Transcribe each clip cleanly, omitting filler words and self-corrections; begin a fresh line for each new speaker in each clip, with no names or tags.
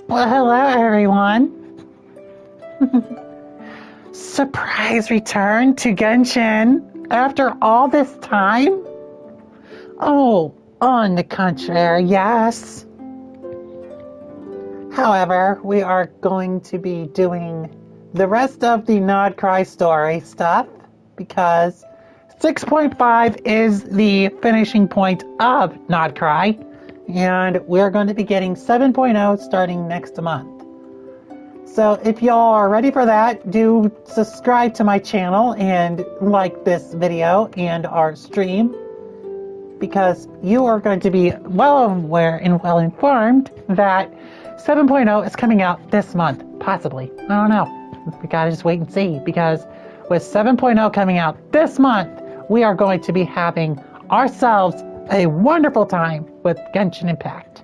Well, hello, everyone. Surprise return to Genshin after all this time? Oh, on the contrary, yes. However, we are going to be doing the rest of the Nod Cry story stuff because 6.5 is the finishing point of Nod Cry, and we're going to be getting 7.0 starting next month. So if y'all are ready for that, do subscribe to my channel and like this video and our stream, because you are going to be well aware and well informed that 7.0 is coming out this month, possibly. I don't know. We gotta just wait and see, because with 7.0 coming out this month, we are going to be having ourselves a wonderful time with Genshin Impact.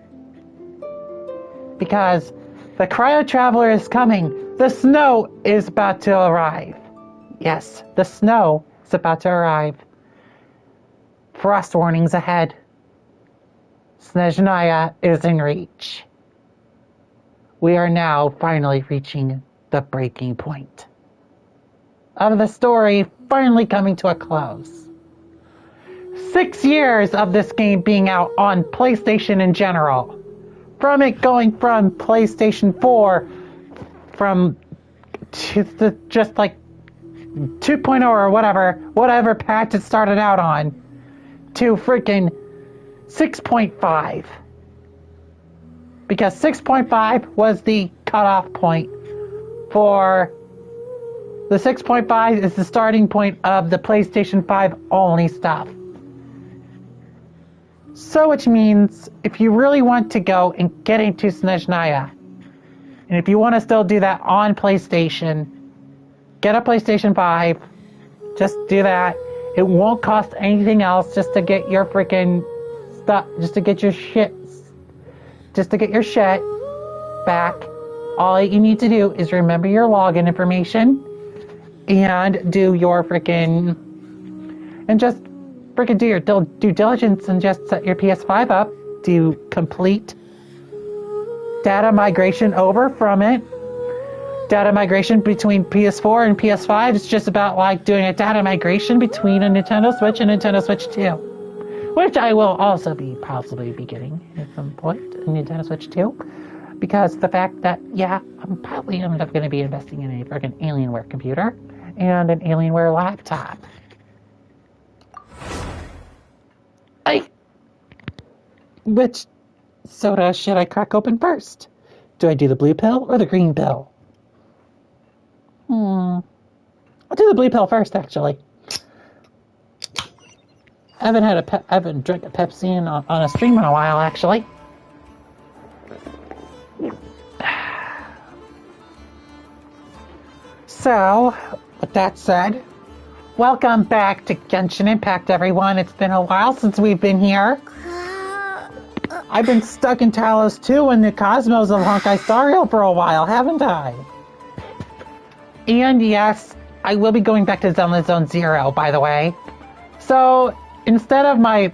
Because the Cryo Traveler is coming. The snow is about to arrive. Yes, the snow is about to arrive. Frost warnings ahead. Snezhnaya is in reach. We are now finally reaching the breaking point of the story, finally coming to a close. 6 years of this game being out on PlayStation in general. From it going from PlayStation 4 to just like 2.0 or whatever patch it started out on, to freaking 6.5. Because 6.5 was the cutoff point for the 6.5 is the starting point of the PlayStation 5 only stuff. So which means if you really want to go and get into Snezhnaya, and if you want to still do that on PlayStation, get a PlayStation 5, just do that. It won't cost anything else just to get your freaking stuff, just to get your shit back. All you need to do is remember your login information and do your freaking, and just freaking do your due diligence and just set your PS5 up, do complete data migration over from it. Data migration between PS4 and PS5 is just about like doing a data migration between a Nintendo Switch and Nintendo Switch 2. Which I will also be possibly be getting at some point, a Nintendo Switch 2. Because the fact that, yeah, I'm probably going to be investing in a freaking Alienware computer and an Alienware laptop. Which soda should I crack open first? Do I do the blue pill or the green pill? I'll do the blue pill first, actually. I haven't drank a Pepsi on a stream in a while, actually. So, with that said, welcome back to Genshin Impact, everyone. It's been a while since we've been here. I've been stuck in Talos 2 in the cosmos of Honkai Star Rail for a while, haven't I? And yes, I will be going back to Zenless Zone Zero, by the way. So, instead of like,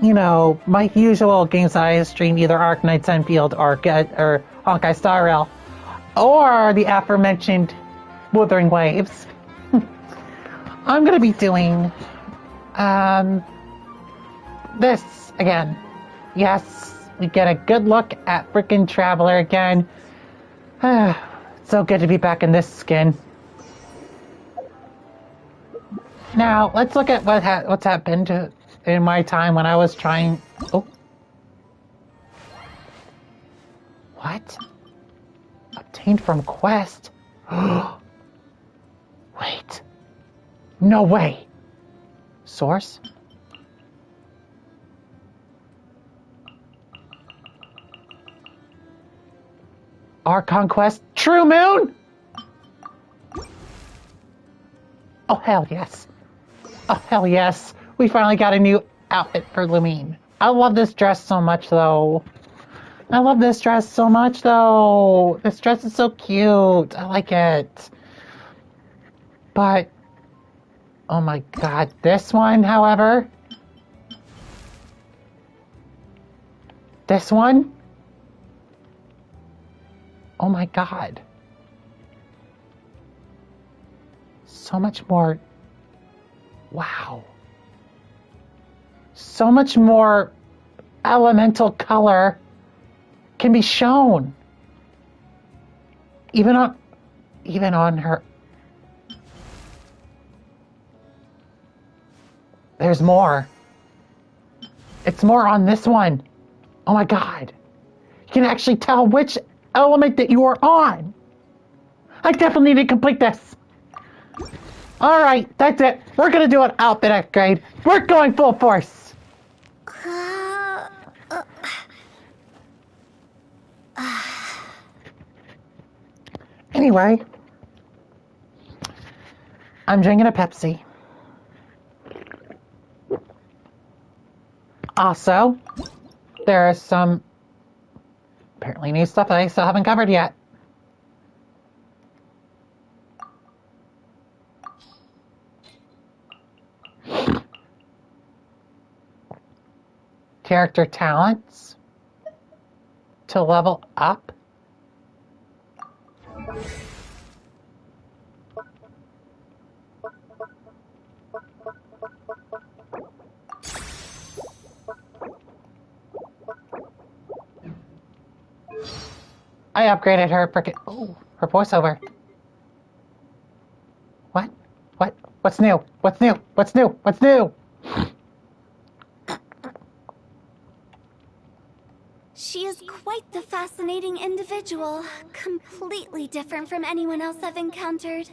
you know, my usual games that I stream, either Arknights Enfield or Honkai Star Rail, or the aforementioned Wuthering Waves, I'm gonna be doing this again. Yes, we get a good look at frickin' Traveler again. So good to be back in this skin. Now, let's look at what's happened in my time when I was trying... Oh. What? Obtained from quest? Wait. No way. Source? Our conquest, True Moon? Oh, hell yes. Oh, hell yes. We finally got a new outfit for Lumine. I love this dress so much, though. This dress is so cute. I like it. But, oh my god, this one, however... This one? Oh my god. So much more. Wow. So much more elemental color can be shown. Even on her. There's more. It's more on this one. Oh my god. You can actually tell which element that you are on. I definitely need to complete this. Alright, that's it. We're gonna do an outfit upgrade. We're going full force. Anyway, I'm drinking a Pepsi. Also, there is some apparently new stuff that I still haven't covered yet. Character talents to level up. I upgraded her frickin' her voiceover. What? What? What's new? What's new? What's new? What's new?
She is quite the fascinating individual, completely different from anyone else I've encountered.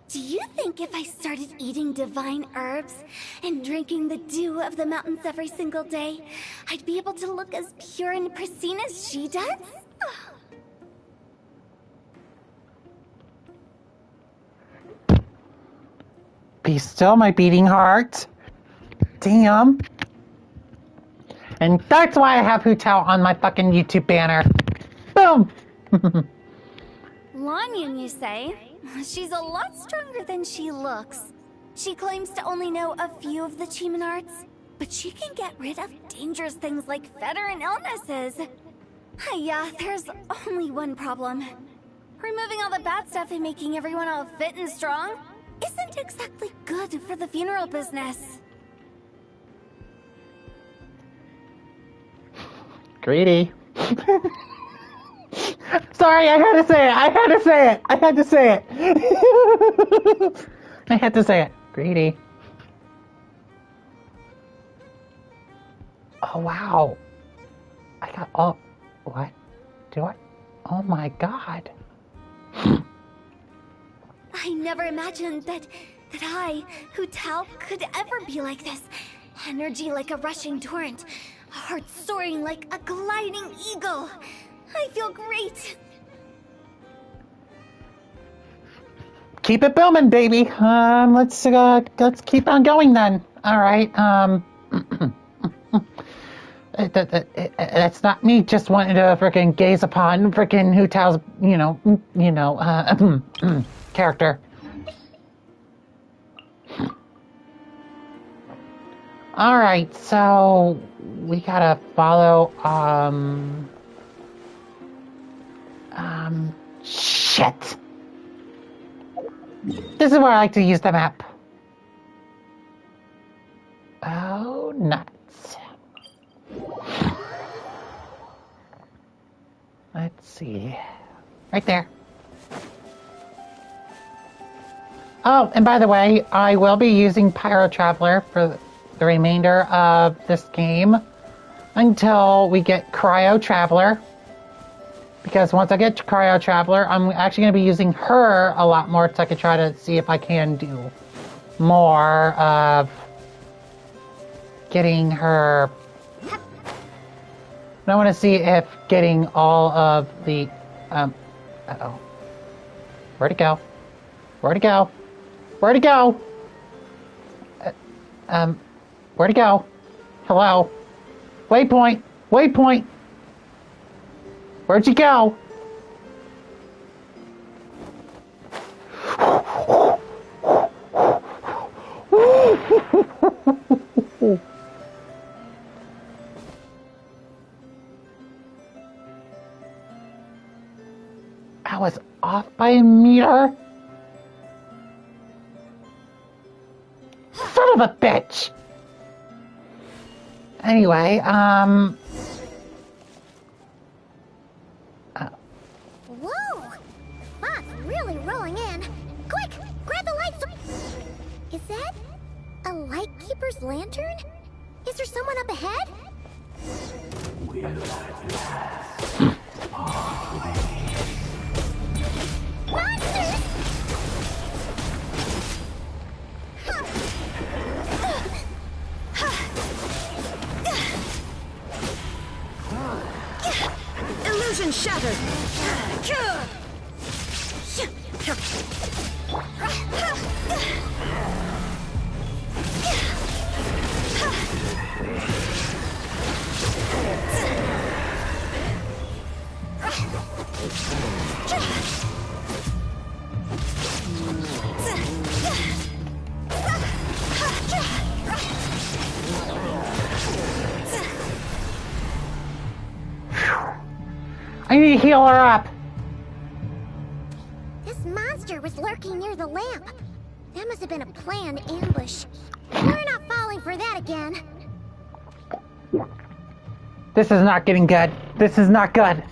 Do you think if I started eating divine herbs and drinking the dew of the mountains every single day, I'd be able to look as pure and pristine as she does?
Be still, my beating heart. Damn. And that's why I have Hu Tao on my fucking YouTube banner. Boom!
Lanyan, you say? She's a lot stronger than she looks. She claims to only know a few of the Cheeman arts, but she can get rid of dangerous things like veteran illnesses. Yeah, there's only one problem. Removing all the bad stuff and making everyone all fit and strong isn't exactly good for the funeral business.
Greedy. Sorry, I had to say it. I had to say it. I had to say it. I had to say it. Greedy. Oh, wow. I got all... What? Do I? Oh, my God.
I never imagined that I, Hu Tao, could ever be like this. Energy like a rushing torrent. Heart soaring like a gliding eagle. I feel great.
Keep it booming, baby. Let's keep on going then. All right. That's not me just wanting to freaking gaze upon freaking Hu Tao's, character. All right, so we gotta follow. Shit. This is where I like to use the map. Oh, nuts. Let's see. Right there. Oh, and by the way, I will be using Pyro Traveler for the remainder of this game until we get Cryo Traveler. Because once I get to Cryo Traveler, I'm actually going to be using her a lot more so I can try to see if I can do more of getting her. I want to see if getting all of the. Uh-oh. Where'd it go? Where'd it go? Where'd it go? Where'd it go? Hello? Waypoint! Waypoint! Where'd you go? I was off by a meter? Son of a bitch! Anyway,
Whoa! Fog's really rolling in. Quick, grab the light switch. Is that a lightkeeper's lantern? Is there someone up ahead? Monsters!
Illusion shattered!
I need to heal her up.
This monster was lurking near the lamp. That must have been a planned ambush. We're not falling for that again.
This is not getting good. This is not good.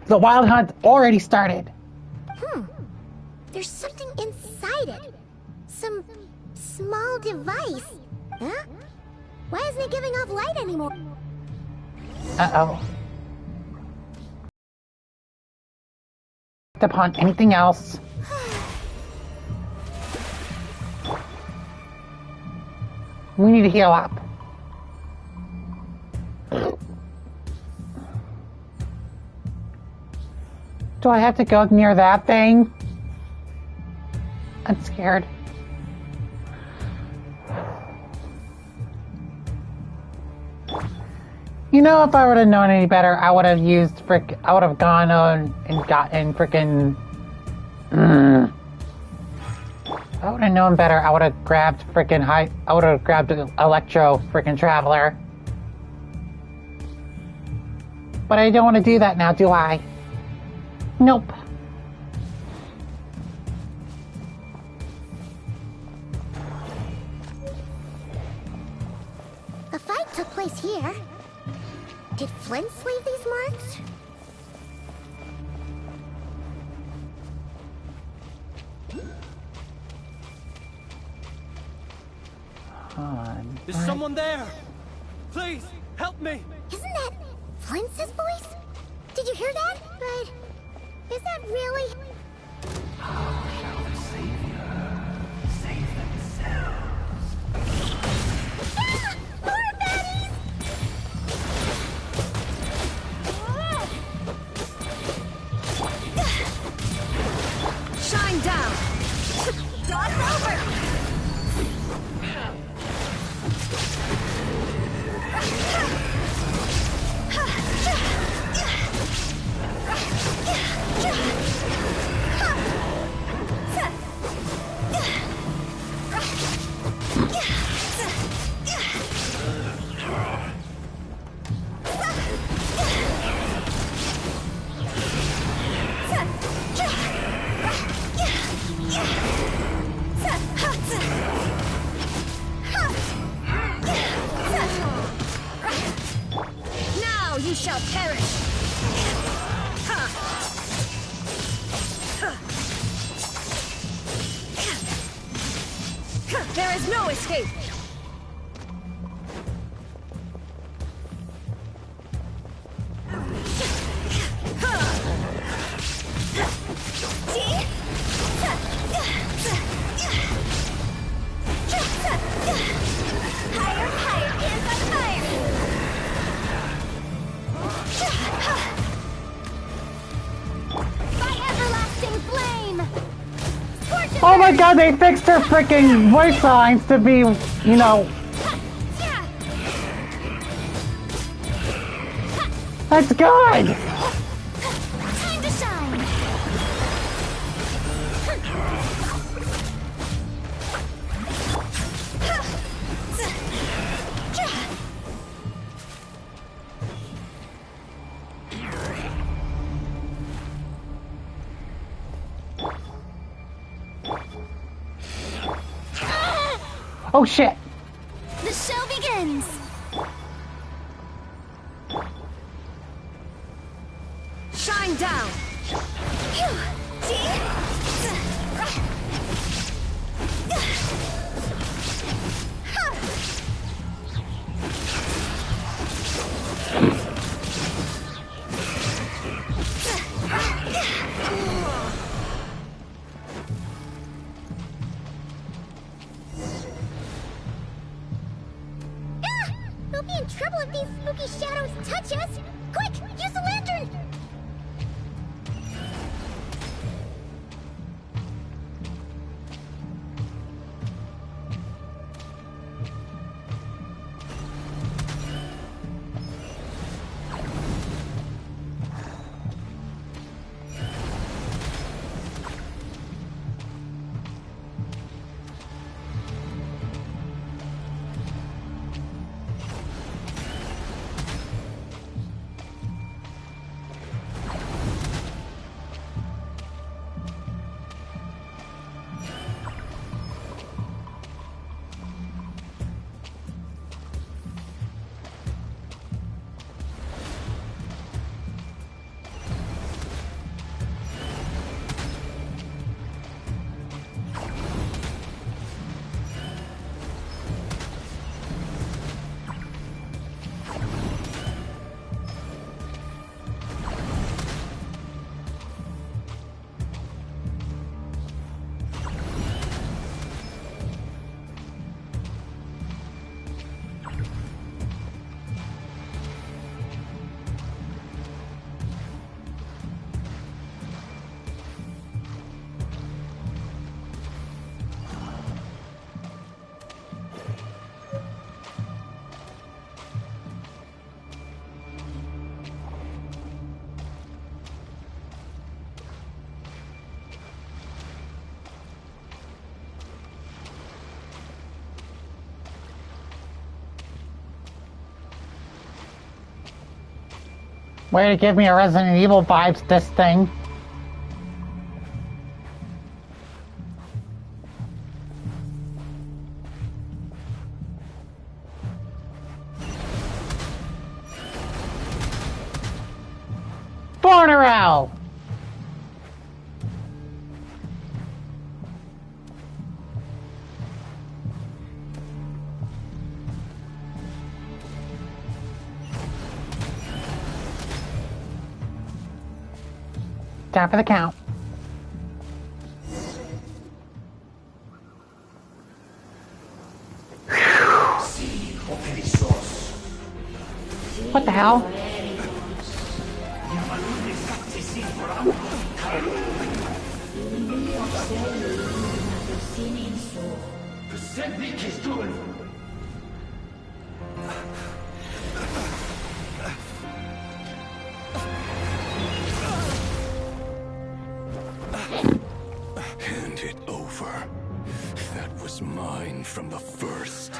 The wild hunt already started.
There's something inside it. Some small device. Huh? Why isn't it giving off light anymore?
Uh-oh. Upon anything else. We need to heal up. Do I have to go near that thing? I'm scared. You know, if I would have known any better, I would have used I would have gone on and gotten frickin'. If I would have known better, I would have grabbed I would have grabbed an Electro frickin' Traveler. But I don't want to do that now, do I? Nope.
A fight took place here. Did Flint leave these marks?
Is someone there? Please, help me!
Isn't that Flint's voice? Did you hear that? But is that really? Ah! More baddies!
Shine down!
Dog's over!
Now you shall perish! There is no escape!
Higher, higher, hands on fire! By everlasting flame! Scorch
Oh my god, they fixed her freaking voice lines to be, you know. That's good!
Time to shine!
Oh shit!
The show begins!
Shine down!
We'll be in trouble if these spooky shadows touch us! Quick, use the lantern!
Way to give me a Resident Evil vibes, this thing. Born around! Time for the count. What the hell?
Hand it over. That was mine from the first.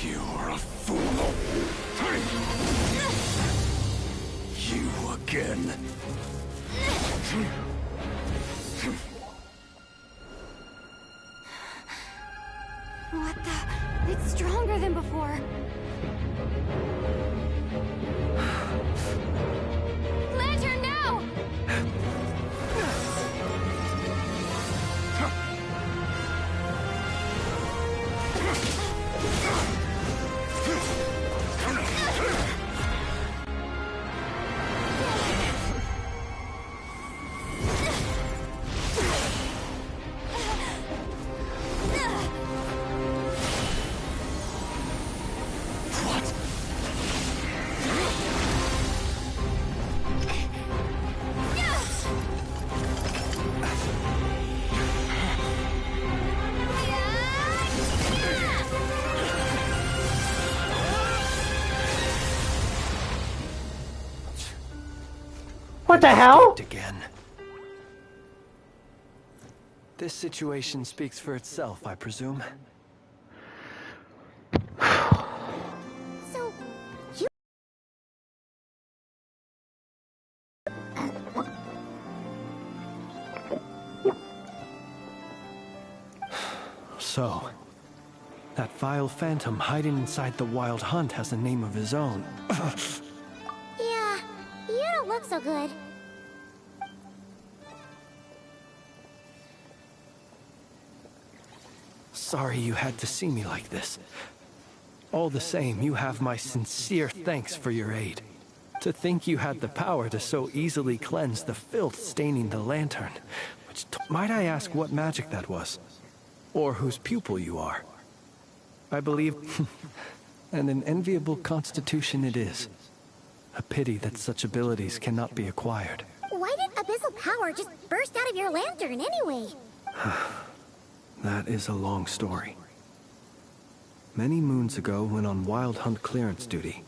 You're a fool. You again.
What the? It's stronger than before. Lantern now!
What the hell?
Again. This situation speaks for itself, I presume.
So, you...
So, that vile phantom hiding inside the Wild Hunt has a name of his own.
Yeah, you don't look so good.
Sorry you had to see me like this. All the same, you have my sincere thanks for your aid. To think you had the power to so easily cleanse the filth staining the lantern. Might I ask what magic that was? Or whose pupil you are? I believe... and an enviable constitution it is. A pity that such abilities cannot be acquired.
Why did abyssal power just burst out of your lantern anyway?
That is a long story. Many moons ago, when on Wild Hunt clearance duty,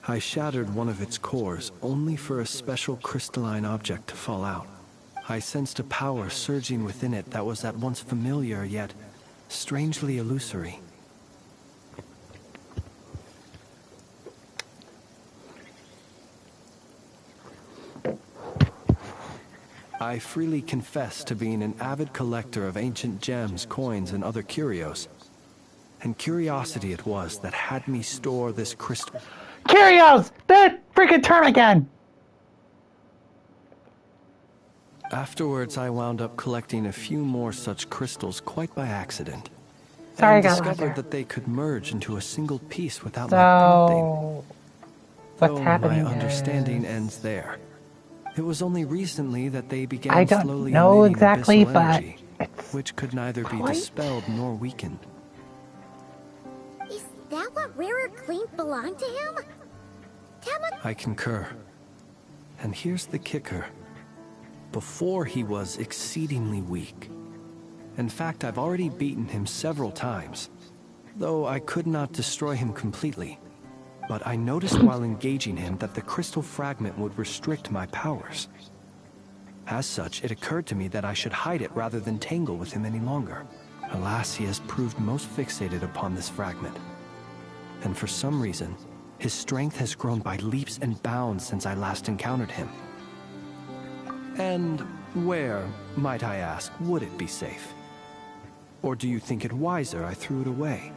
I shattered one of its cores only for a special crystalline object to fall out. I sensed a power surging within it that was at once familiar yet strangely illusory. I freely confess to being an avid collector of ancient gems, coins, and other curios. And curiosity it was that had me store this crystal...
Curios! That freaking term again!
Afterwards, I wound up collecting a few more such crystals quite by accident.
Sorry,
and
I got
discovered that they could merge into a single piece without my
So,
prompting.
what's happening
My understanding
is...
ends there. It was only recently that they began
I don't
slowly
know
emitting
exactly,
abyssal
but
energy,
it's
which could neither be
quite-
dispelled nor weakened.
Is that what Rarer claimed belonged to him?
I concur. And here's the kicker. Before he was exceedingly weak. In fact, I've already beaten him several times, though I could not destroy him completely. But I noticed while engaging him that the crystal fragment would restrict my powers. As such, it occurred to me that I should hide it rather than tangle with him any longer. Alas, he has proved most fixated upon this fragment. And for some reason, his strength has grown by leaps and bounds since I last encountered him. And where, might I ask, would it be safe? Or do you think it wiser I threw it away?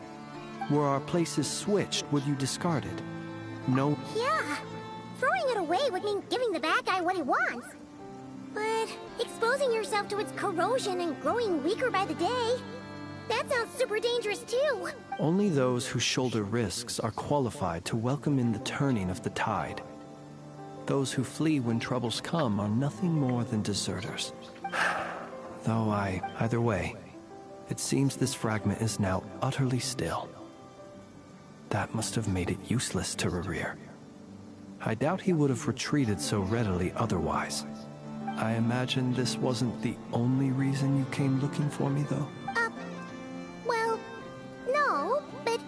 Were our places switched, would you discard it? No.
Yeah. Throwing it away would mean giving the bad guy what he wants. But exposing yourself to its corrosion and growing weaker by the day, that sounds super dangerous too.
Only those who shoulder risks are qualified to welcome in the turning of the tide. Those who flee when troubles come are nothing more than deserters. Though either way, it seems this fragment is now utterly still. That must have made it useless to Rarir. I doubt he would have retreated so readily otherwise. I imagine this wasn't the only reason you came looking for me, though?
Well, no, but...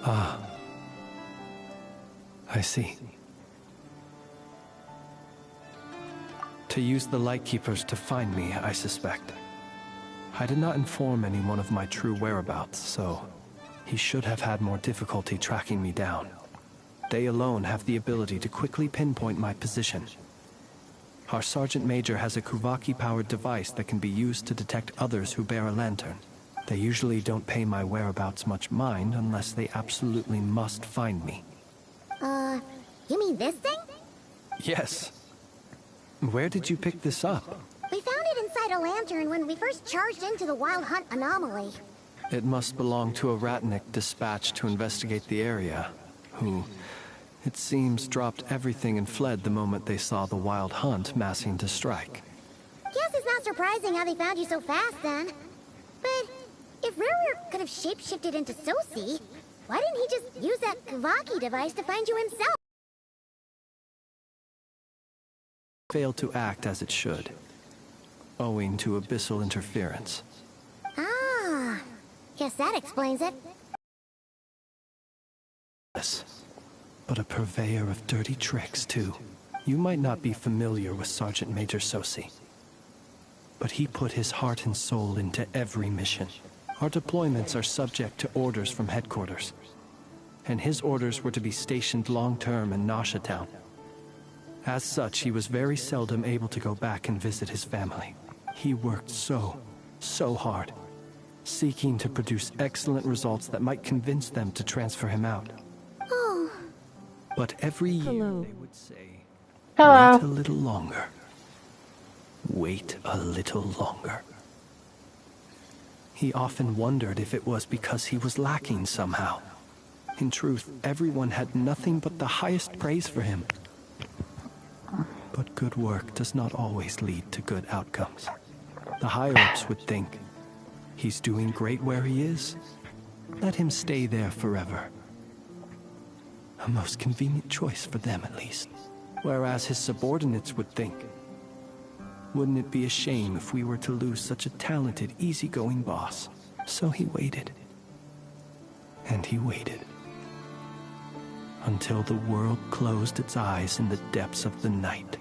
Ah. I see. To use the Lightkeepers to find me, I suspect. I did not inform anyone of my true whereabouts, so he should have had more difficulty tracking me down. They alone have the ability to quickly pinpoint my position. Our Sergeant Major has a Kuvaki-powered device that can be used to detect others who bear a lantern. They usually don't pay my whereabouts much mind unless they absolutely must find me.
You mean this thing?
Yes. Where did you pick this up?
We found it inside a lantern when we first charged into the Wild Hunt anomaly.
It must belong to a Ratnik dispatched to investigate the area, who, it seems, dropped everything and fled the moment they saw the Wild Hunt massing to strike.
Guess it's not surprising how they found you so fast then. But if Rarer could have shapeshifted into Sosi, why didn't he just use that Kavaki device to find you himself?
Failed to act as it should, owing to abyssal interference.
Ah, guess that explains it.
Yes, but a purveyor of dirty tricks, too. You might not be familiar with Sergeant Major Sosi, but he put his heart and soul into every mission. Our deployments are subject to orders from headquarters, and his orders were to be stationed long-term in Nasha Town. As such, he was very seldom able to go back and visit his family. He worked so hard, seeking to produce excellent results that might convince them to transfer him out.
Oh.
But every year they would say,
Hello.
wait a little longer. Wait a little longer. He often wondered if it was because he was lacking somehow. In truth, everyone had nothing but the highest praise for him. But good work does not always lead to good outcomes. The higher-ups would think, he's doing great where he is. Let him stay there forever. A most convenient choice for them, at least. Whereas his subordinates would think, wouldn't it be a shame if we were to lose such a talented, easygoing boss? So he waited. And he waited. Until the world closed its eyes in the depths of the night,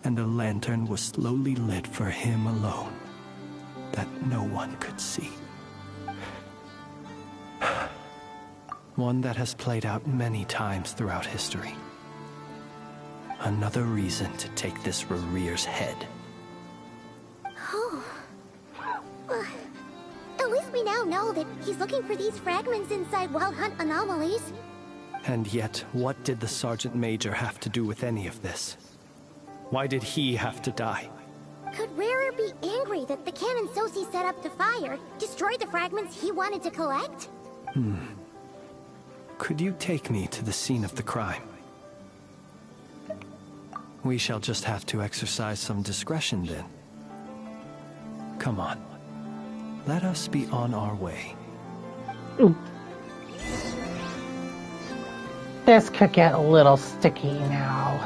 and a lantern was slowly lit for him alone, that no one could see. One that has played out many times throughout history. Another reason to take this Rerere's head.
Oh. At least we now know that he's looking for these fragments inside Wild Hunt anomalies.
And yet, what did the Sergeant Major have to do with any of this? Why did he have to die?
Could Rarer be angry that the cannon Sosi set up to fire destroyed the fragments he wanted to collect?
Could you take me to the scene of the crime? We shall just have to exercise some discretion then. Come on. Let us be on our way.
This could get a little sticky now.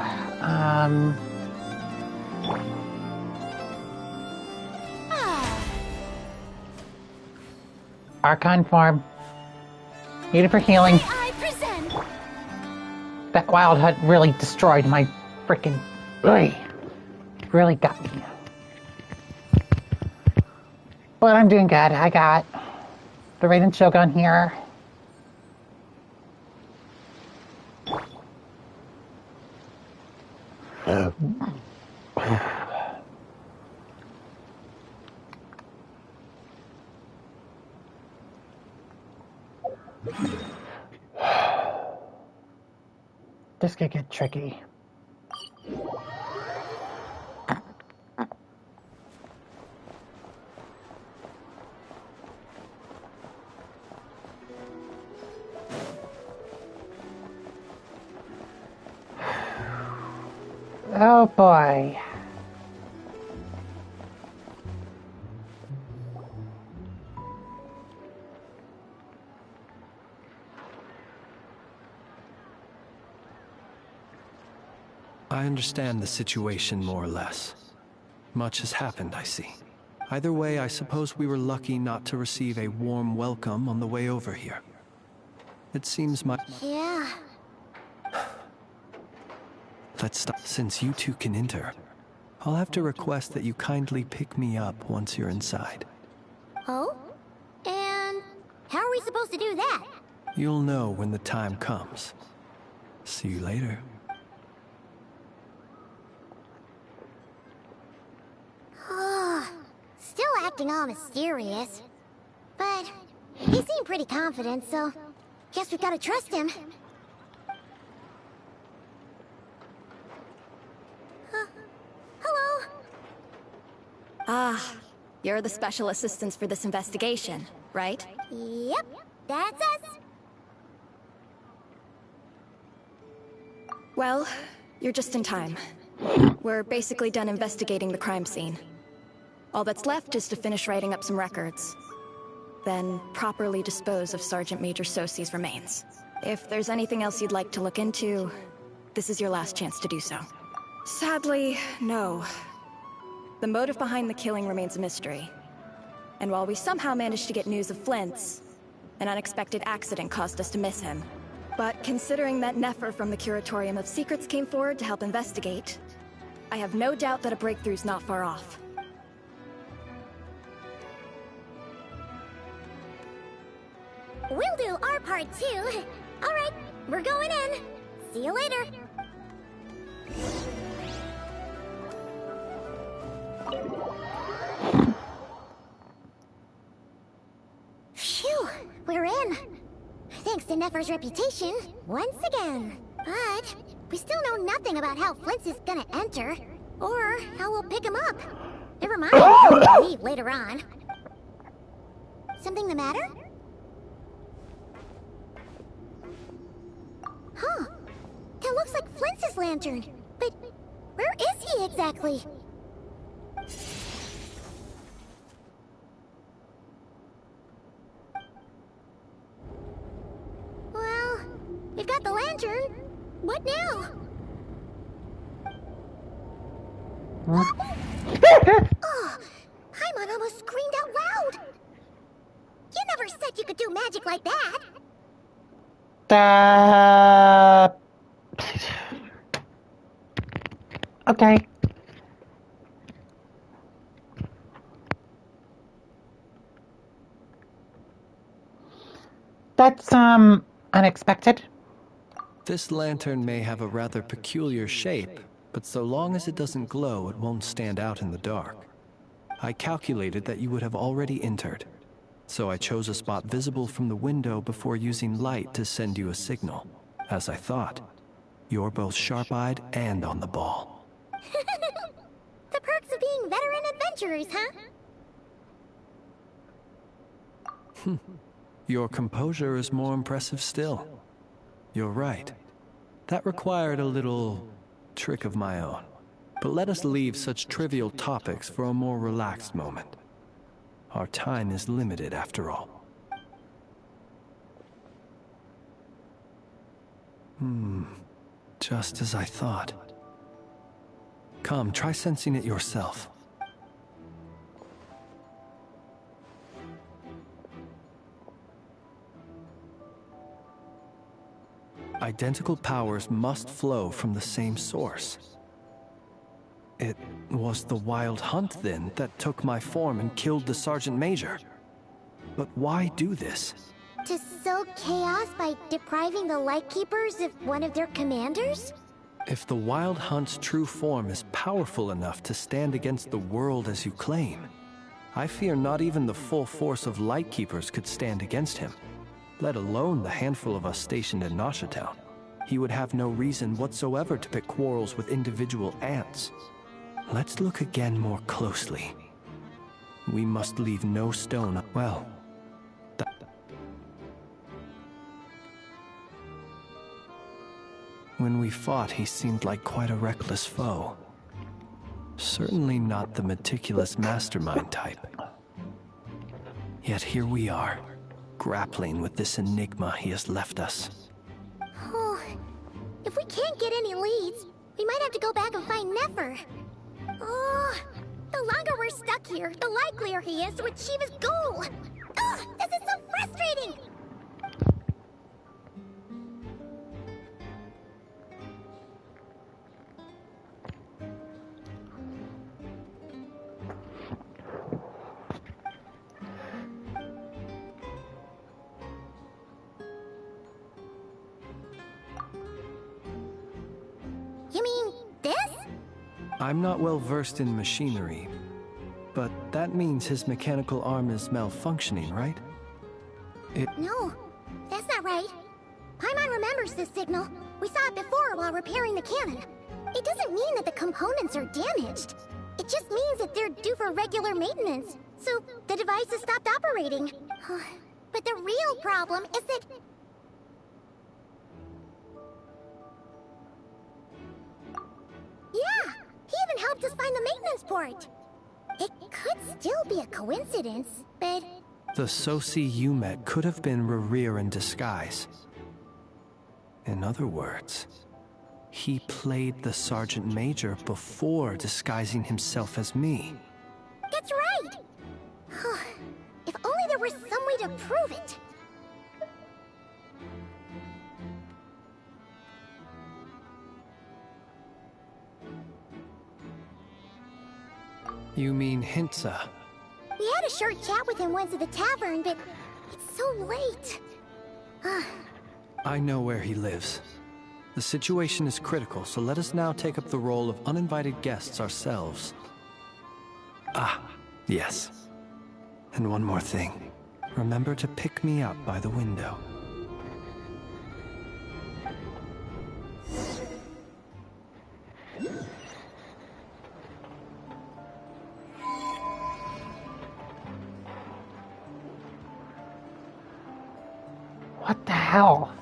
Archon form. Needed for healing.
I present.
That Wild Hunt really destroyed my freaking... Really got me. But I'm doing good. I got the Raiden Shogun here. This could get tricky. Oh boy.
I understand the situation more or less. Much has happened, I see. Either way, I suppose we were lucky not to receive a warm welcome on the way over here. It seems my...
Yeah.
Let's stop. Since you two can enter, I'll have to request that you kindly pick me up once you're inside.
Oh? And how are we supposed to do that?
You'll know when the time comes. See you later.
Still acting all mysterious. But he seemed pretty confident, so guess we gotta trust him. Hello?
Ah, you're the special assistants for this investigation, right?
Yep, that's us.
Well, you're just in time. We're basically done investigating the crime scene. All that's left is to finish writing up some records. Then properly dispose of Sergeant Major Sosi's remains. If there's anything else you'd like to look into, this is your last chance to do so. Sadly, no. The motive behind the killing remains a mystery. And while we somehow managed to get news of Flint's, an unexpected accident caused us to miss him. But considering that Nefer from the Curatorium of Secrets came forward to help investigate, I have no doubt that a breakthrough's not far off.
We'll do our part too. Alright, we're going in. See you later.
Phew, we're in. Thanks to Nefer's reputation, once again. But we still know nothing about how Flint's is gonna enter, or how we'll pick him up. Never mind how we'll leave later on. Something the matter? Huh. That looks like Flint's lantern. But where is he exactly? Well, we've got the lantern. What now? Oh, Paimon almost screamed out loud. You never said you could do magic like that.
Okay. That's, unexpected.
This lantern may have a rather peculiar shape, but so long as it doesn't glow, it won't stand out in the dark. I calculated that you would have already entered, so I chose a spot visible from the window before using light to send you a signal. As I thought, you're both sharp-eyed and on the ball.
The perks of being veteran adventurers, huh?
Your composure is more impressive still. You're right. That required a little trick of my own. But let us leave such trivial topics for a more relaxed moment. Our time is limited after all. Just as I thought. Come, try sensing it yourself. Identical powers must flow from the same source. It was the Wild Hunt, then, that took my form and killed the Sergeant Major. But why do this?
To sow chaos by depriving the Lightkeepers of one of their commanders?
If the Wild Hunt's true form is powerful enough to stand against the world as you claim, I fear not even the full force of Lightkeepers could stand against him, let alone the handful of us stationed in Noshatown. He would have no reason whatsoever to pick quarrels with individual ants. Let's look again more closely. We must leave no stone. Well, when we fought, he seemed like quite a reckless foe. Certainly not the meticulous mastermind type. Yet here we are, grappling with this enigma he has left us.
Oh, if we can't get any leads, we might have to go back and find Nefer. Oh, the longer we're stuck here, the likelier he is to achieve his goal. Ugh, this is so frustrating! You mean this?
I'm not well versed in machinery, but that means his mechanical arm is malfunctioning, right?
No, that's not right. Paimon remembers this signal. We saw it before while repairing the cannon. It doesn't mean that the components are damaged. It just means that they're due for regular maintenance, so the device has stopped operating. But the real problem is that... Yeah! He even helped us find the maintenance port! It could still be a coincidence, but...
The Soci you met could have been Rerir in disguise. In other words, he played the Sergeant Major before disguising himself as me.
That's right! If only there was some way to prove it!
You mean Hintsa?
We had a short chat with him once at the tavern, but it's so late.
I know where he lives. The situation is critical, so let us now take up the role of uninvited guests ourselves. Ah, yes. And one more thing. Remember to pick me up by the window.
What the hell?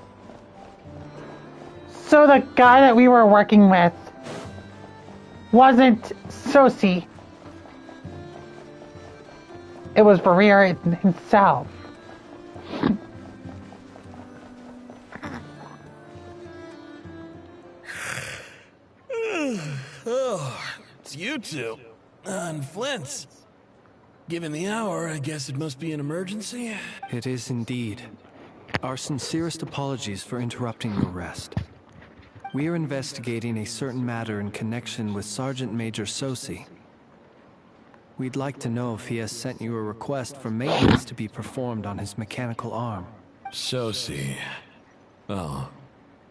So the guy that we were working with wasn't Sosi. It was Barrier himself.
Oh, it's you two. And Flint's. Given the hour, I guess it must be an emergency.
It is indeed. Our sincerest apologies for interrupting your rest. We are investigating a certain matter in connection with Sergeant Major Sosi. We'd like to know if he has sent you a request for maintenance to be performed on his mechanical arm.
Sosi. Oh,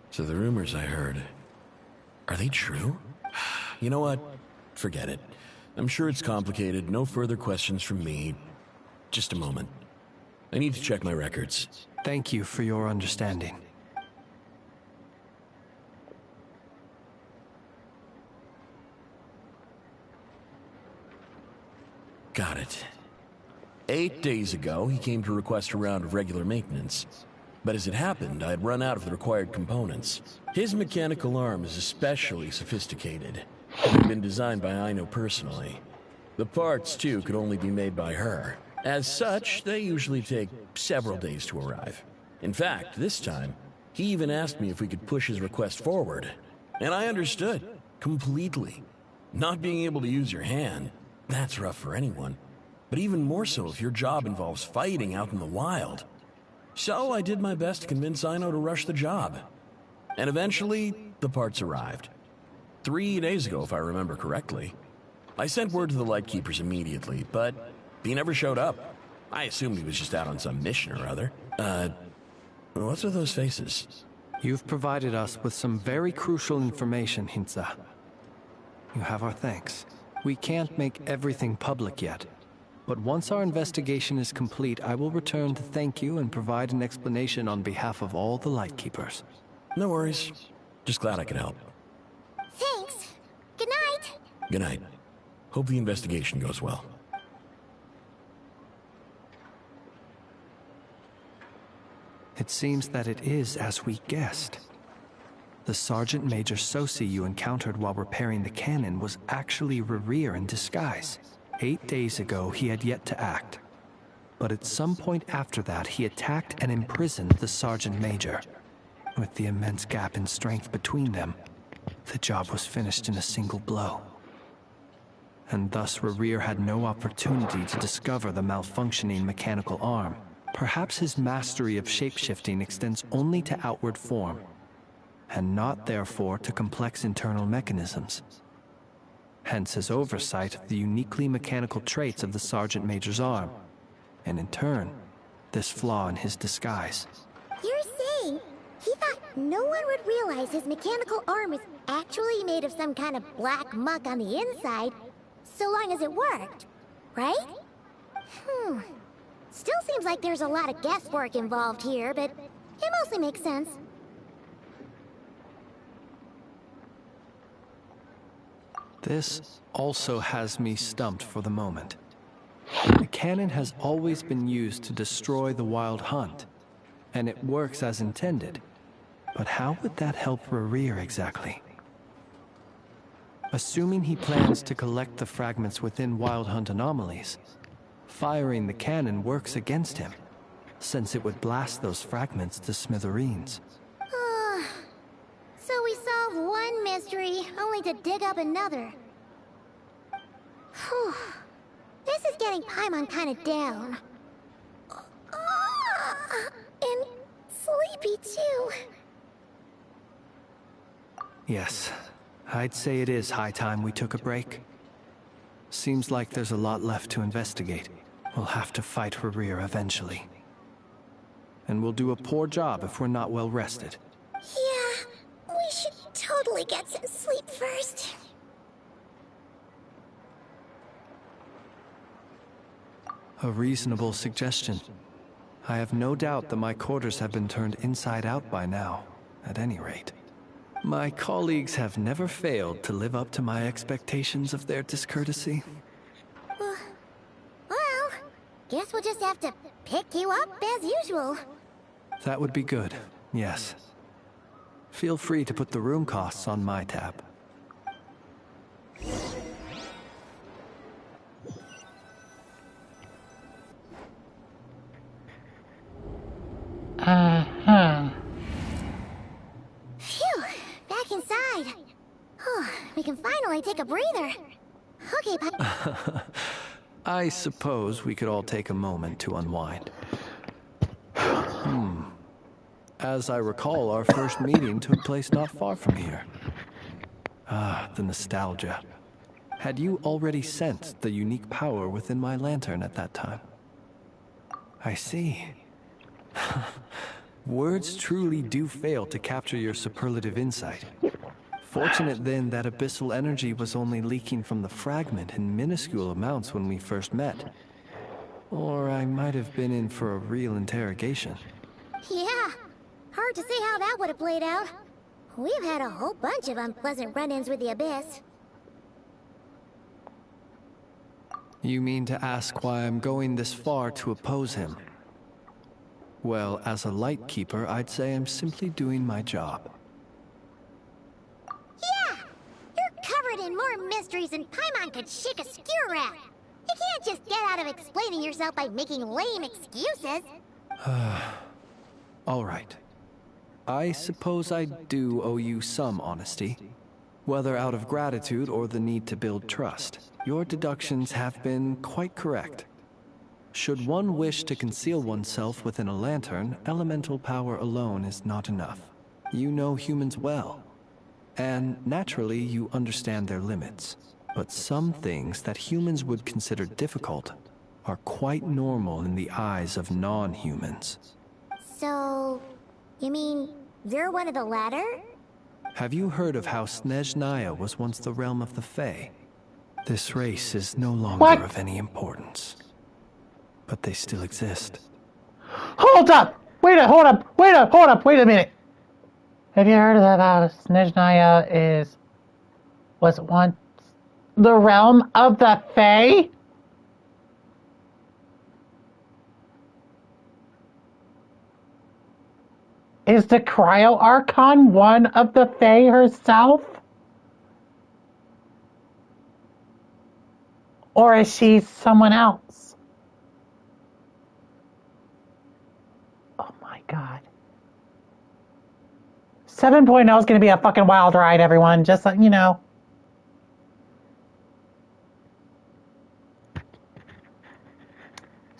so the rumors I heard, are they true? You know what? Forget it. I'm sure it's complicated. No further questions from me. Just a moment. I need to check my records.
Thank you for your understanding.
Got it. 8 days ago, he came to request a round of regular maintenance. But as it happened, I had run out of the required components. His mechanical arm is especially sophisticated. It had been designed by Aino personally. The parts, too, could only be made by her. As such, they usually take several days to arrive. In fact, this time, he even asked me if we could push his request forward. And I understood. Completely. Not being able to use your hand, that's rough for anyone. But even more so if your job involves fighting out in the wild. So I did my best to convince Aino to rush the job. And eventually, the parts arrived. 3 days ago, if I remember correctly. I sent word to the Lightkeepers immediately, but he never showed up. I assumed he was just out on some mission or other. What's with those faces?
You've provided us with some very crucial information, Hintsa. You have our thanks. We can't make everything public yet, but once our investigation is complete, I will return to thank you and provide an explanation on behalf of all the Lightkeepers.
No worries. Just glad I could help.
Thanks. Good night.
Good night. Hope the investigation goes well.
It seems that it is as we guessed. The Sergeant Major Sosi you encountered while repairing the cannon was actually Rerir in disguise. 8 days ago, he had yet to act. But at some point after that, he attacked and imprisoned the Sergeant Major. With the immense gap in strength between them, the job was finished in a single blow. And thus Rerir had no opportunity to discover the malfunctioning mechanical arm. Perhaps his mastery of shapeshifting extends only to outward form, and not therefore to complex internal mechanisms. Hence his oversight of the uniquely mechanical traits of the Sergeant Major's arm, and in turn, this flaw in his disguise.
You're saying he thought no one would realize his mechanical arm was actually made of some kind of black muck on the inside, so long as it worked, right? Still seems like there's a lot of guesswork involved here, but it mostly makes sense.
This also has me stumped for the moment. The cannon has always been used to destroy the Wild Hunt, and it works as intended. But how would that help Rerir exactly? Assuming he plans to collect the fragments within Wild Hunt anomalies, firing the cannon works against him, since it would blast those fragments to smithereens.
So we solved one mystery, only to dig up another. Whew. This is getting Paimon kind of down. And sleepy too.
Yes, I'd say it is high time we took a break. Seems like there's a lot left to investigate. We'll have to fight Rerir eventually. And we'll do a poor job if we're not well rested.
Yeah, we probably get some sleep first.
A reasonable suggestion. I have no doubt that my quarters have been turned inside out by now, at any rate. My colleagues have never failed to live up to my expectations of their discourtesy.
Well, guess we'll just have to pick you up as usual.
That would be good, yes. Feel free to put the room costs on my tab.
Uh-huh.
Phew, back inside. We can finally take a breather. Okay,
I suppose we could all take a moment to unwind. As I recall, our first meeting took place not far from here. Ah, the nostalgia. Had you already sensed the unique power within my lantern at that time? I see. Words truly do fail to capture your superlative insight. Fortunate then that abyssal energy was only leaking from the fragment in minuscule amounts when we first met. Or I might have been in for a real interrogation.
Yeah, hard to say how that would have played out. We've had a whole bunch of unpleasant run-ins with the Abyss.
You mean to ask why I'm going this far to oppose him? Well, as a light keeper, I'd say I'm simply doing my job.
Yeah! You're covered in more mysteries than Paimon could shake a skewer at. You can't just get out of explaining yourself by making lame excuses.
All right. I suppose I do owe you some honesty. Whether out of gratitude or the need to build trust, your deductions have been quite correct. Should one wish to conceal oneself within a lantern, elemental power alone is not enough. You know humans well, and naturally you understand their limits. But some things that humans would consider difficult are quite normal in the eyes of non-humans.
So, you mean you're one of the latter?
Have you heard of how Snezhnaya was once the realm of the Fae? This race is no longer of any importance. But they still exist.
Hold up! Wait a minute! Have you heard of that? Snezhnaya was once the realm of the Fae? Is the Cryo Archon one of the Fae herself? Or is she someone else? Oh my god. 7.0 is going to be a fucking wild ride, everyone. Just letting you know.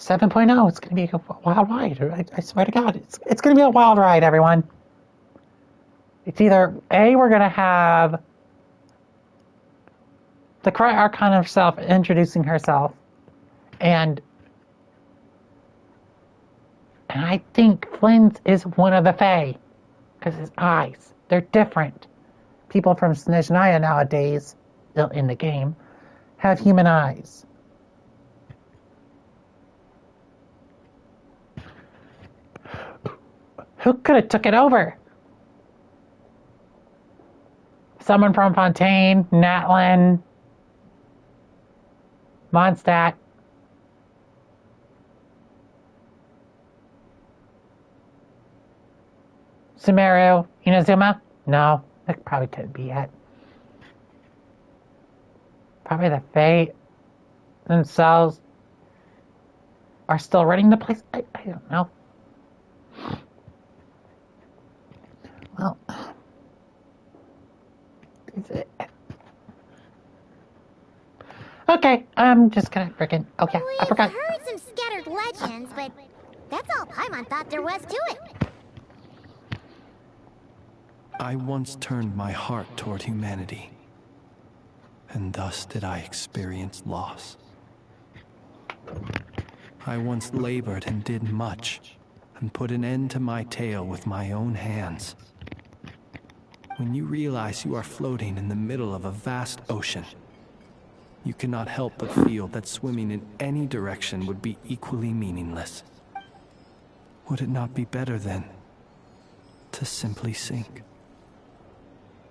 It's going to be a wild ride. I swear to God, it's going to be a wild ride, everyone. It's either A, we're going to have the Cryo Archon herself introducing herself, and I think Flynn's is one of the Fae, because his eyes, they're different. People from Snezhnaya nowadays, in the game, have human eyes. Who could have took it over? Someone from Fontaine, Natlin, Mondstadt. Sumeru, Inazuma? No, that probably couldn't be it. Probably the Fae themselves are still running the place. I don't know. Well, okay, I'm just gonna frickin'. Okay, I forgot.
We've heard some scattered legends, but that's all Paimon thought there was to it.
I once turned my heart toward humanity, and thus did I experience loss. I once labored and did much, and put an end to my tale with my own hands. when you realize you are floating in the middle of a vast ocean, you cannot help but feel that swimming in any direction would be equally meaningless. Would it not be better, then, to simply sink?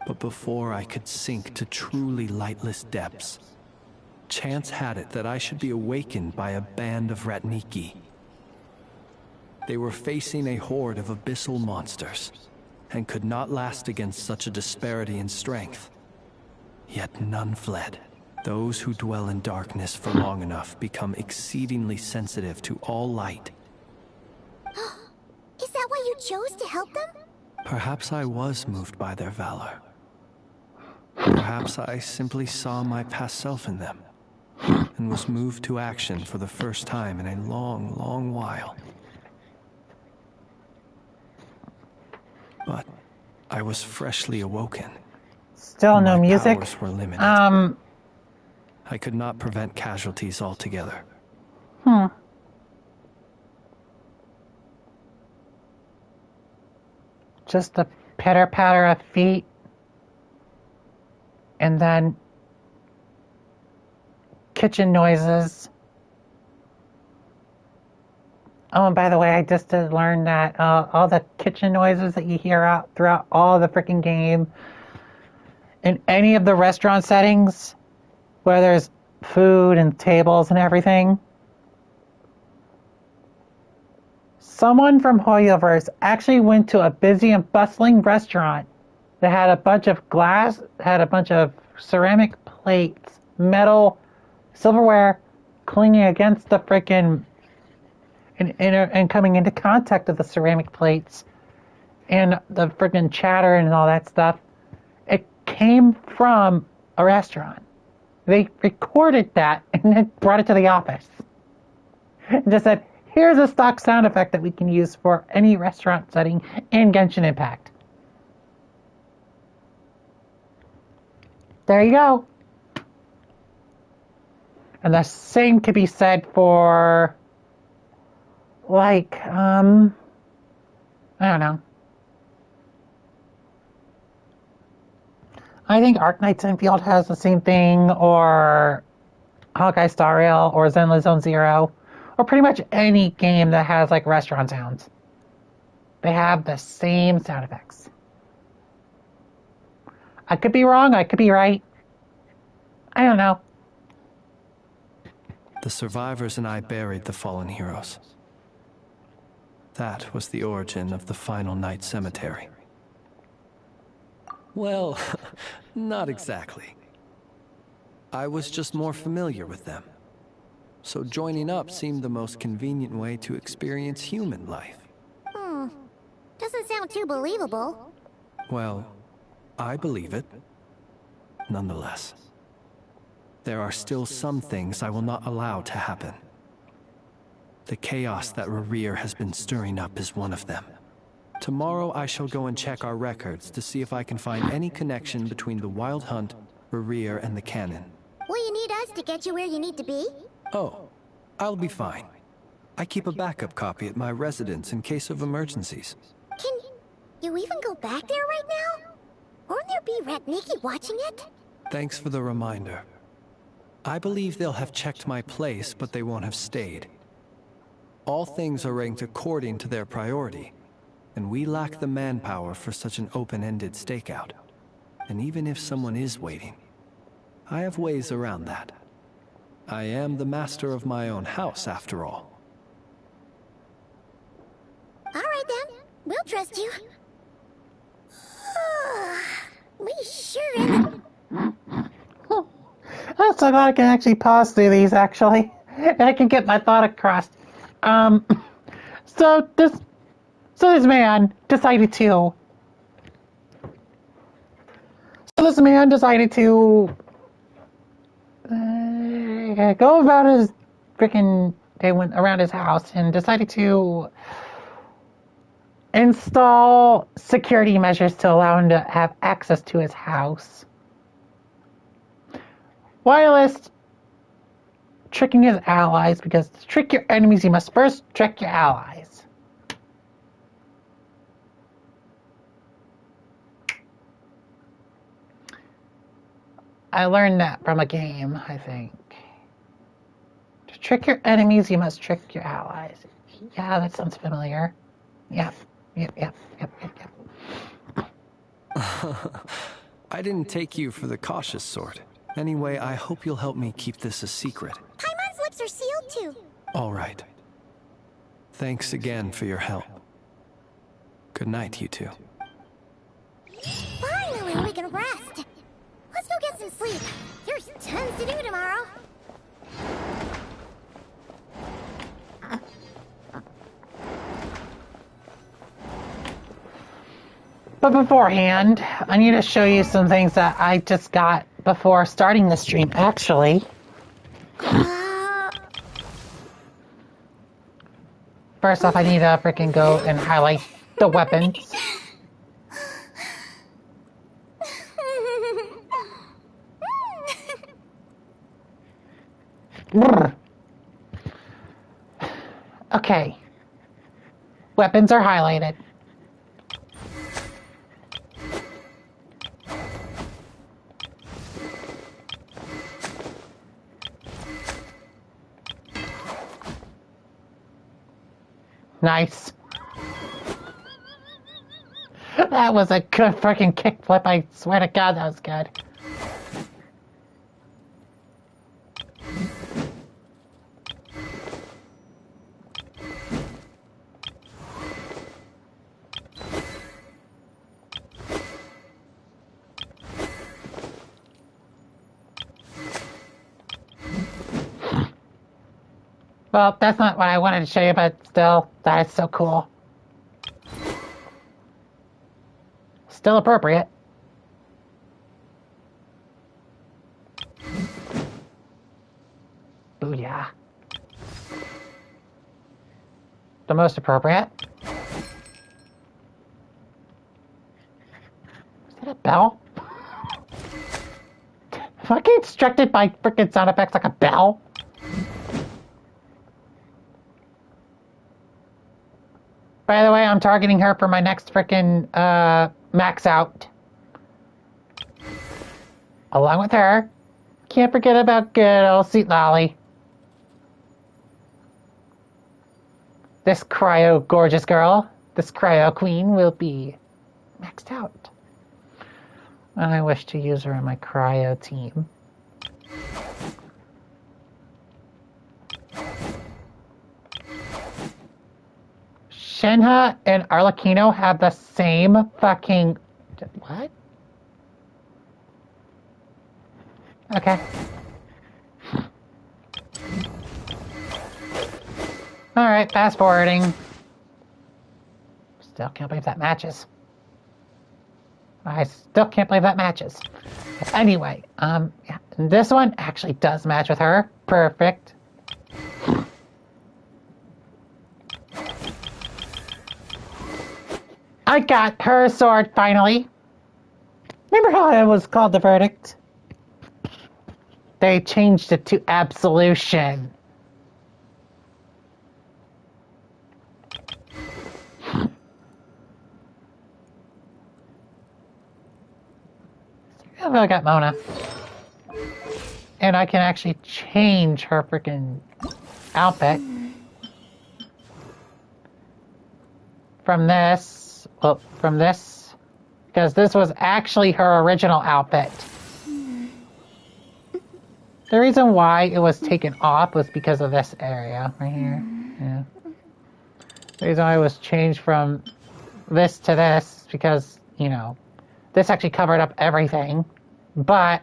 But before I could sink to truly lightless depths, chance had it that I should be awakened by a band of Ratniki. They were facing a horde of abyssal monsters, and could not last against such a disparity in strength. Yet none fled. Those who dwell in darkness for long enough become exceedingly sensitive to all light.
Is that why you chose to help them?
Perhaps I was moved by their valor. Perhaps I simply saw my past self in them, and was moved to action for the first time in a long, long while. But I was freshly awoken.
Still no
My
music.
powers were limited. I could not prevent casualties altogether.
Just the pitter-patter of feet. And then kitchen noises. Oh, and by the way, I just did learn that all the kitchen noises that you hear out throughout all the freaking game, in any of the restaurant settings where there's food and tables and everything, someone from Hoyoverse actually went to a busy and bustling restaurant that had a bunch of glass, had a bunch of ceramic plates, metal, silverware, clinging against the frickin' and coming into contact with the ceramic plates and the frickin' chatter and all that stuff. It came from a restaurant. They recorded that and then brought it to the office. And just said, here's a stock sound effect that we can use for any restaurant setting in Genshin Impact. There you go. And the same could be said for, like, I don't know. I think Arknights Enfield has the same thing, or Hawkeye Star Rail, or Zenless Zone Zero, or pretty much any game that has, like, restaurant sounds. They have the same sound effects. I could be wrong, I could be right. I don't know.
The survivors and I buried the fallen heroes. That was the origin of the Final Night Cemetery. Well, not exactly. I was just more familiar with them. So joining up seemed the most convenient way to experience human life.
Doesn't sound too believable.
Well, I believe it. Nonetheless, there are still some things I will not allow to happen. The chaos that Rerir has been stirring up is one of them. Tomorrow I shall go and check our records to see if I can find any connection between the Wild Hunt, Rerir, and the Cannon.
Will you need us to get you where you need to be?
Oh, I'll be fine. I keep a backup copy at my residence in case of emergencies.
Can you even go back there right now? Won't there be Ratniki watching it?
Thanks for the reminder. I believe they'll have checked my place, but they won't have stayed. All things are ranked according to their priority, and we lack the manpower for such an open-ended stakeout. And even if someone is waiting, I have ways around that. I am the master of my own house, after all.
All right then, we'll trust you. We sure ended.
I'm so glad I can actually pause through these, actually. And I can get my thought across. So this man decided to... So this man decided to... go about his freaking... They went around his house and decided to install security measures to allow him to have access to his house. Whilst tricking his allies, because to trick your enemies, you must first trick your allies. I learned that from a game, I think. To trick your enemies, you must trick your allies. Yeah, that sounds familiar. Yep.
I didn't take you for the cautious sort. Anyway, I hope you'll help me keep this a secret.
Paimon's lips are sealed too.
All right. Thanks again for your help. Good night, you two.
Finally, we can rest. Let's go get some sleep. There's tons to do tomorrow.
But beforehand, I need to show you some things that I just got before starting the stream, actually. First off, I need to freaking go and highlight the weapons. Okay. Weapons are highlighted. Nice. That was a good freaking kickflip. I swear to God, that was good. Well, that's not what I wanted to show you, but still, that is so cool. Still appropriate. Booyah. The most appropriate. Is that a bell? If I get distracted by freaking sound effects like a bell? By the way, I'm targeting her for my next frickin' max out. Along with her, can't forget about good old Sweet Lolly. This cryo gorgeous girl, this cryo queen will be maxed out. And I wish to use her in my cryo team. Shenhe and Arlecchino have the same fucking... What? Okay. Alright, fast forwarding. Still can't believe that matches. I still can't believe that matches. Anyway, yeah, this one actually does match with her. Perfect. I got her sword finally. Remember how it was called the verdict? They changed it to absolution. I got Mona. And I can actually change her freaking outfit. From this, well, from this, because this was actually her original outfit. The reason why it was taken off was because of this area right here. Yeah. The reason why it was changed from this to this because, you know, this actually covered up everything, but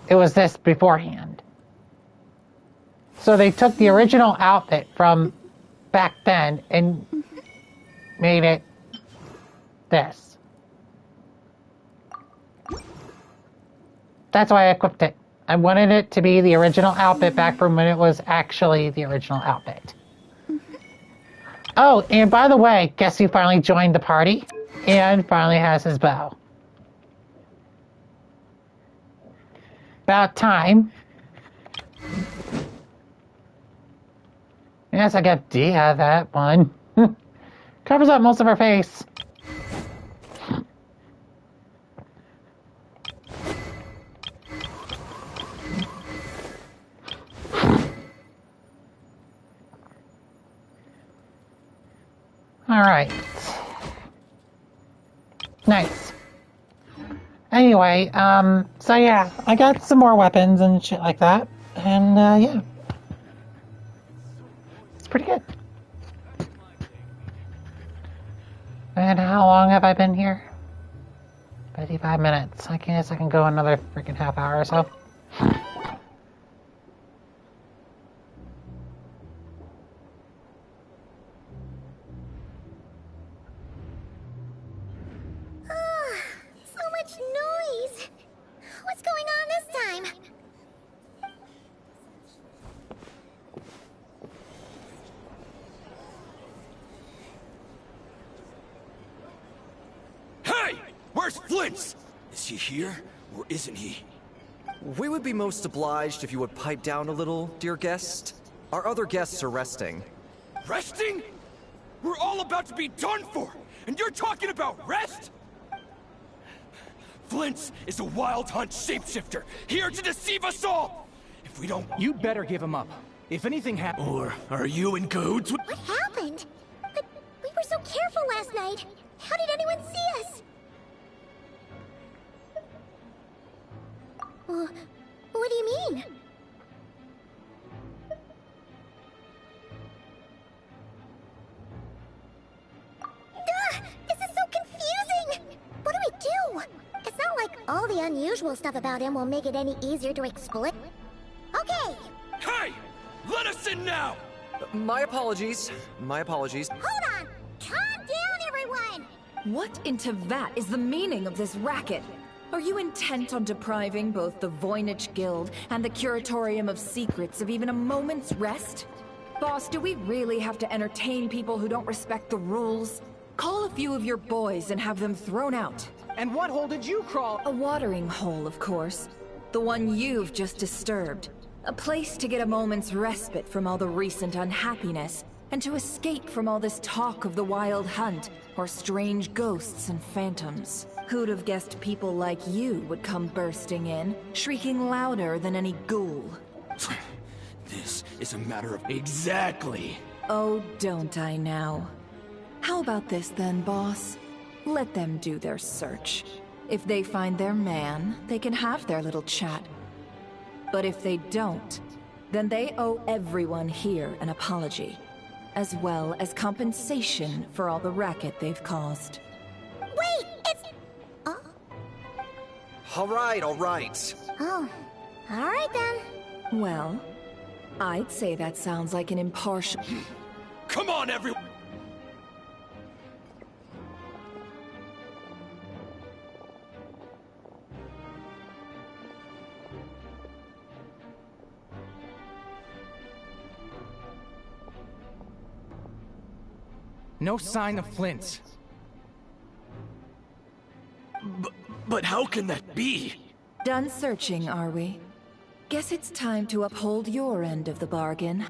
it was this beforehand. So they took the original outfit from back then and made it this. That's why I equipped it. I wanted it to be the original outfit back from when it was actually the original outfit. Oh, and by the way, guess who finally joined the party and finally has his bow? About time. Yes, I got Dia, that one. Covers up most of her face. Alright. Nice. Anyway, so yeah, I got some more weapons and shit like that. And, yeah. It's pretty good. And how long have I been here? 55 minutes. I guess I can go another freaking half hour or so.
So much noise. What's going on this time?
Hey! Where's Flint? Is he here, or isn't he?
We would be most obliged if you would pipe down a little, dear guest. Our other guests are resting.
Resting? We're all about to be done for, and you're talking about rest? Flint is a wild hunt shapeshifter, here to deceive us all! If we don't...
You better give him up. If anything happens...
Or are you in cahoots with...
What happened? But we were so careful last night. How did anyone see us? What do you mean? This is so confusing! What do we do? It's not like all the unusual stuff about him will make it any easier to explain. Okay!
Hey! Let us in now!
My apologies. My apologies.
Hold on! Calm down, everyone!
What in Tevat is the meaning of this racket? Are you intent on depriving both the Voynich Guild and the Curatorium of Secrets of even a moment's rest? Boss, do we really have to entertain people who don't respect the rules? Call a few of your boys and have them thrown out.
And what hole did you crawl?
A watering hole, of course. The one you've just disturbed. A place to get a moment's respite from all the recent unhappiness, and to escape from all this talk of the wild hunt, or strange ghosts and phantoms. Who'd have guessed people like you would come bursting in, shrieking louder than any ghoul?
This is a matter of... Exactly!
Oh, don't I now? How about this then, boss? Let them do their search. If they find their man, they can have their little chat. But if they don't, then they owe everyone here an apology, as well as compensation for all the racket they've caused.
Wait! It's...
All right, all right.
Oh. Alright then.
Well, I'd say that sounds like an impartial...
Come on, everyone!
No sign of Flint.
But how can that be?
Done searching, are we? Guess it's time to uphold your end of the bargain.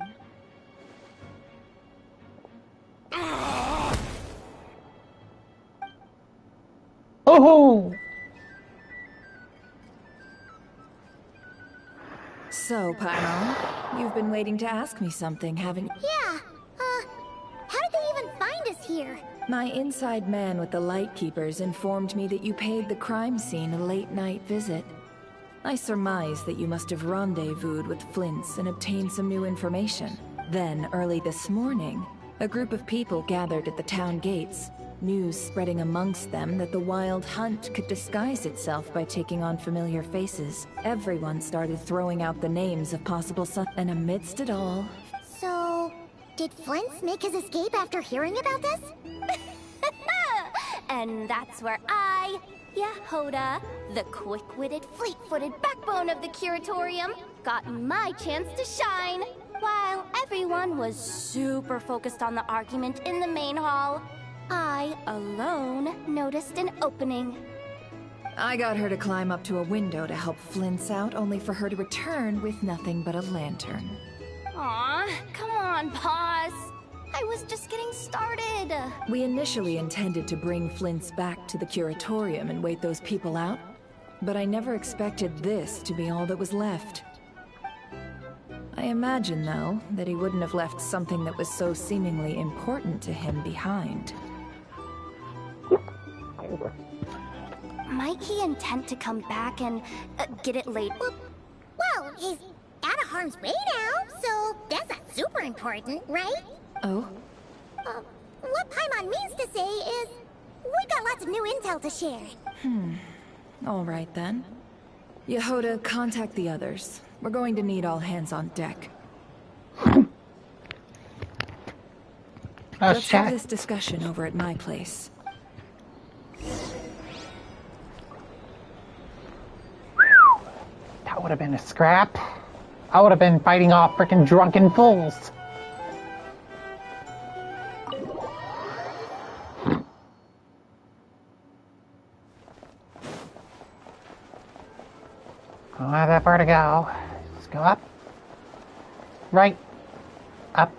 Oh!
So, Paimon, you've been waiting to ask me something, haven't you?
Yeah, how did they even find us here?
My inside man with the Lightkeepers informed me that you paid the crime scene a late-night visit. I surmise that you must have rendezvoused with Flint's and obtained some new information. Then, early this morning, a group of people gathered at the town gates, news spreading amongst them that the wild hunt could disguise itself by taking on familiar faces. Everyone started throwing out the names of possible and amidst it all...
So, did Flint make his escape after hearing about this?
And that's where I, Yehoda, the quick-witted, fleet-footed backbone of the Curatorium, got my chance to shine. While everyone was super focused on the argument in the main hall, I, alone, noticed an opening.
I got her to climb up to a window to help Flint's out, only for her to return with nothing but a lantern.
Aw, come on, boss. I was just getting started.
We initially intended to bring Flint's back to the Curatorium and wait those people out, but I never expected this to be all that was left. I imagine, though, that he wouldn't have left something that was so seemingly important to him behind.
Might he intend to come back and get it later?
Well, he's out of harm's way now, so that's not super important, right?
Oh?
What Paimon means to say is, we've got lots of new intel to share.
All right, then. Yehoda, contact the others. We're going to need all hands on deck. Let's have this discussion over at my place.
That would have been a scrap. I would have been fighting off freaking drunken fools. I don't have that far to go. Let's go up. Right. Up.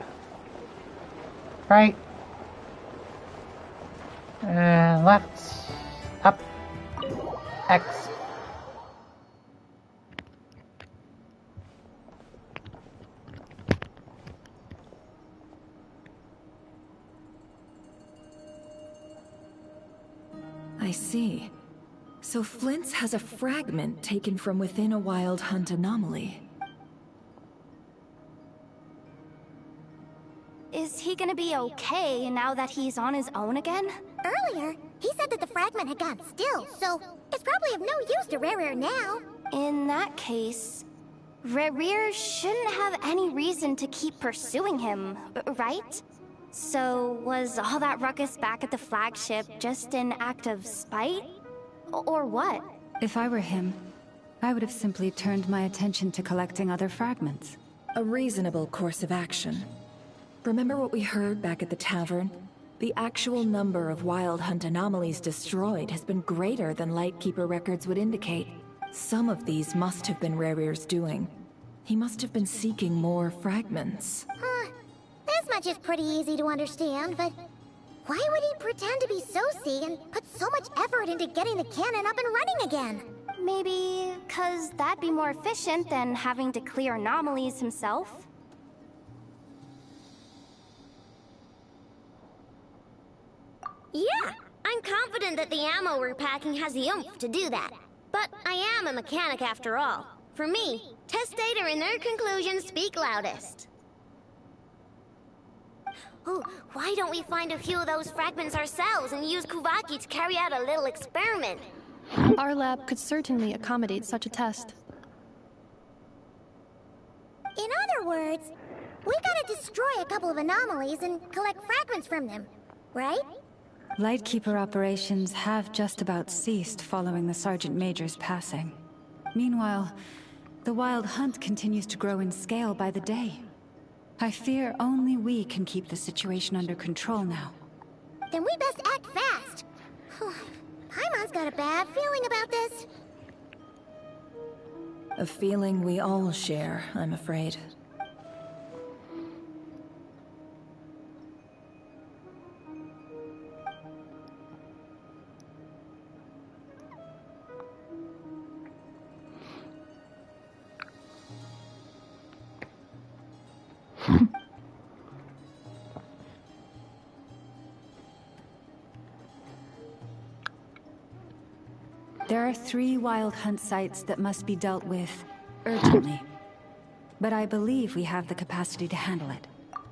Right. And left. Up. X.
I see. So Flint's has a fragment taken from within a Wild Hunt anomaly.
Is he gonna be okay now that he's on his own again?
Earlier, he said that the fragment had gone still, so it's probably of no use to Rare now.
In that case, Rare shouldn't have any reason to keep pursuing him, right? So was all that ruckus back at the flagship just an act of spite? Or what?
If I were him, I would have simply turned my attention to collecting other fragments.
A reasonable course of action. Remember what we heard back at the tavern? The actual number of Wild Hunt anomalies destroyed has been greater than Lightkeeper records would indicate. Some of these must have been Rare's doing. He must have been seeking more fragments.
This much is pretty easy to understand, but why would he pretend to be Soci and put so much effort into getting the cannon up and running again?
Maybe 'cause that'd be more efficient than having to clear anomalies himself?
Yeah, I'm confident that the ammo we're packing has the oomph to do that. But I am a mechanic after all. For me, test data and their conclusions speak loudest. Ooh, why don't we find a few of those fragments ourselves and use Kuvaki to carry out a little experiment?
Our lab could certainly accommodate such a test.
In other words, we gotta destroy a couple of anomalies and collect fragments from them, right?
Lightkeeper operations have just about ceased following the Sergeant Major's passing. Meanwhile, the Wild Hunt continues to grow in scale by the day. I fear only we can keep the situation under control now.
Then we best act fast. Paimon's got a bad feeling about this.
A feeling we all share, I'm afraid.
There are 3 Wild Hunt sites that must be dealt with urgently. But I believe we have the capacity to handle it.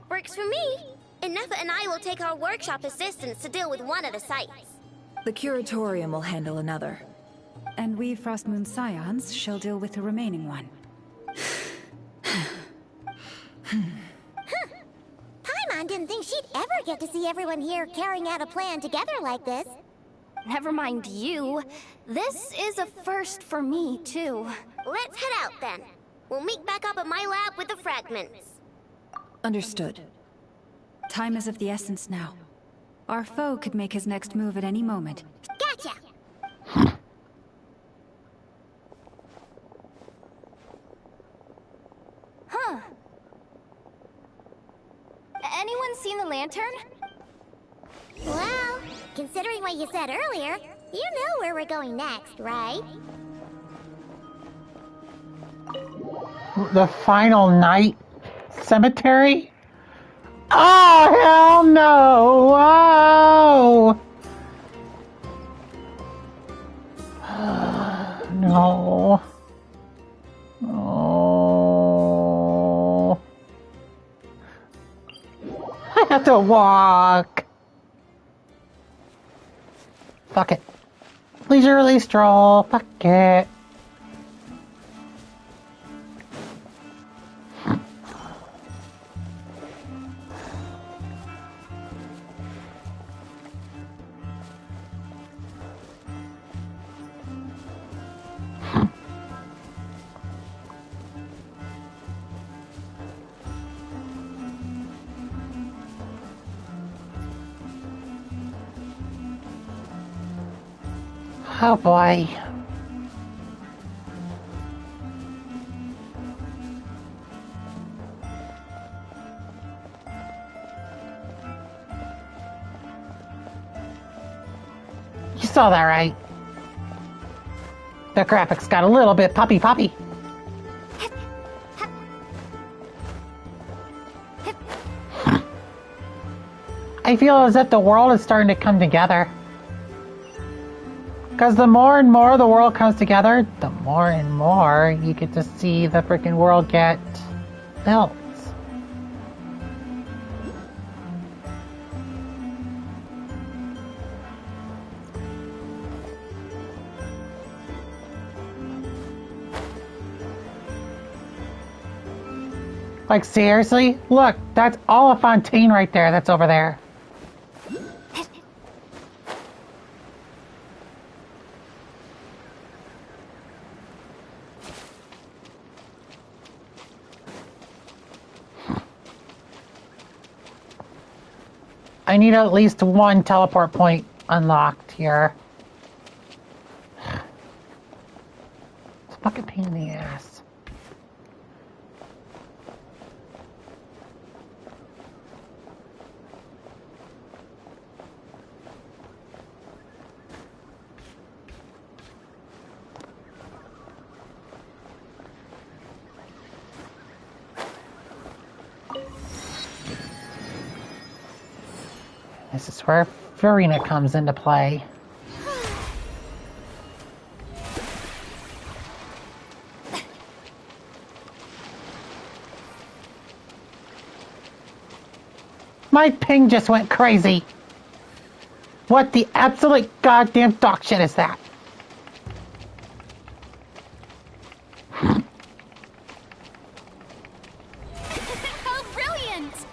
Works for me. Ineffa and I will take our workshop assistants to deal with one of the sites.
The Curatorium will handle another.
And we Frostmoon Scions shall deal with the remaining one.
Paimon didn't think she'd ever get to see everyone here carrying out a plan together like this.
Never mind you. This is a first for me, too.
Let's head out then. We'll meet back up at my lab with the fragments.
Understood.
Time is of the essence now. Our foe could make his next move at any moment.
Gotcha!
Huh. Anyone seen the lantern?
Well, considering what you said earlier, you know where we're going next, right?
The final night cemetery? Oh, hell no! Whoa! No. Oh. I have to walk. Fuck it. Leisurely stroll. Fuck it. Oh boy. You saw that, right? The graphics got a little bit poppy. I feel as if the world is starting to come together. Because the more and more the world comes together, the more and more you get to see the freaking world get built. Like, seriously? Look, that's all a fontaine right there that's over there. I need at least one teleport point unlocked here. It's a fucking pain in the ass. This is where Farina comes into play. My ping just went crazy. What the absolute goddamn dog shit is that?
How brilliant!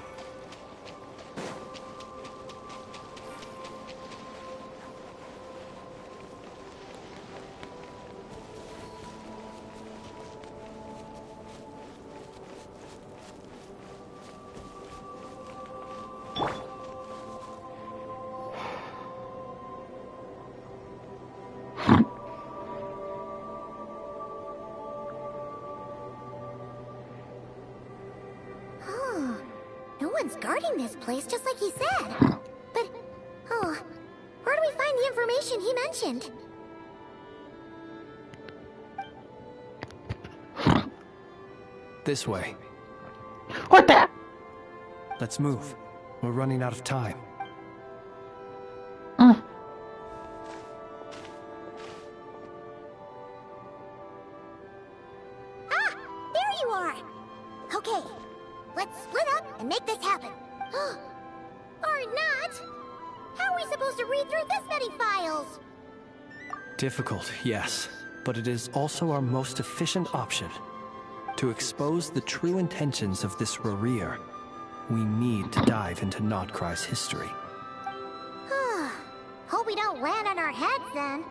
No one's guarding this place, just like he said. But, where do we find the information he mentioned?
This way.
What the?
Let's move. We're running out of time.
There you are! Okay, let's split up and make this happen. Or not! How are we supposed to read through this many files?
Difficult, yes, but it is also our most efficient option. To expose the true intentions of this Rarir, we need to dive into Nodcry's history.
Hope we don't land on our heads then.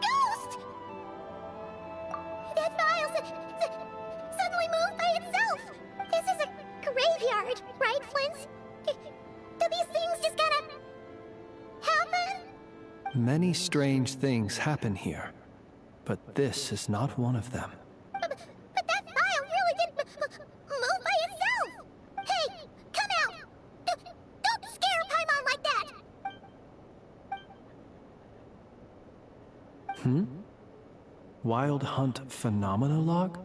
Ghost! That file suddenly moved by itself! This is a graveyard, right, Flint? Do these things just kind of happen?
Many strange things happen here, but this is not one of them.
But that file really did move by itself! Hey, come out! Don't scare Paimon like that!
Wild Hunt Phenomenologue?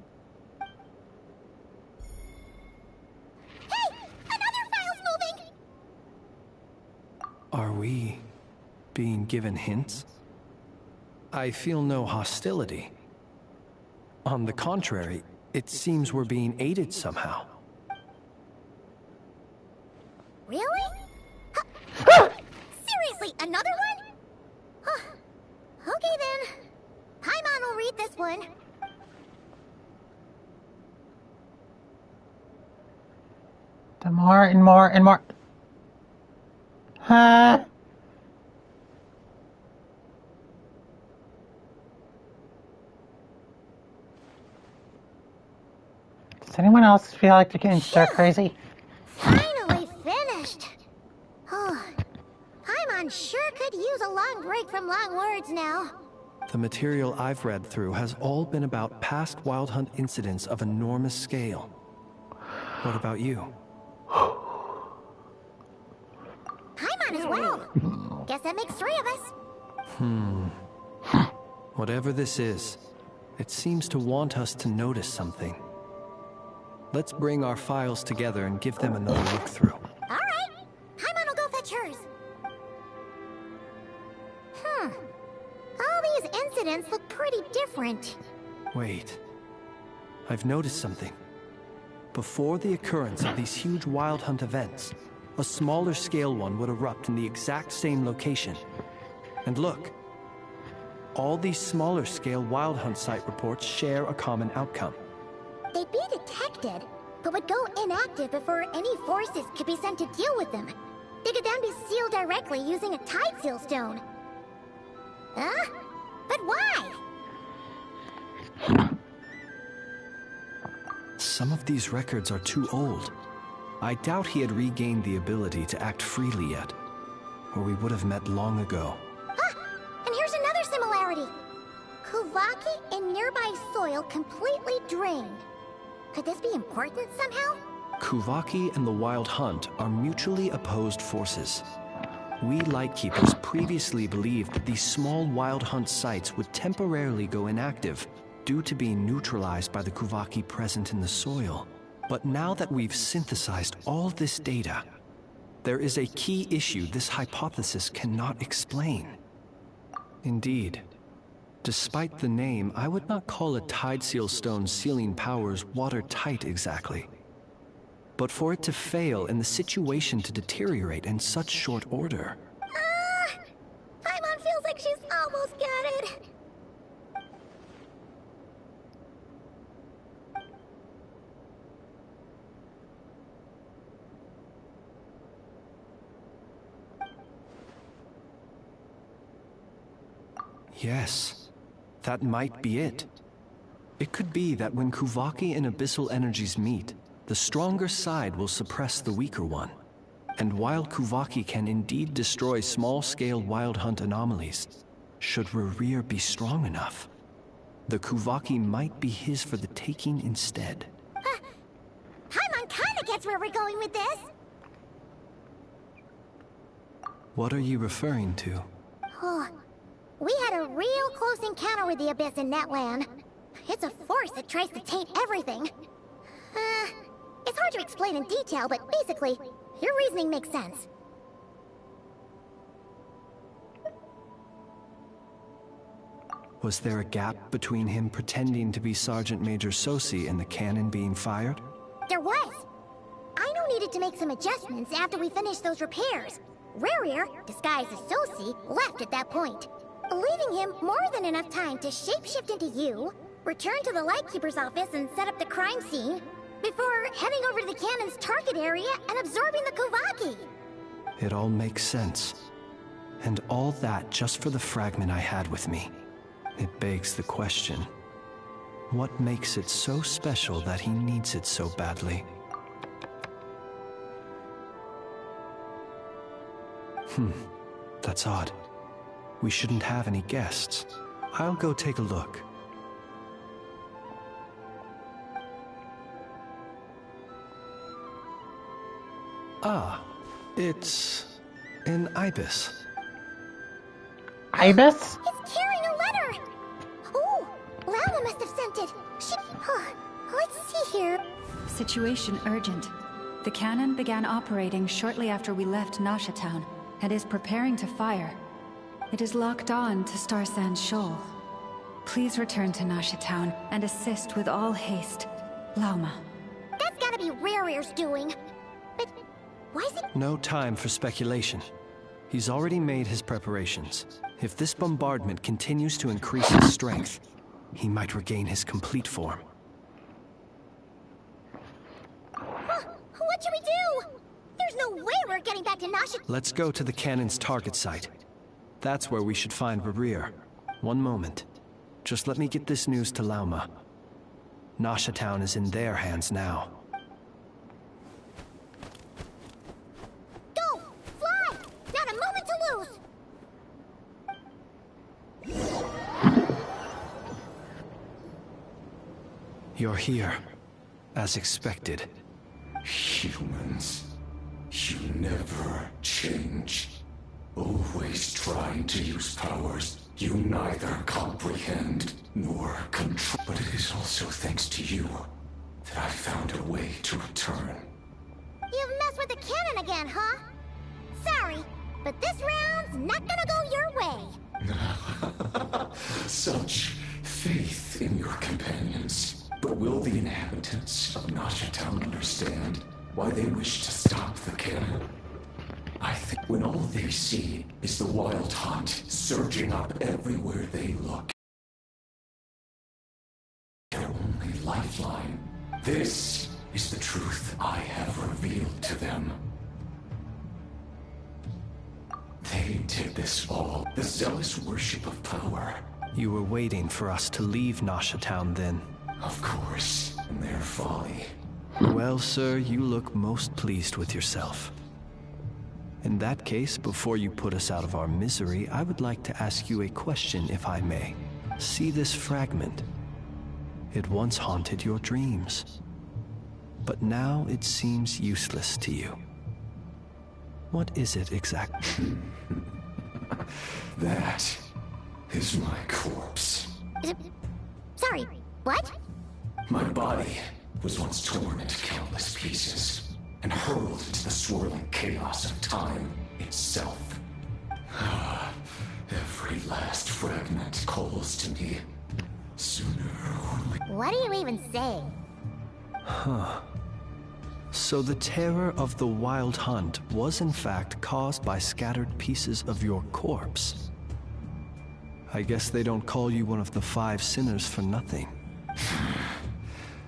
Hey! Another file's moving!
Are we being given hints? I feel no hostility. On the contrary, it seems we're being aided somehow.
Really? Seriously, another one? Huh. Okay then. Paimon will read this one.
The more and more and more. Huh? Does anyone else feel like they're getting stir crazy?
Finally finished. Oh, Paimon sure could use a long break from long words now.
The material I've read through has all been about past Wild Hunt incidents of enormous scale. What about you?
Paimon as well. Guess that makes 3 of us.
Whatever this is, it seems to want us to notice something. Let's bring our files together and give them another look through.
All right. Paimon will go fetch hers. All these incidents look pretty different.
Wait. I've noticed something. Before the occurrence of these huge Wild Hunt events, a smaller scale one would erupt in the exact same location. And look. All these smaller scale Wild Hunt site reports share a common outcome.
They'd be detected, but would go inactive before any forces could be sent to deal with them. They could then be sealed directly using a tide seal stone. Huh? But why?
Some of these records are too old. I doubt he had regained the ability to act freely yet, or we would have met long ago.
And here's another similarity. Kuvaki in nearby soil completely drained. Could this be important somehow?
Kuvaki and the Wild Hunt are mutually opposed forces. We Lightkeepers previously believed that these small Wild Hunt sites would temporarily go inactive due to being neutralized by the Kuvaki present in the soil. But now that we've synthesized all this data, there is a key issue this hypothesis cannot explain. Indeed. Despite the name, I would not call a tide seal stone's sealing powers watertight exactly. But for it to fail and the situation to deteriorate in such short order...
Paimon feels like she's almost got it.
Yes. That might be it. It could be that when Kuvaki and Abyssal energies meet, the stronger side will suppress the weaker one. And while Kuvaki can indeed destroy small-scale Wild Hunt anomalies, should Rerir be strong enough, the Kuvaki might be his for the taking instead.
Paimon kinda gets where we're going with this.
What are you referring to?
Oh, we had a real close encounter with the Abyss in Netland. It's a force that tries to taint everything. It's hard to explain in detail, but basically, your reasoning makes sense.
Was there a gap between him pretending to be Sergeant Major Sosi and the cannon being fired?
There was. Aino needed to make some adjustments after we finished those repairs. Rerir, disguised as Sosi, left at that point, leaving him more than enough time to shapeshift into you, return to the Lightkeeper's office and set up the crime scene, before heading over to the cannon's target area and absorbing the Kuvaki.
It all makes sense. And all that just for the fragment I had with me. It begs the question, what makes it so special that he needs it so badly? That's odd. We shouldn't have any guests. I'll go take a look. Ah, it's an ibis.
Ibis?
It's carrying a letter! Ooh, he here?
Situation urgent. The cannon began operating shortly after we left Nasha Town, and is preparing to fire. It is locked on to Star Sand Shoal. Please return to Nasha Town and assist with all haste. Lauma.
That's gotta be Rare's doing. But why is it?
No time for speculation. He's already made his preparations. If this bombardment continues to increase his strength, he might regain his complete form.
What should we do? There's no way we're getting back to Nasha.
Let's go to the cannon's target site. That's where we should find Rarir. One moment. Just let me get this news to Lauma. Nasha Town is in their hands now.
Go! Fly! Not a moment to lose!
You're here, as expected.
Humans, you never change. Always trying to use powers you neither comprehend nor control. But it is also thanks to you that I found a way to return.
You've messed with the cannon again, huh? Sorry, but this round's not gonna go your way.
Such faith in your companions. But will the inhabitants of Nasha Town understand why they wish to stop the cannon? I think when all they see is the wild hunt surging up everywhere they look, their only lifeline. This is the truth I have revealed to them. They did this all. The zealous worship of power.
You were waiting for us to leave Nasha Town then?
Of course, in their folly.
Well, sir, you look most pleased with yourself. In that case, before you put us out of our misery, I would like to ask you a question, if I may. See this fragment? It once haunted your dreams. But now it seems useless to you. What is it exactly?
That is my corpse.
Sorry, what?
My body was once torn into countless pieces and hurled into the swirling chaos of time itself. Every last fragment calls to me. Sooner or later.
What do you even say?
Huh. So the terror of the wild hunt was in fact caused by scattered pieces of your corpse. I guess they don't call you one of the 5 sinners for nothing.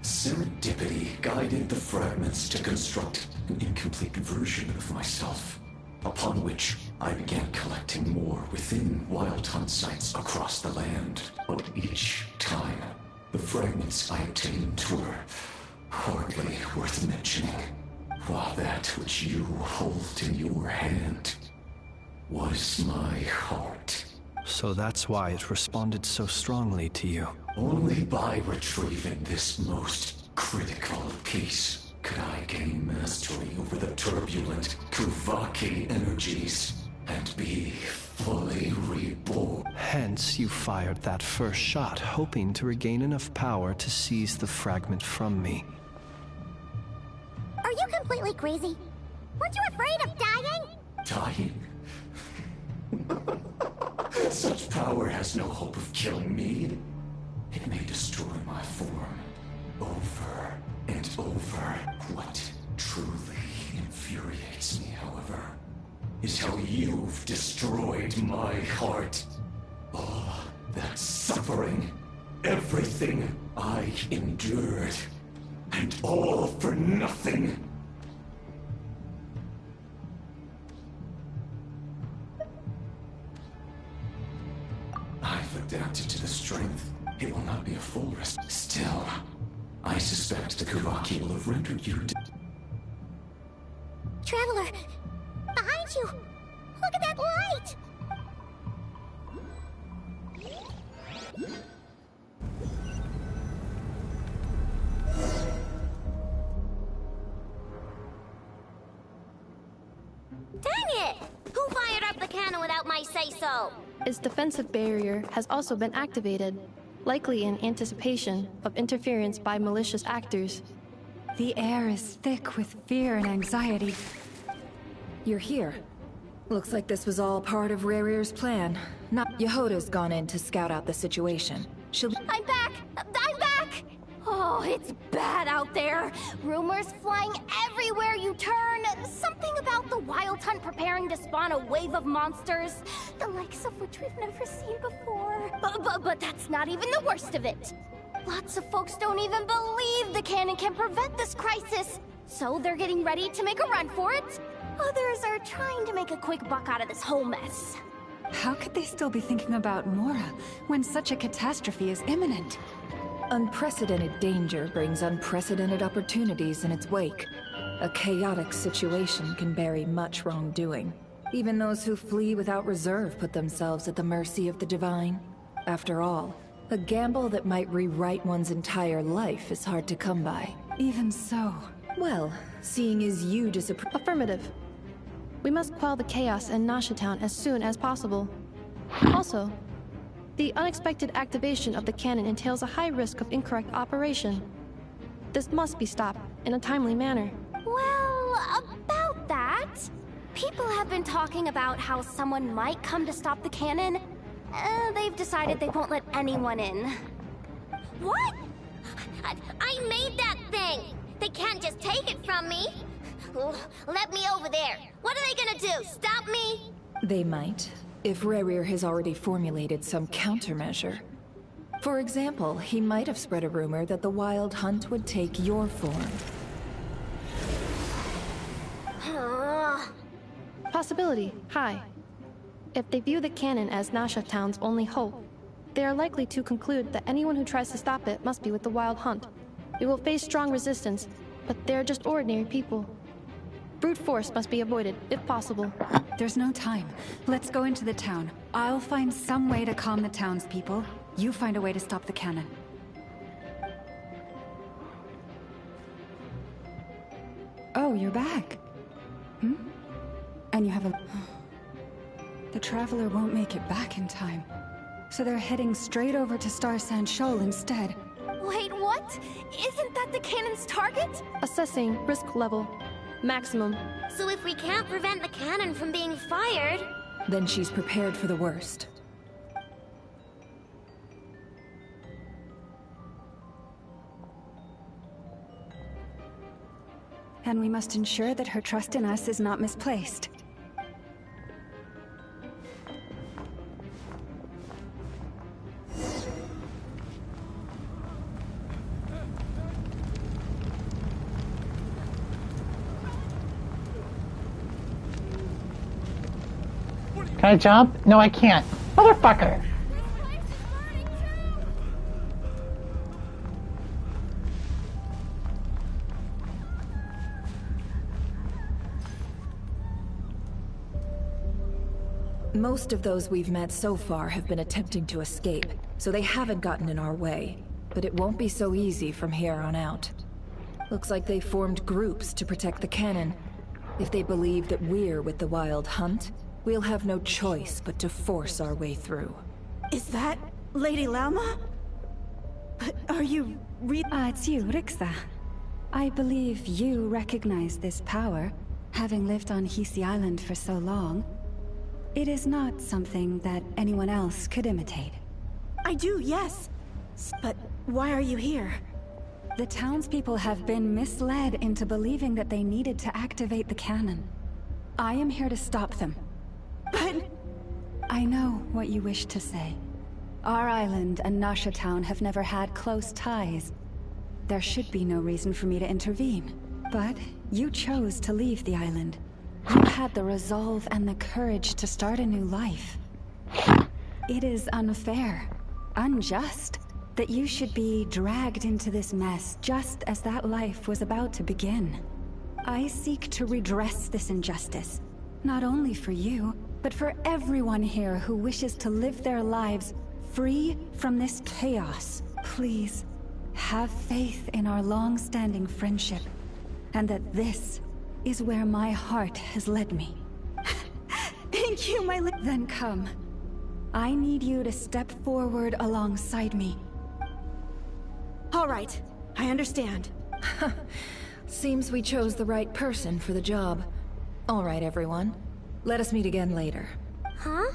Serendipity guided the fragments to construct an incomplete version of myself, upon which I began collecting more within wild hunt sites across the land. But each time, the fragments I obtained were hardly worth mentioning, while that which you hold in your hand was my heart.
So that's why it responded so strongly to you.
Only by retrieving this most critical piece could I gain mastery over the turbulent Kuvaki energies and be fully reborn.
Hence, you fired that first shot, hoping to regain enough power to seize the fragment from me.
Are you completely crazy? Weren't you afraid of dying?
Dying? Such power has no hope of killing me. It may destroy my form over and over. What truly infuriates me, however, is how you've destroyed my heart. All that suffering, everything I endured, and all for nothing. I've adapted to the strength. It will not be a full rest. Still, I suspect the Kuvaki will have rendered you
Traveler! Behind you! Look at that light!
Dang it! Who fired up the cannon without my say-so?
Its defensive barrier has also been activated. likely in anticipation of interference by malicious actors.
The air is thick with fear and anxiety.
You're here. Looks like this was all part of Rarir's plan. Not Yehoda's gone in to scout out the situation. She'll be—
I'm back! I'm back! Oh, it's bad out there. Rumors flying everywhere you turn. Something about the Wild Hunt preparing to spawn a wave of monsters, the likes of which we've never seen before. But that's not even the worst of it. Lots of folks don't even believe the cannon can prevent this crisis, so they're getting ready to make a run for it. Others are trying to make a quick buck out of this whole mess.
How could they still be thinking about Mora when such a catastrophe is imminent?
Unprecedented danger brings unprecedented opportunities in its wake. A chaotic situation can bury much wrongdoing. Even those who flee without reserve put themselves at the mercy of the divine. After all, a gamble that might rewrite one's entire life is hard to come by.
Even so.
Well, seeing as you disapprove—
Affirmative. We must quell the chaos in Nasha Town as soon as possible. Also, the unexpected activation of the cannon entails a high risk of incorrect operation. This must be stopped in a timely manner.
Well, about that, people have been talking about how someone might come to stop the cannon. They've decided they won't let anyone in.
What? I made that thing! They can't just take it from me! Let me over there! What are they gonna do? Stop me?
They might, if Rarir has already formulated some countermeasure. For example, he might have spread a rumor that the Wild Hunt would take your form.
Possibility high. If they view the cannon as Nasha Town's only hope, they are likely to conclude that anyone who tries to stop it must be with the Wild Hunt. We will face strong resistance, but they're just ordinary people. Brute force must be avoided, if possible.
There's no time. Let's go into the town. I'll find some way to calm the townspeople. You find a way to stop the cannon. Oh, you're back. And you have a... The Traveler won't make it back in time. So they're heading straight over to Star Sand Shoal instead.
Wait, what? Isn't that the cannon's target?
Assessing risk level. Maximum.
So if we can't prevent the cannon from being fired...
Then she's prepared for the worst.
And we must ensure that her trust in us is not misplaced.
Can I jump? No, I can't. Motherfucker!
Most of those we've met so far have been attempting to escape, so they haven't gotten in our way. But it won't be so easy from here on out. Looks like they formed groups to protect the cannon. If they believe that we're with the Wild Hunt, we'll have no choice but to force our way through.
Is that Lady Lauma? But are you
it's you, Rixa. I believe you recognize this power, having lived on Hisi Island for so long. It is not something that anyone else could imitate.
I do, yes. But why are you here?
The townspeople have been misled into believing that they needed to activate the cannon. I am here to stop them.
But...
I know what you wish to say. Our island and Nasha Town have never had close ties. There should be no reason for me to intervene. But you chose to leave the island. You had the resolve and the courage to start a new life. It is unfair, unjust, that you should be dragged into this mess just as that life was about to begin. I seek to redress this injustice, not only for you, but for everyone here who wishes to live their lives free from this chaos. Please, have faith in our long-standing friendship, and that this is where my heart has led me.
Thank you, my
Then come. I need you to step forward alongside me,
All right, I understand.
Seems we chose the right person for the job. All right, everyone. Let us meet again later.
Huh?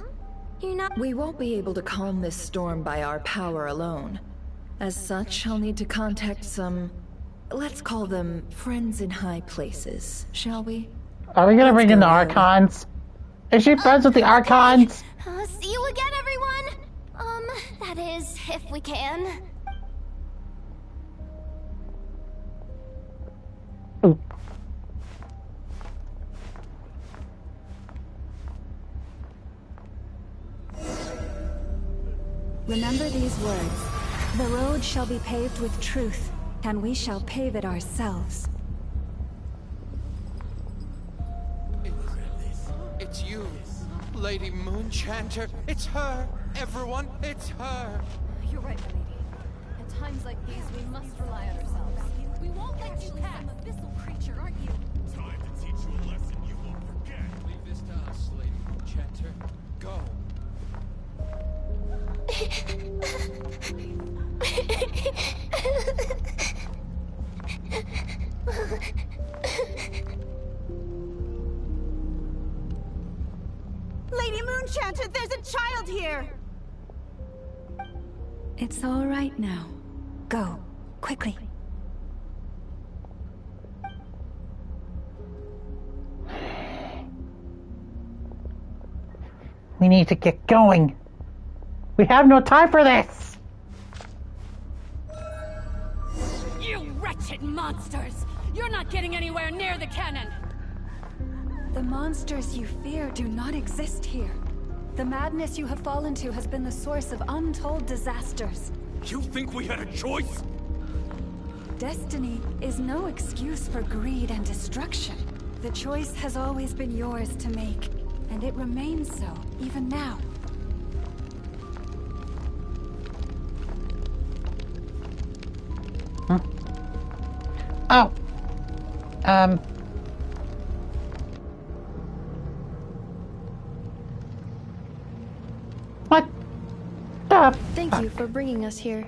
You're not—
We won't be able to calm this storm by our power alone. As such, I'll need to contact some... let's call them friends in high places, shall we?
Are we gonna bring in the Archons? Is she friends with the Archons?
See you again, everyone! That is, if we can.
Remember these words. The road shall be paved with truth, and we shall pave it ourselves.
It's you, Lady Moonchanter. It's her. Everyone, it's her.
You're right, my lady. At times like these, we must rely on ourselves. We won't let you pass. Abyssal creature, aren't you?
Time to teach you a lesson you won't forget. Leave this to us, Lady Moonchanter. Go.
Lady Moonchanter, there's a child here!
It's all right now. Go, quickly.
We need to get going. We have no time for this!
You wretched monsters! You're not getting anywhere near the cannon!
The monsters you fear do not exist here. The madness you have fallen to has been the source of untold disasters.
You think we had a choice?
Destiny is no excuse for greed and destruction. The choice has always been yours to make, and it remains so, even now.
Oh. What the
Thank you for bringing us here.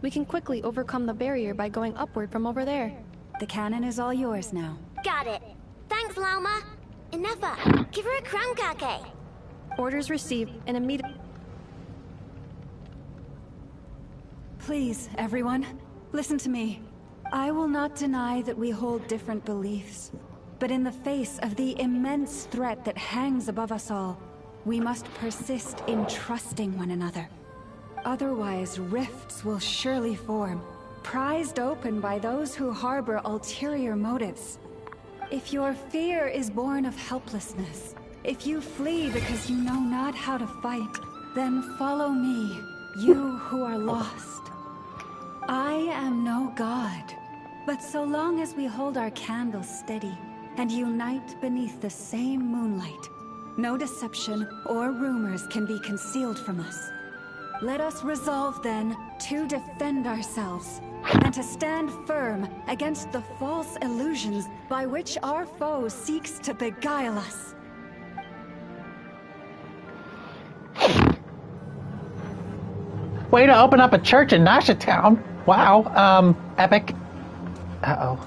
We can quickly overcome the barrier by going upward from over there.
The cannon is all yours now.
Got it. Thanks, Lauma. Enough. Give her a crown kake.
Orders received and immediate.
Please, everyone, listen to me. I will not deny that we hold different beliefs. But in the face of the immense threat that hangs above us all, we must persist in trusting one another. Otherwise, rifts will surely form, prized open by those who harbor ulterior motives. If your fear is born of helplessness, if you flee because you know not how to fight, then follow me, you who are lost. I am no god, but so long as we hold our candles steady and unite beneath the same moonlight, no deception or rumors can be concealed from us. Let us resolve then to defend ourselves and to stand firm against the false illusions by which our foe seeks to beguile us.
Way to open up a church in Nasha Town. Wow, epic. Uh-oh.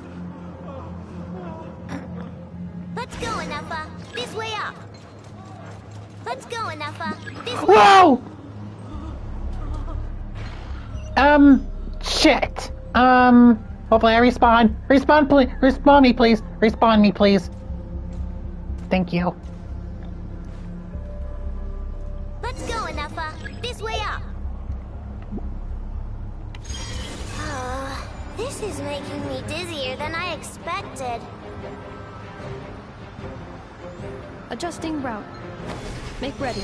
Let's go, Anafa. This way up. Let's go, Anafa. This way
Whoa! Shit. Hopefully I respawn. Respawn, please. Respawn me, please. Respawn me, please. Thank you.
Let's go, Anafa. This way up. This is making me dizzier than I expected.
Adjusting route. Make ready.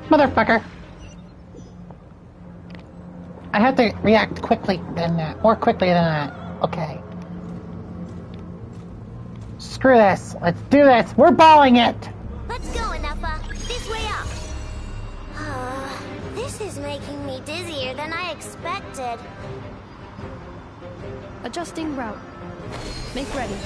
Motherfucker. I have to react quickly than that. More quickly than that. Okay. Screw this. Let's do this. We're balling it.
Let's go, Anafa. This way up. This is making me dizzier than I expected.
Adjusting route. Make ready.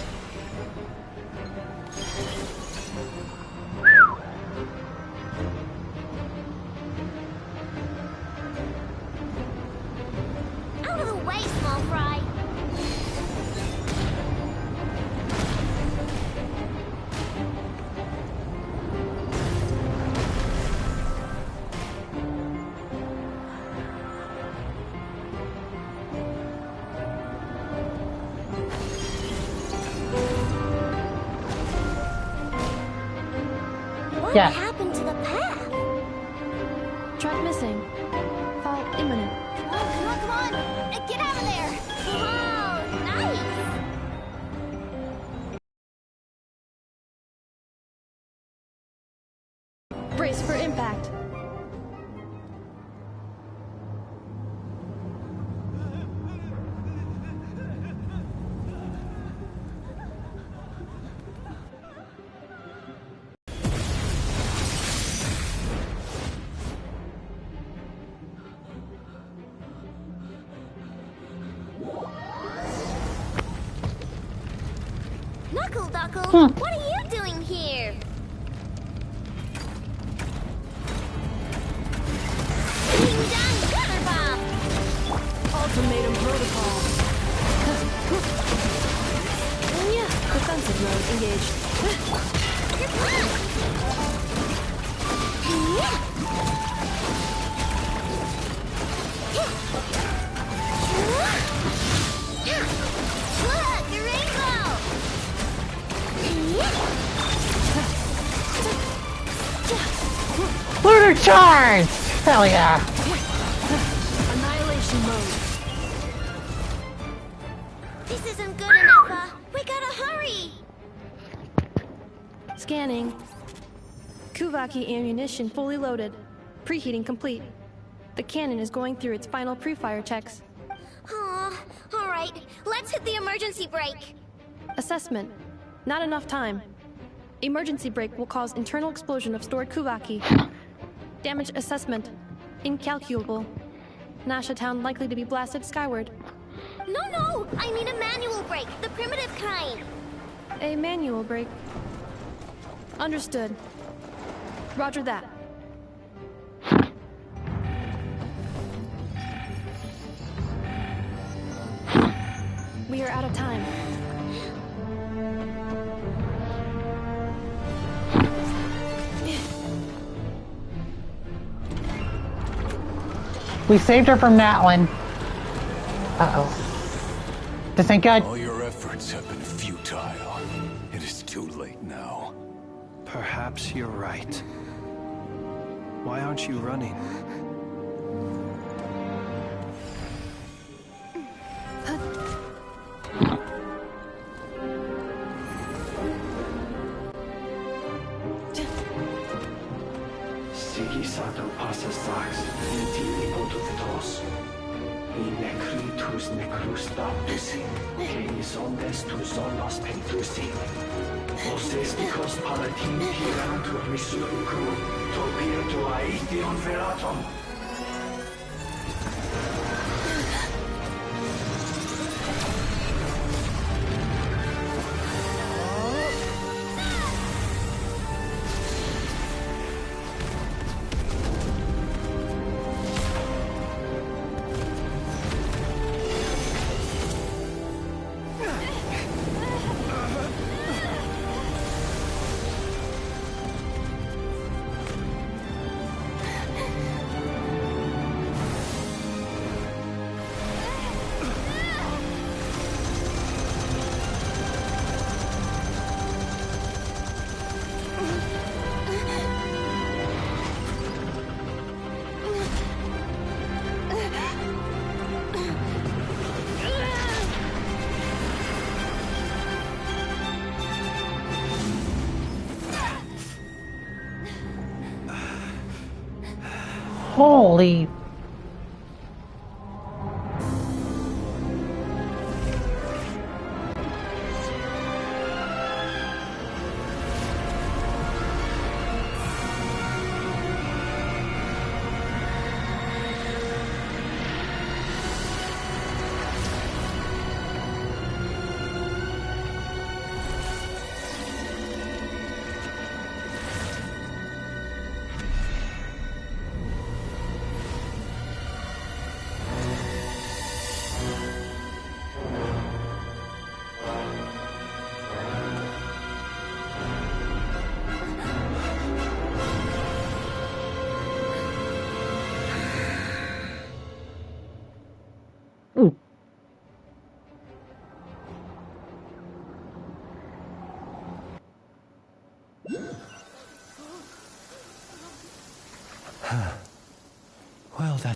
What
Yes.
happened to the path? Track missing. Fall imminent.
Come on! Get out of there!
Whoa, nice!
Brace for impact.
Knuckle Duckle, what are you doing here? King John Gutter Bomb!
Ultimatum protocol. Yeah, defensive mode engaged.
Look, the rainbow!
Lunar charge! Hell yeah!
Annihilation mode.
This isn't good enough, we gotta hurry!
Scanning. Kuvaki ammunition fully loaded. Preheating complete. The cannon is going through its final pre-fire checks.
Aw, alright, let's hit the emergency brake.
Assessment. Not enough time. Emergency brake will cause internal explosion of stored Kuvaki. Damage assessment. Incalculable. Nasha Town likely to be blasted skyward.
No, I mean a manual brake, the primitive kind.
A manual brake. Understood. Roger that. We are out of time.
We saved her from that one. Uh-oh. This ain't good.
All your efforts have been futile. It is too late now.
Perhaps you're right. Why aren't you running?
Sigisato passa sax, intili potuftos. In necritus necrus baptisi, canis ondes tu zonos pentusi. Osesticos palatin pirantur misuricum, topirtu aetion veratum.
Holy.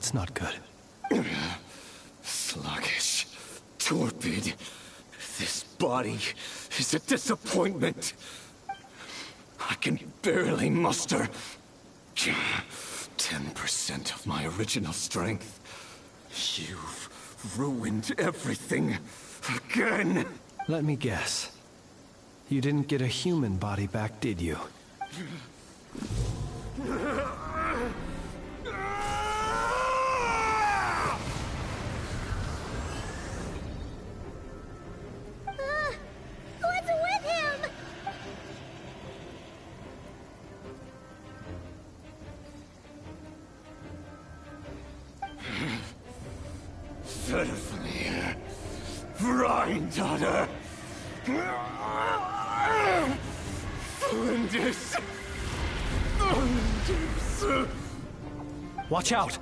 that's not good.
Sluggish. Torpid. This body is a disappointment. I can barely muster 10% of my original strength. You've ruined everything again.
Let me guess. You didn't get a human body back, did you?
What's with him?
Ferfnir. Rheindaughter. Flinders.
Watch out!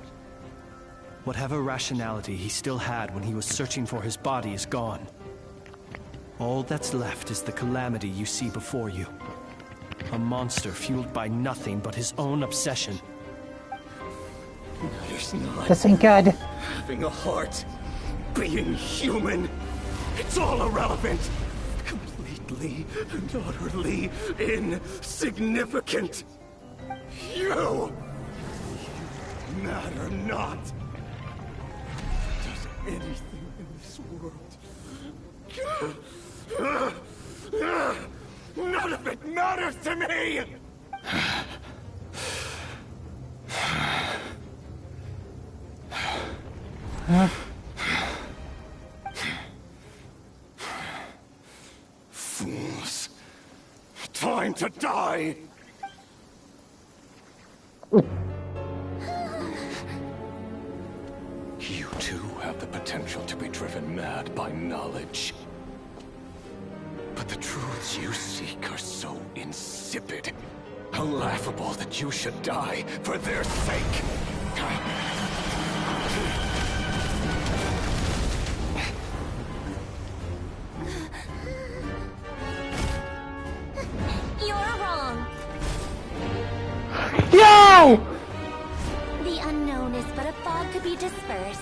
Whatever rationality he still had when he was searching for his body is gone. All that's left is the calamity you see before you. A monster fueled by nothing but his own obsession.
There's not
This ain't good.
having a heart, being human. It's all irrelevant. Completely and utterly insignificant. You matter not. Does anything in this world? None of it matters to me! Fools. Time to die! You too have the potential to be driven mad by knowledge. But the truths you seek are so insipid, laughable that you should die for their sake.
You're wrong.
Yo!
The unknown is but a fog to be dispersed.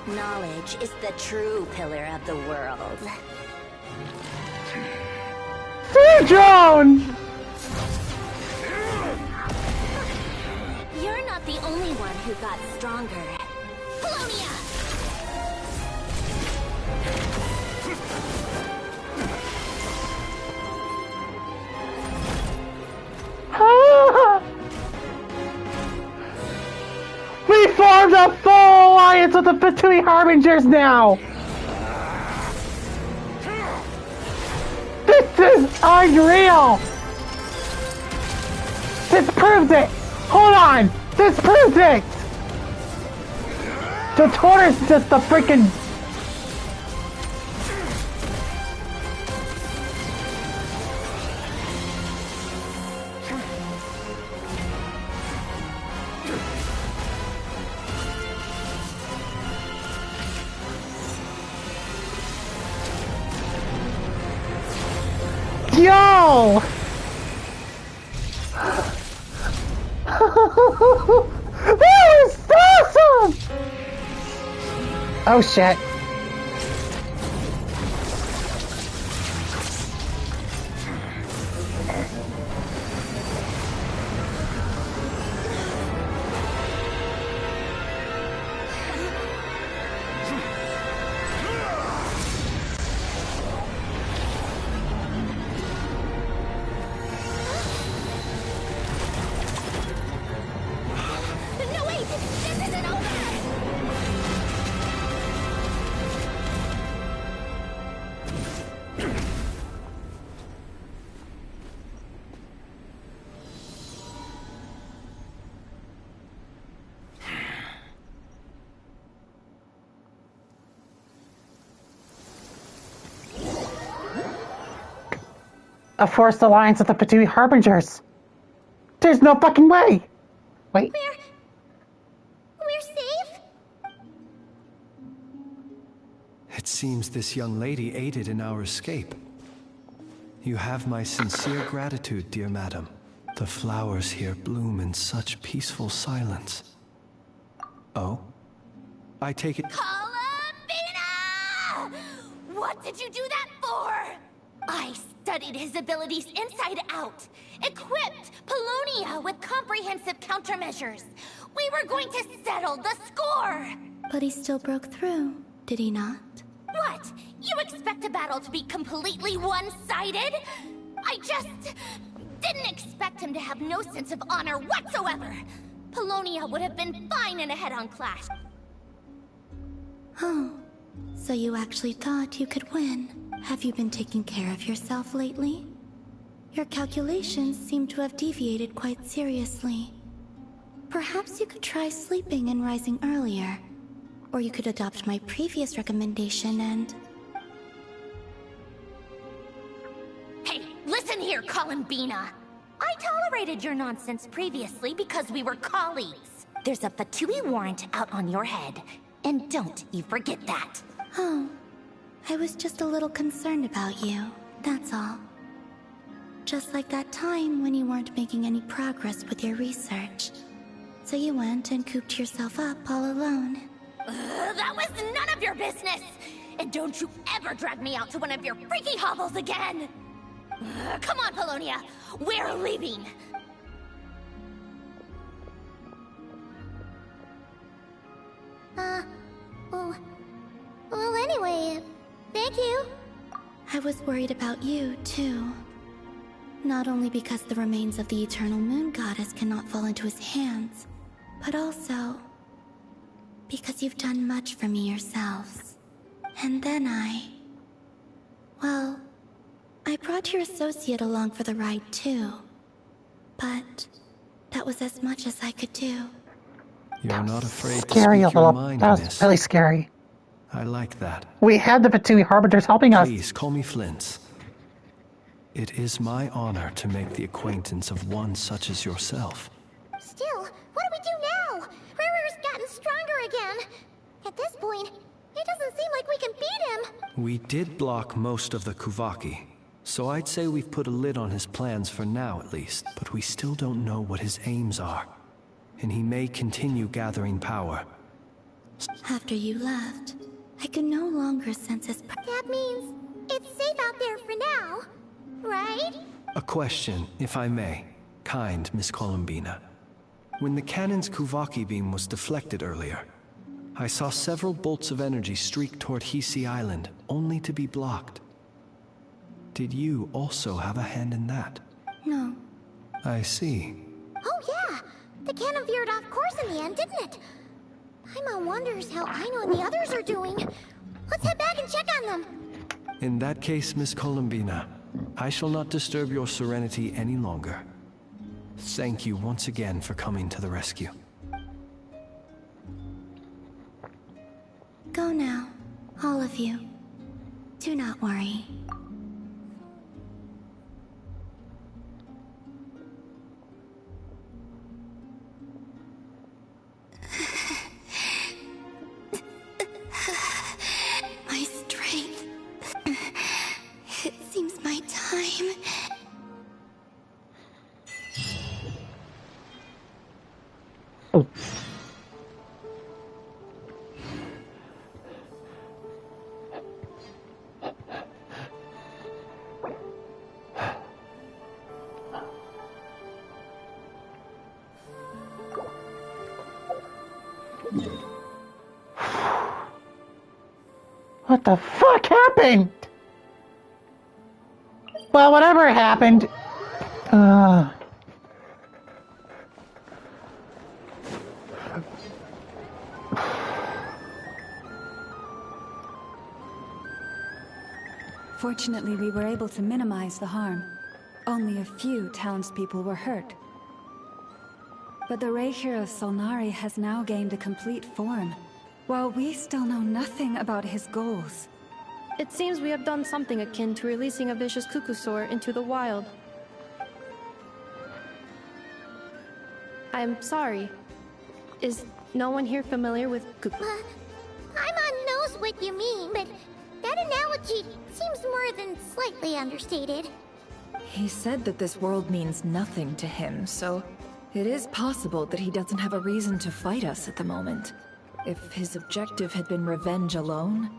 Knowledge is the true pillar of the world.
Sea drone!
You're not the only one who got stronger. Polonia!
We formed a full alliance with the Fatui Harbingers now! This is unreal! This proves it! Hold on! This proves it! The Tortoise is just a freaking... Yo! That was awesome! Oh shit.
No, wait! This isn't over!
A forced alliance with the Fatui Harbingers. There's no fucking way! Wait.
We're safe?
It seems this young lady aided in our escape. You have my sincere gratitude, dear madam. The flowers here bloom in such peaceful silence. Oh? I take it...
Columbina! What did you do that for? I studied his abilities inside out, equipped Polonia with comprehensive countermeasures. We were going to settle the score!
But he still broke through, did he not?
What? You expect a battle to be completely one-sided? I just didn't expect him to have no sense of honor whatsoever. Polonia would have been fine in a head-on clash.
Oh, so you actually thought you could win. Have you been taking care of yourself lately? Your calculations seem to have deviated quite seriously. Perhaps you could try sleeping and rising earlier. Or you could adopt my previous recommendation and...
Hey, listen here, Columbina! I tolerated your nonsense previously because we were colleagues. There's a Fatui warrant out on your head, and don't you forget that.
Oh, I was just a little concerned about you, that's all. Just like that time when you weren't making any progress with your research. So you went and cooped yourself up all alone.
That was none of your business! And don't you ever drag me out to one of your freaky hovels again! Come on, Polonia! We're leaving!
Well, anyway, thank you. I was worried about you, too. Not only because the remains of the Eternal Moon Goddess cannot fall into his hands, but also because you've done much for me yourselves. And then well, I brought your associate along for the ride, too. But that was as much as I could do.
You're not afraid to
Scary a
speak your
little.
mind,
That was
miss.
really scary.
I like that.
We had the Fatui Harbingers helping us.
Please, call me Flint. It is my honor to make the acquaintance of one such as yourself.
Still, what do we do now? Riri's gotten stronger again. At this point, it doesn't seem like we can beat him.
We did block most of the Kuvaki, so I'd say we've put a lid on his plans for now at least, but we still don't know what his aims are, and he may continue gathering power.
After you left, I could no longer sense his That means it's safe out there for now, right?
A question, if I may, kind Miss Columbina. When the cannon's Kuvaki beam was deflected earlier, I saw several bolts of energy streak toward Hisi Island, only to be blocked. Did you also have a hand in that?
No.
I see.
Oh yeah! The cannon veered off course in the end, didn't it? Paimon wonders how Aino and the others are doing. Let's head back and check on them.
In that case, Miss Columbina, I shall not disturb your serenity any longer. Thank you once again for coming to the rescue.
Go now, all of you. Do not worry. My strength. It seems my time.
Oh. What the fuck happened? Well, whatever happened.
Fortunately, we were able to minimize the harm. Only a few townspeople were hurt. But the Rei hero Solnari has now gained a complete form, while we still know nothing about his goals.
It seems we have done something akin to releasing a vicious Kukusaur into the wild. I'm sorry. Is no one here familiar with
Paimon knows what you mean, but that analogy seems more than slightly understated.
He said that this world means nothing to him, so It is possible that he doesn't have a reason to fight us at the moment. If his objective had been revenge alone,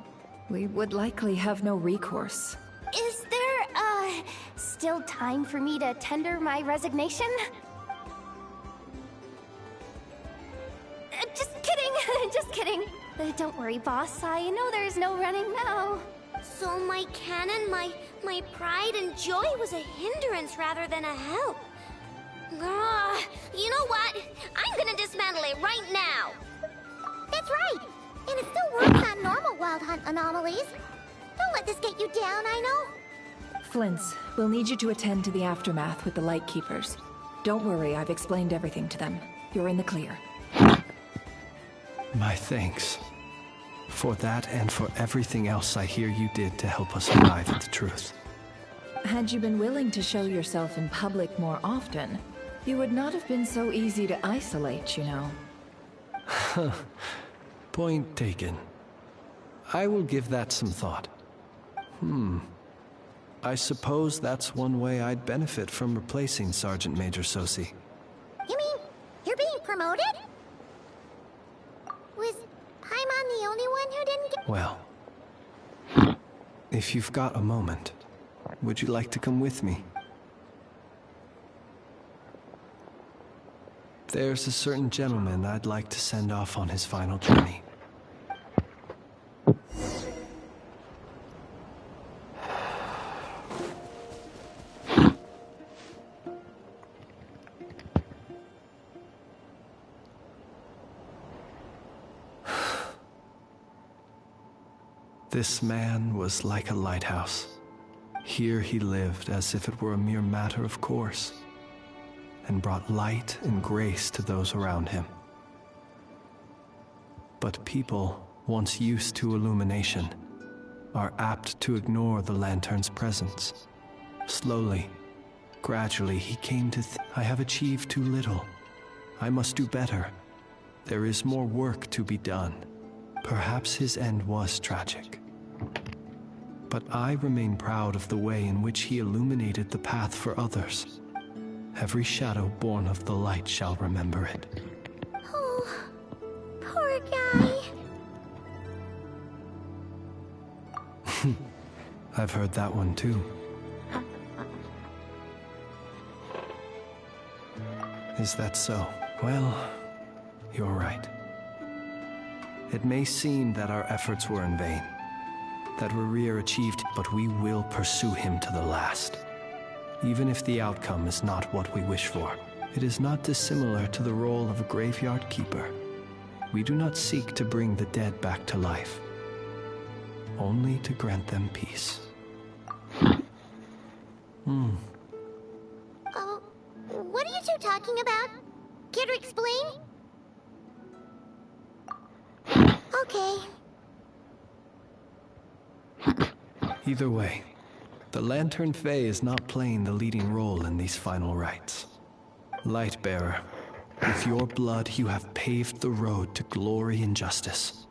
we would likely have no recourse.
Is there, still time for me to tender my resignation? Just kidding, just kidding. Don't worry, boss. I know there's no running now.
So my cannon, my pride and joy was a hindrance rather than a help. You know what? I'm gonna dismantle it right now.
That's right. And it still works on normal Wild Hunt anomalies. Don't let this get you down, I know.
Flints, we'll need you to attend to the aftermath with the Lightkeepers. Don't worry, I've explained everything to them. You're in the clear.
My thanks. For that and for everything else I hear you did to help us arrive at the truth.
Had you been willing to show yourself in public more often, you would not have been so easy to isolate, you know.
Point taken. I will give that some thought. I suppose that's one way I'd benefit from replacing Sergeant Major Sosi.
You mean you're being promoted? Was Paimon the only one who didn't get—
Well, if you've got a moment, would you like to come with me? There's a certain gentleman I'd like to send off on his final journey. This man was like a lighthouse. Here he lived as if it were a mere matter of course, and brought light and grace to those around him. But people, once used to illumination, are apt to ignore the lantern's presence. Slowly, gradually, he came to I have achieved too little. I must do better. There is more work to be done. Perhaps his end was tragic. But I remain proud of the way in which he illuminated the path for others. Every shadow born of the light shall remember it.
Oh, poor guy.
I've heard that one too. Is that so? Well, you're right. It may seem that our efforts were in vain, that Rerir achieved, but we will pursue him to the last. Even if the outcome is not what we wish for, it is not dissimilar to the role of a graveyard keeper. We do not seek to bring the dead back to life, only to grant them peace.
Oh, what are you two talking about? Care to explain? Okay.
Either way, the Lantern Fae is not playing the leading role in these final rites. Lightbearer, with your blood you have paved the road to glory and justice.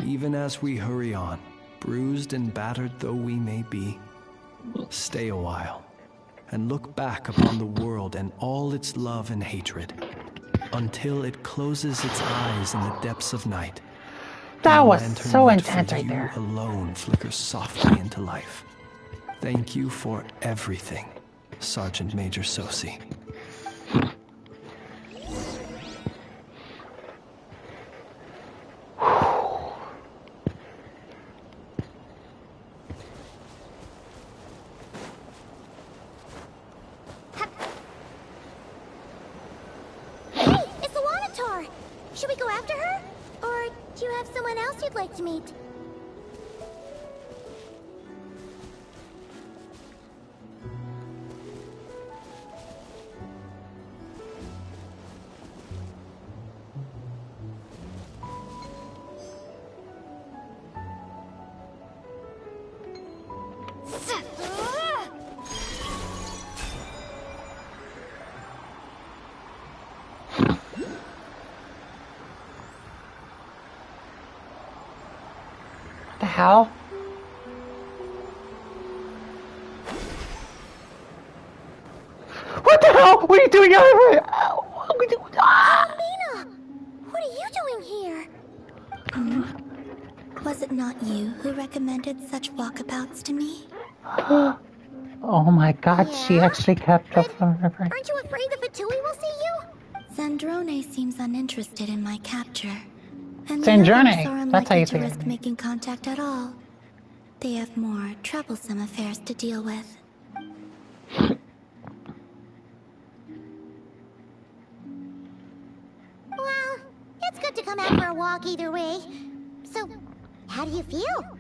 Even as we hurry on, bruised and battered though we may be, stay a while and look back upon the world and all its love and hatred, until it closes its eyes in the depths of night.
That was
lantern
so
lit
intense
for
right
you
there.
alone flickers softly into life. Thank you for everything, Sergeant Major Sosi.
Hey, it's the Wanatar! Should we go after her? Or do you have someone else you'd like to meet?
The hell? What the hell? What are you doing out of it?
Mina! What are you doing here?
Was it not you who recommended such walkabouts to me?
Oh my god, she actually kept up from her.
Aren't you afraid the Fatui will see you?
Zandrone seems uninterested in my capture. And the
Zandrone,
others are
that's how
unlikely
you
to
say
risk
it.
making contact at all. They have more troublesome affairs to deal with.
Well, it's good to come out for a walk either way. So, how do you feel?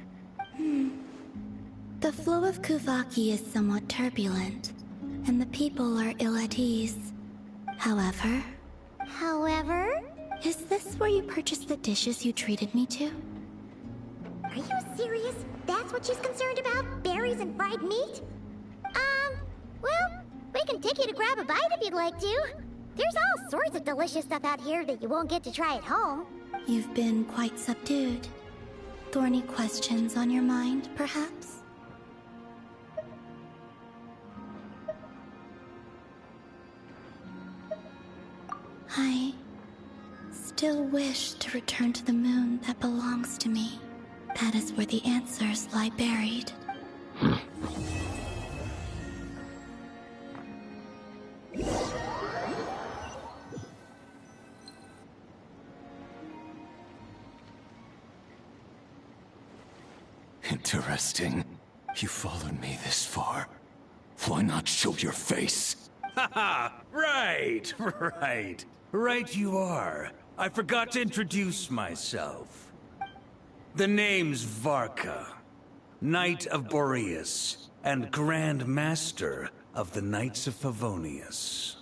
The flow of Kuvaki is somewhat turbulent, and the people are ill at ease. However... Is this where you purchased the dishes you treated me to?
Are you serious? That's what she's concerned about? Berries and fried meat? Well, we can take you to grab a bite if you'd like to. There's all sorts of delicious stuff out here that you won't get to try at home.
You've been quite subdued. Thorny questions on your mind, perhaps? I still wish to return to the moon that belongs to me. That is where the answers lie buried.
Interesting. You followed me this far. Why not show your face?
Haha! Right, right. Right you are. I forgot to introduce myself. The name's Varka, Knight of Boreas, and Grand Master of the Knights of Favonius.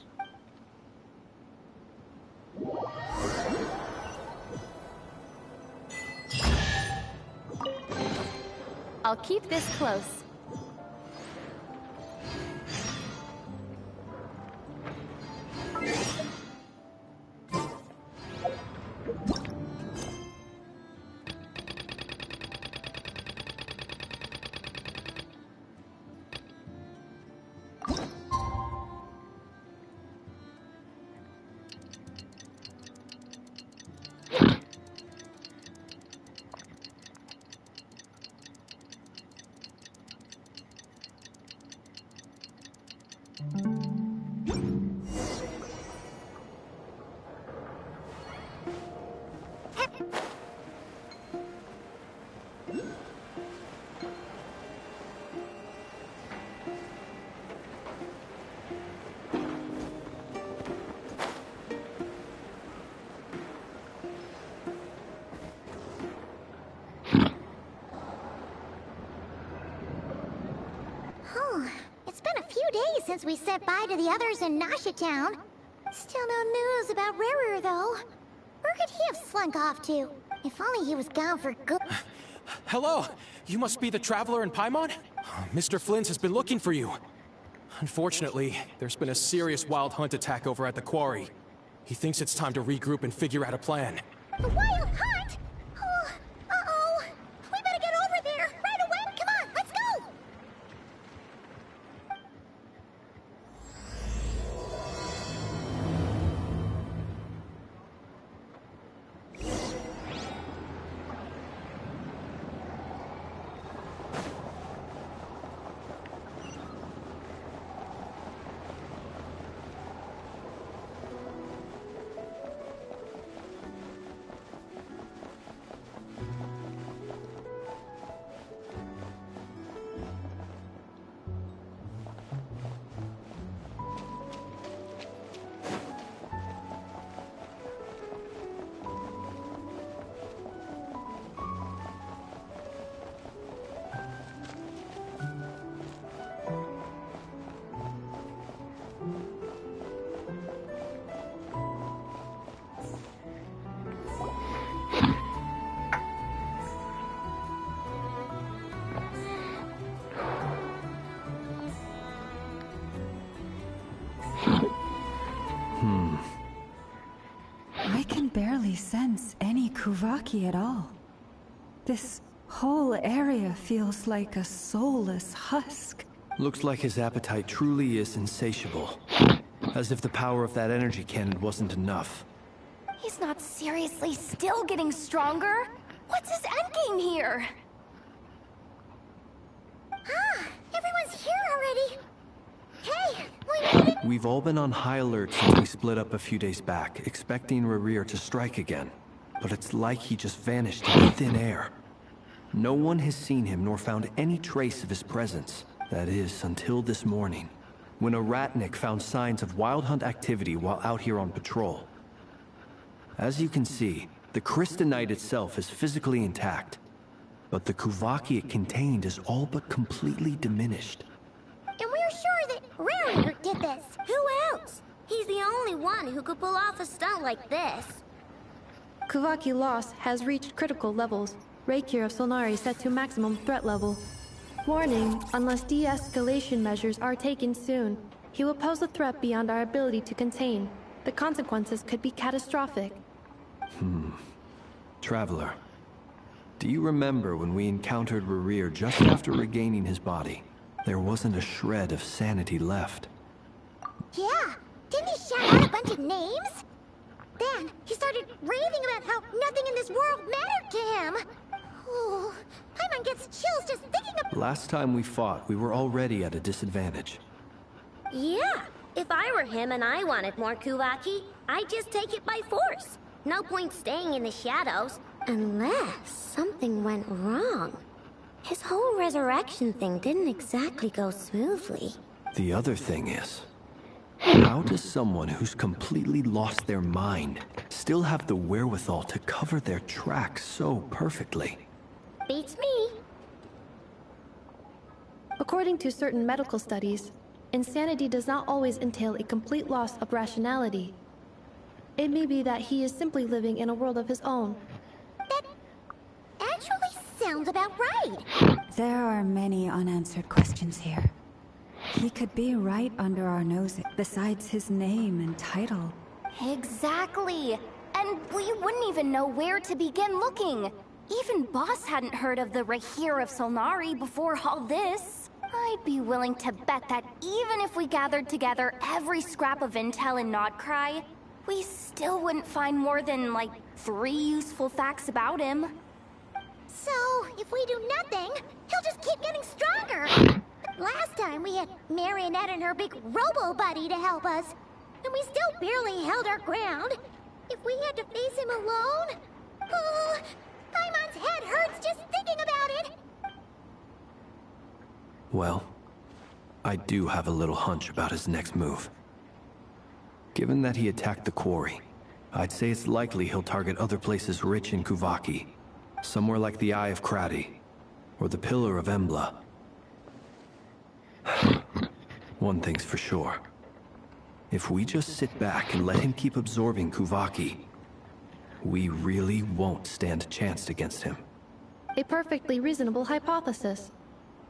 I'll keep this close.
It's been a few days since we said bye to the others in Nasha Town. Still no news about Rarer, though. Where could he have slunk off to? If only he was gone for good.
Hello! You must be the traveler in Paimon? Mr. Flint has been looking for you. Unfortunately, there's been a serious wild hunt attack over at the quarry. He thinks it's time to regroup and figure out a plan.
The wild hunt? Oh, uh-oh. We better get over there right away. Come on, let's go!
I can barely sense any Kuvaki at all. This whole area feels like a soulless husk.
Looks like his appetite truly is insatiable. As if the power of that energy cannon wasn't enough.
He's not seriously still getting stronger? What's his endgame here?
Ah, everyone's here already. Hey, we made it!
We've all been on high alert since we split up a few days back, expecting Rerir to strike again. But it's like he just vanished into thin air. No one has seen him nor found any trace of his presence. That is, until this morning, when a ratnik found signs of wild hunt activity while out here on patrol. As you can see, the Crystonite itself is physically intact, but the Kuvaki it contained is all but completely diminished.
And we're sure that Rerir did this. Who else? He's the only one who could pull off a stunt like this.
Kuvaki loss has reached critical levels. Reikir of Solnari set to maximum threat level. Warning, unless de-escalation measures are taken soon, he will pose a threat beyond our ability to contain. The consequences could be catastrophic.
Traveler, do you remember when we encountered Rerir just after regaining his body? There wasn't a shred of sanity left.
Yeah, didn't he shout out a bunch of names? Then, he started raving about how nothing in this world mattered to him. Oh, Paimon gets chills just thinking about—
Last time we fought, we were already at a disadvantage.
Yeah, if I were him and I wanted more Kuvaki, I'd just take it by force. No point staying in the shadows, unless something went wrong. His whole resurrection thing didn't exactly go smoothly.
The other thing is, how does someone who's completely lost their mind still have the wherewithal to cover their tracks so perfectly?
Beats me.
According to certain medical studies, insanity does not always entail a complete loss of rationality. It may be that he is simply living in a world of his own.
That actually sounds about right.
There are many unanswered questions here. He could be right under our noses, besides his name and title.
Exactly. And we wouldn't even know where to begin looking. Even Boss hadn't heard of the Reikir of Solnari before all this. I'd be willing to bet that even if we gathered together every scrap of intel in Nodcry, we still wouldn't find more than, like, 3 useful facts about him.
So, if we do nothing, he'll just keep getting stronger. Last time we had Marionette and her big robo-buddy to help us, and we still barely held our ground. If we had to face him alone... Oh, Paimon's head hurts just thinking about it!
Well, I do have a little hunch about his next move. Given that he attacked the quarry, I'd say it's likely he'll target other places rich in Kuvaki. Somewhere like the Eye of Krati, or the Pillar of Embla. One thing's for sure. If we just sit back and let him keep absorbing Kuvaki, we really won't stand a chance against him.
A perfectly reasonable hypothesis.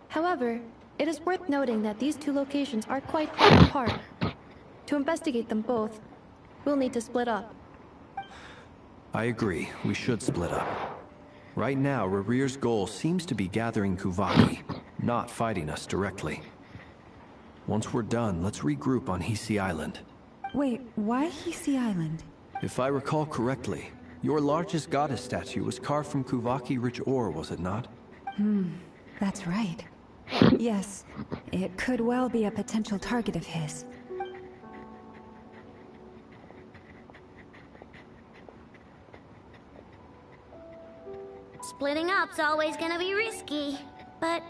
However, it is worth noting that these two locations are quite far apart. To investigate them both, we'll need to split up.
I agree, we should split up. Right now, Rerir's goal seems to be gathering Kuvaki, not fighting us directly. Once we're done, let's regroup on Hisi Island.
Wait, why Hisi Island?
If I recall correctly, your largest goddess statue was carved from Kuvaki-rich ore, was it not?
That's right. Yes, it could well be a potential target of his.
Splitting up's always gonna be risky. But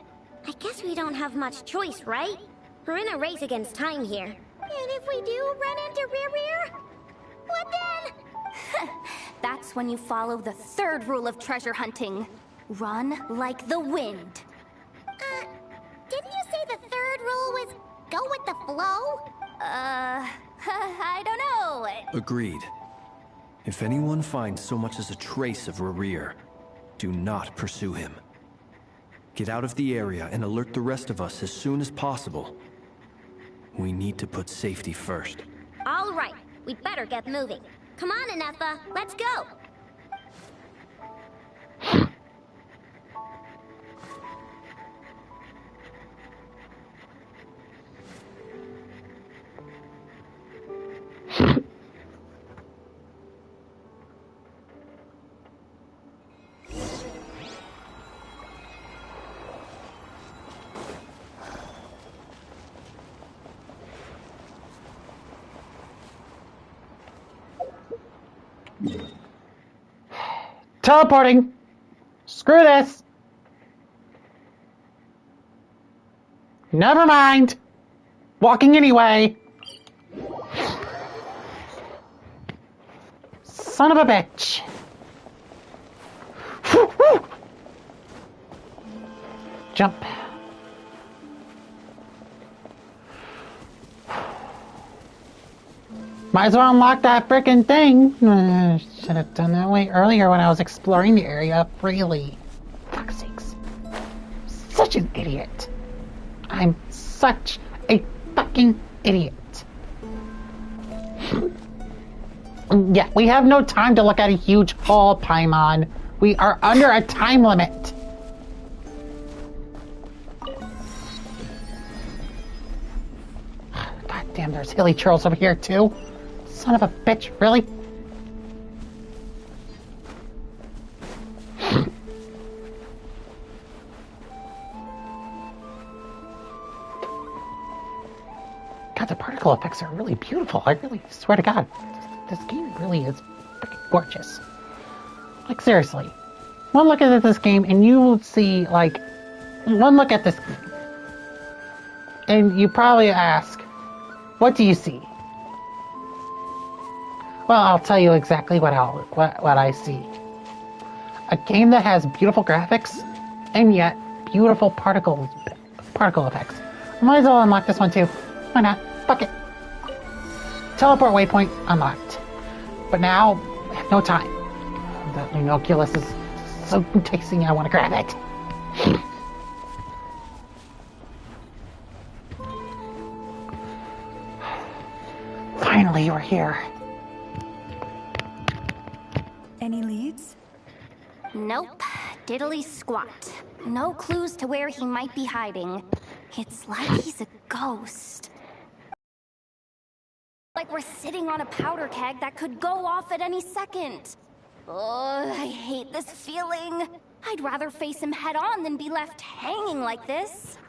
I guess we don't have much choice, right? We're in a race against time here.
And if we do run into Rerir, what then?
That's when you follow the 3rd rule of treasure hunting. Run like the wind.
Didn't you say the 3rd rule was go with the flow?
I don't know.
Agreed. If anyone finds so much as a trace of Rerir, do not pursue him. Get out of the area and alert the rest of us as soon as possible. We need to put safety first.
All right, we'd better get moving. Come on, Anefa, let's go!
Teleporting. Screw this. Never mind. Walking anyway. Son of a bitch. Jump. Might as well unlock that frickin' thing. Should have done that way earlier when I was exploring the area freely. Fuck's sakes. Such an idiot. I'm such a fucking idiot. Yeah, we have no time to look at a huge hole, Paimon. We are under a time limit. God damn, there's hilly churls over here too. Son of a bitch, really? God, the particle effects are really beautiful. I really swear to God, this game really is freaking gorgeous. Like, seriously. One look at this game and you will see, like, one look at this and you probably ask, what do you see? Well, I'll tell you exactly what I see. A game that has beautiful graphics and yet beautiful particle effects. I might as well unlock this one too. Why not? Fuck it. Teleport waypoint unlocked. But now, I have no time. That Lunculus is so enticing, I want to grab it. Finally, we're here.
Any leads?
Nope. Diddly squat. No clues to where he might be hiding. It's like he's a ghost. Like we're sitting on a powder keg that could go off at any second. Oh, I hate this feeling. I'd rather face him head on than be left hanging like this.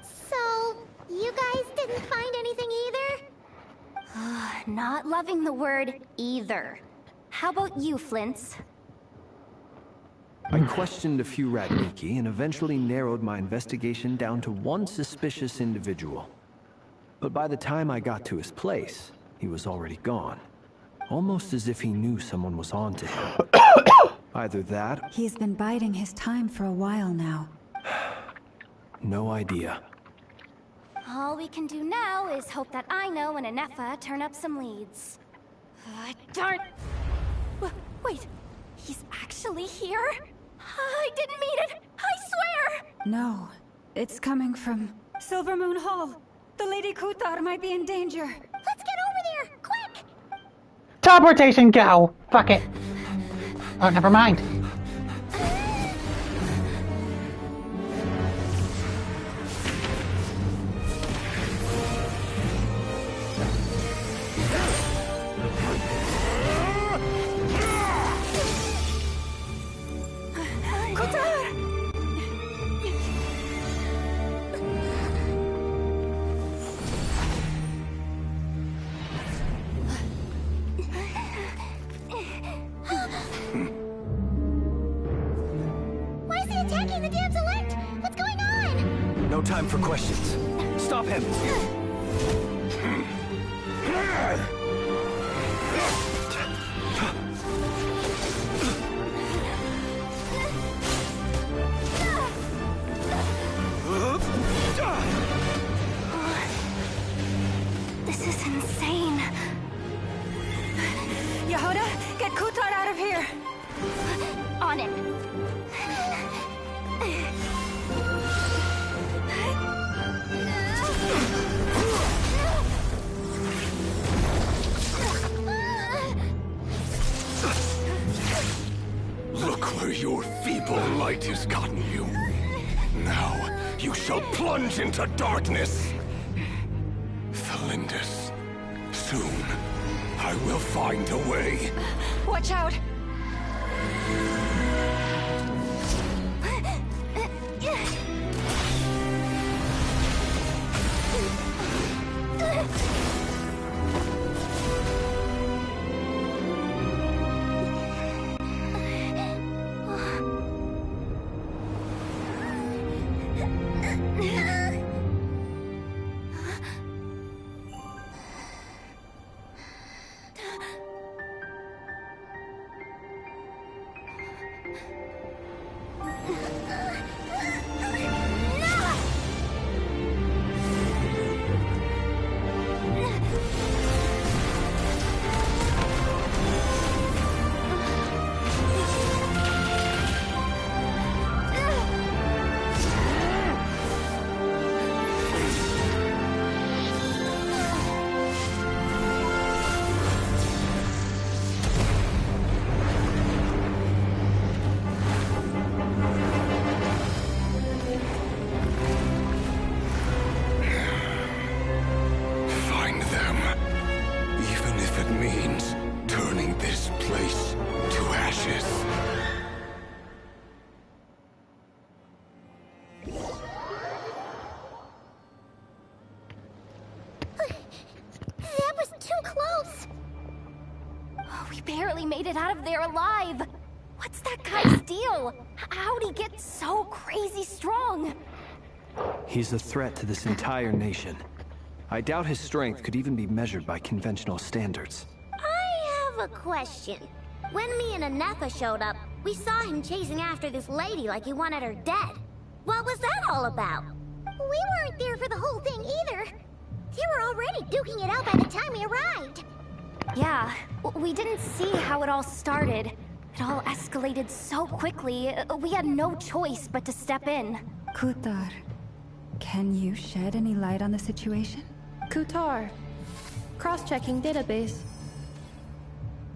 So, you guys didn't find anything either?
Not loving the word either. How about you, Flint's?
I questioned a few Ratniki and eventually narrowed my investigation down to one suspicious individual. But by the time I got to his place, he was already gone. Almost as if he knew someone was on to him. Either that...
He's been biding his time for a while now.
No idea.
All we can do now is hope that Aino and Anefa turn up some leads. Darn... Wait, he's actually here? I didn't mean it! I swear!
No, it's coming from Silver Moon Hall. The Lady Kutar might be in danger.
Let's get over there, quick!
Teleportation, go! Fuck it. Oh, never mind.
Why is he attacking the damn select? What's going on?
No time for questions. Stop him!
This is insane.
Yehuda, get Kutar out of here!
On it.
Look where your feeble light has gotten you. Now, you shall plunge into darkness. Felindus, soon, I will find a way.
Watch out!
Find them. Even if it means turning this place to ashes.
That was too close!
Oh, we barely made it out of there alive. What's that guy's deal? How'd he get so crazy strong?
He's a threat to this entire nation. I doubt his strength could even be measured by conventional standards.
I have a question. When me and Anefa showed up, we saw him chasing after this lady like he wanted her dead. What was that all about?
We weren't there for the whole thing either. They were already duking it out by the time we arrived.
Yeah, we didn't see how it all started. It all escalated so quickly, we had no choice but to step in.
Kutar, can you shed any light on the situation?
Kutar. Cross-checking database.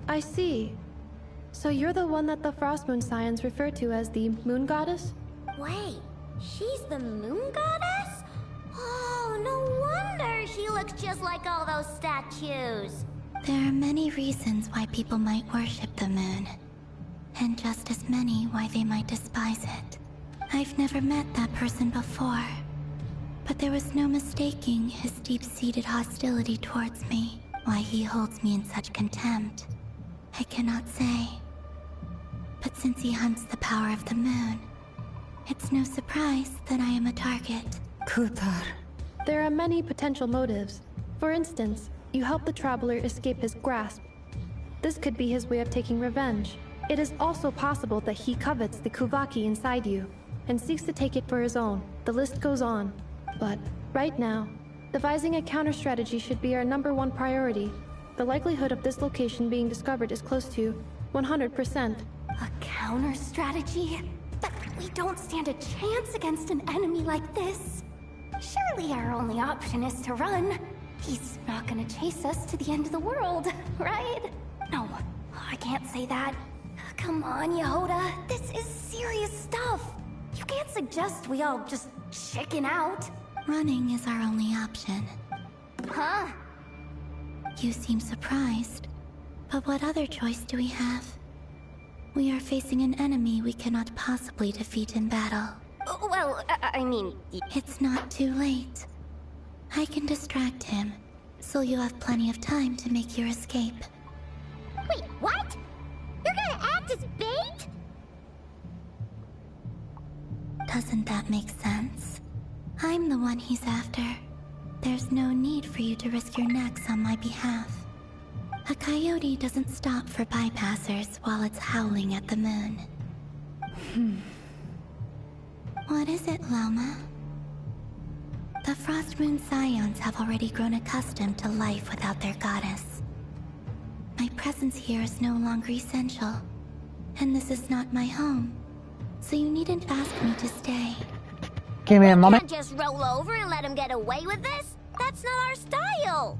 I see. So you're the one that the Frost Moon Scions refer to as the Moon Goddess?
Wait, she's the moon goddess? Oh, no wonder she looks just like all those statues.
There are many reasons why people might worship the moon. And just as many why they might despise it. I've never met that person before. But there was no mistaking his deep-seated hostility towards me. Why he holds me in such contempt, I cannot say. But since he hunts the power of the moon, it's no surprise that I am a target.
Kutar.
There are many potential motives. For instance, you help the Traveler escape his grasp. This could be his way of taking revenge. It is also possible that he covets the Kuvaki inside you, and seeks to take it for his own. The list goes on. But, right now, devising a counter-strategy should be our #1 priority. The likelihood of this location being discovered is close to 100%.
A counter-strategy? But we don't stand a chance against an enemy like this. Surely our only option is to run. He's not gonna chase us to the end of the world, right? No, I can't say that. Come on, Yehoda. This is serious stuff. You can't suggest we all just chicken out.
Running is our only option.
Huh?
You seem surprised. But what other choice do we have? We are facing an enemy we cannot possibly defeat in battle.
Well, I mean...
It's not too late. I can distract him, so you'll have plenty of time to make your escape.
Wait, what? You're gonna act as bait?
Doesn't that make sense? I'm the one he's after. There's no need for you to risk your necks on my behalf. A coyote doesn't stop for bypassers while it's howling at the moon. What is it, Loma? The Frost Moon Scions have already grown accustomed to life without their goddess. My presence here is no longer essential, and this is not my home, so you needn't ask me to stay.
Give me a moment.
Can't just roll over and let him get away with this? That's not our style!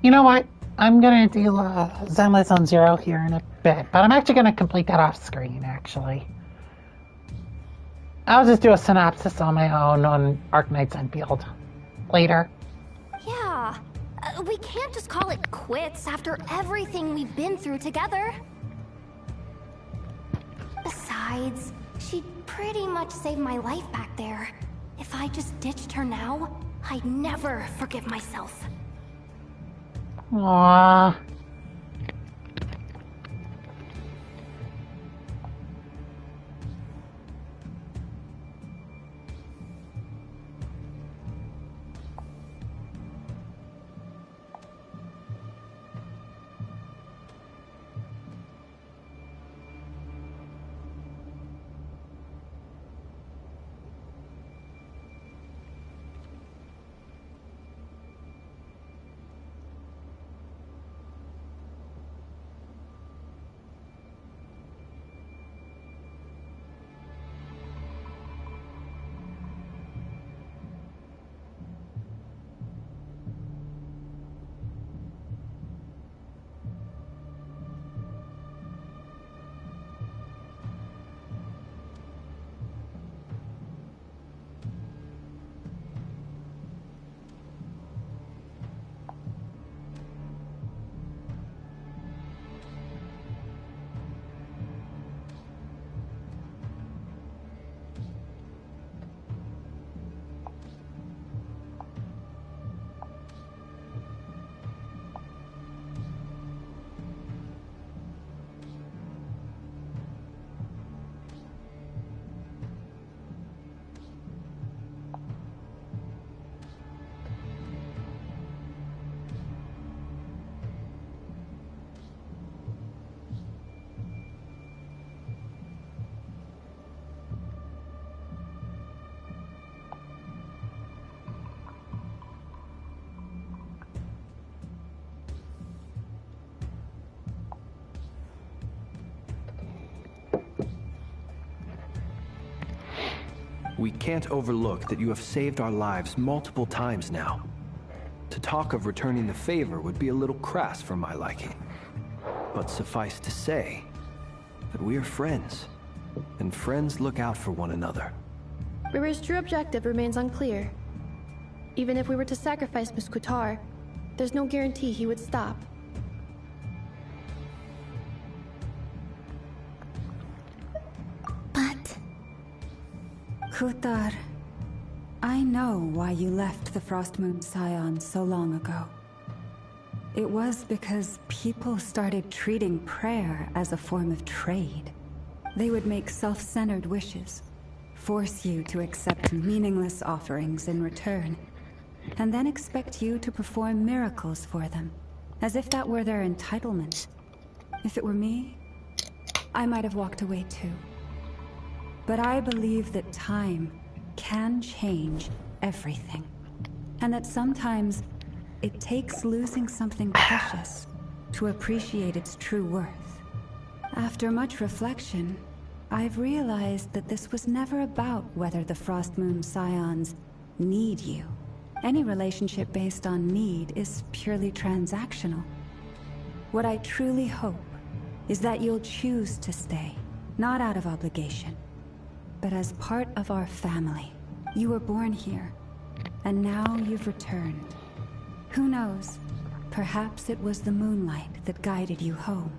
You know what? I'm gonna do Zenless on Zero here in a bit, but I'm actually gonna complete that off screen, actually. I'll just do a synopsis on my own on Arknight's Enfield later.
Yeah, we can't just call it quits after everything we've been through together. Besides, she pretty much saved my life back there. If I just ditched her now, I'd never forgive myself.
Aww.
We can't overlook that you have saved our lives multiple times now. To talk of returning the favor would be a little crass for my liking. But suffice to say that we are friends, and friends look out for one another.
River's true objective remains unclear. Even if we were to sacrifice Muskutar, there's no guarantee he would stop.
Kutar, I know why you left the Frostmoon Scion so long ago. It was because people started treating prayer as a form of trade. They would make self-centered wishes, force you to accept meaningless offerings in return, and then expect you to perform miracles for them, as if that were their entitlement. If it were me, I might have walked away too. But I believe that time can change everything. And that sometimes it takes losing something precious to appreciate its true worth. After much reflection, I've realized that this was never about whether the Frostmoon Scions need you. Any relationship based on need is purely transactional. What I truly hope is that you'll choose to stay, not out of obligation, but as part of our family. You were born here, and now you've returned. Who knows? Perhaps it was the moonlight that guided you home.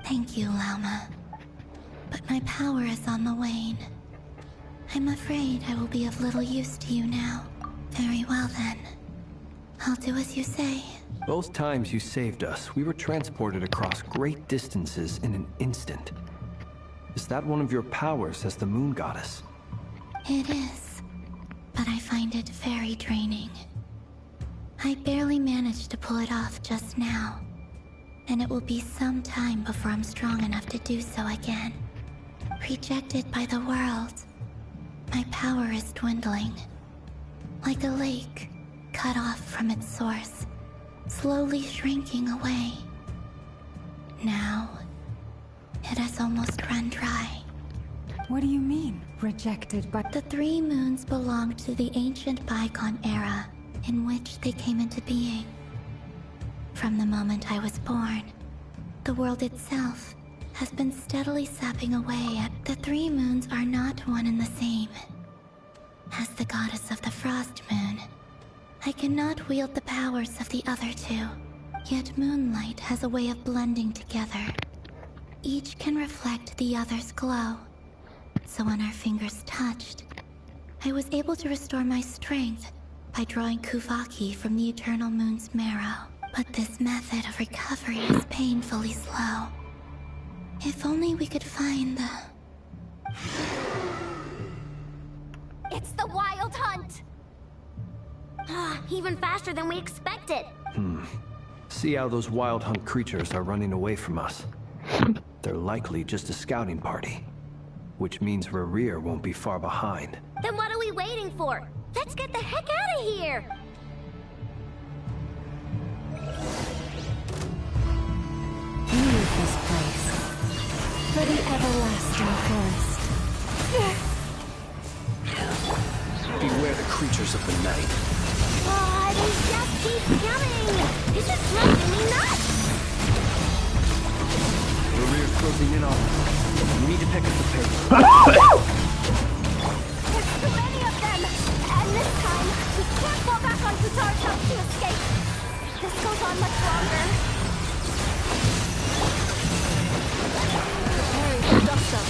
Thank you, Lauma. But my power is on the wane. I'm afraid I will be of little use to you now. Very well then. I'll do as you say.
Both times you saved us, we were transported across great distances in an instant. Is that one of your powers as the Moon Goddess?
It is, but I find it very draining. I barely managed to pull it off just now, and it will be some time before I'm strong enough to do so again. Rejected by the world, my power is dwindling. Like a lake, cut off from its source, slowly shrinking away. Now, it has almost run dry.
What do you mean, rejected by—
The 3 moons belonged to the ancient bygone era. in which they came into being. From the moment I was born, the world itself has been steadily sapping away at the three moons are not one and the same. As the goddess of the Frost Moon, I cannot wield the powers of the other two, yet moonlight has a way of blending together. Each can reflect the other's glow, so when our fingers touched, I was able to restore my strength by drawing Kuvaki from the eternal moon's marrow. But this method of recovery is painfully slow. If only we could find the...
It's the Wild Hunt!
Even faster than we expected.
See how those Wild Hunt creatures are running away from us. They're likely just a scouting party, which means Rerir won't be far behind.
Then what are we waiting for? Let's get the heck out of here!
Leave this place for the everlasting forest.
Beware the creatures of the night.
They just keep coming! This is driving me nuts!
Rerir's closing in on us. We need to pick up the pace.
There's too many of them! And this time, we can't fall back on Kutar's house to escape. This goes on much longer.
Prepare for dust-up.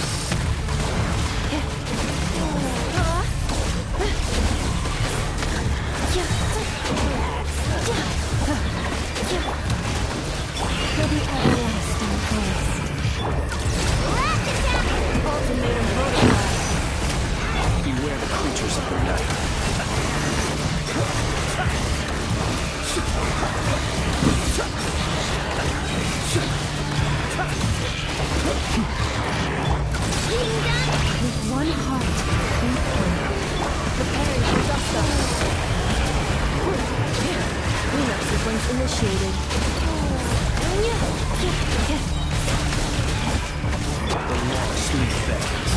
For the everlasting forest.
Ultimatum protocol.
Beware the creatures of the night.
With one heart,
Preparing for dust-up. Cleanup sequence initiated.
The law sleep beckons.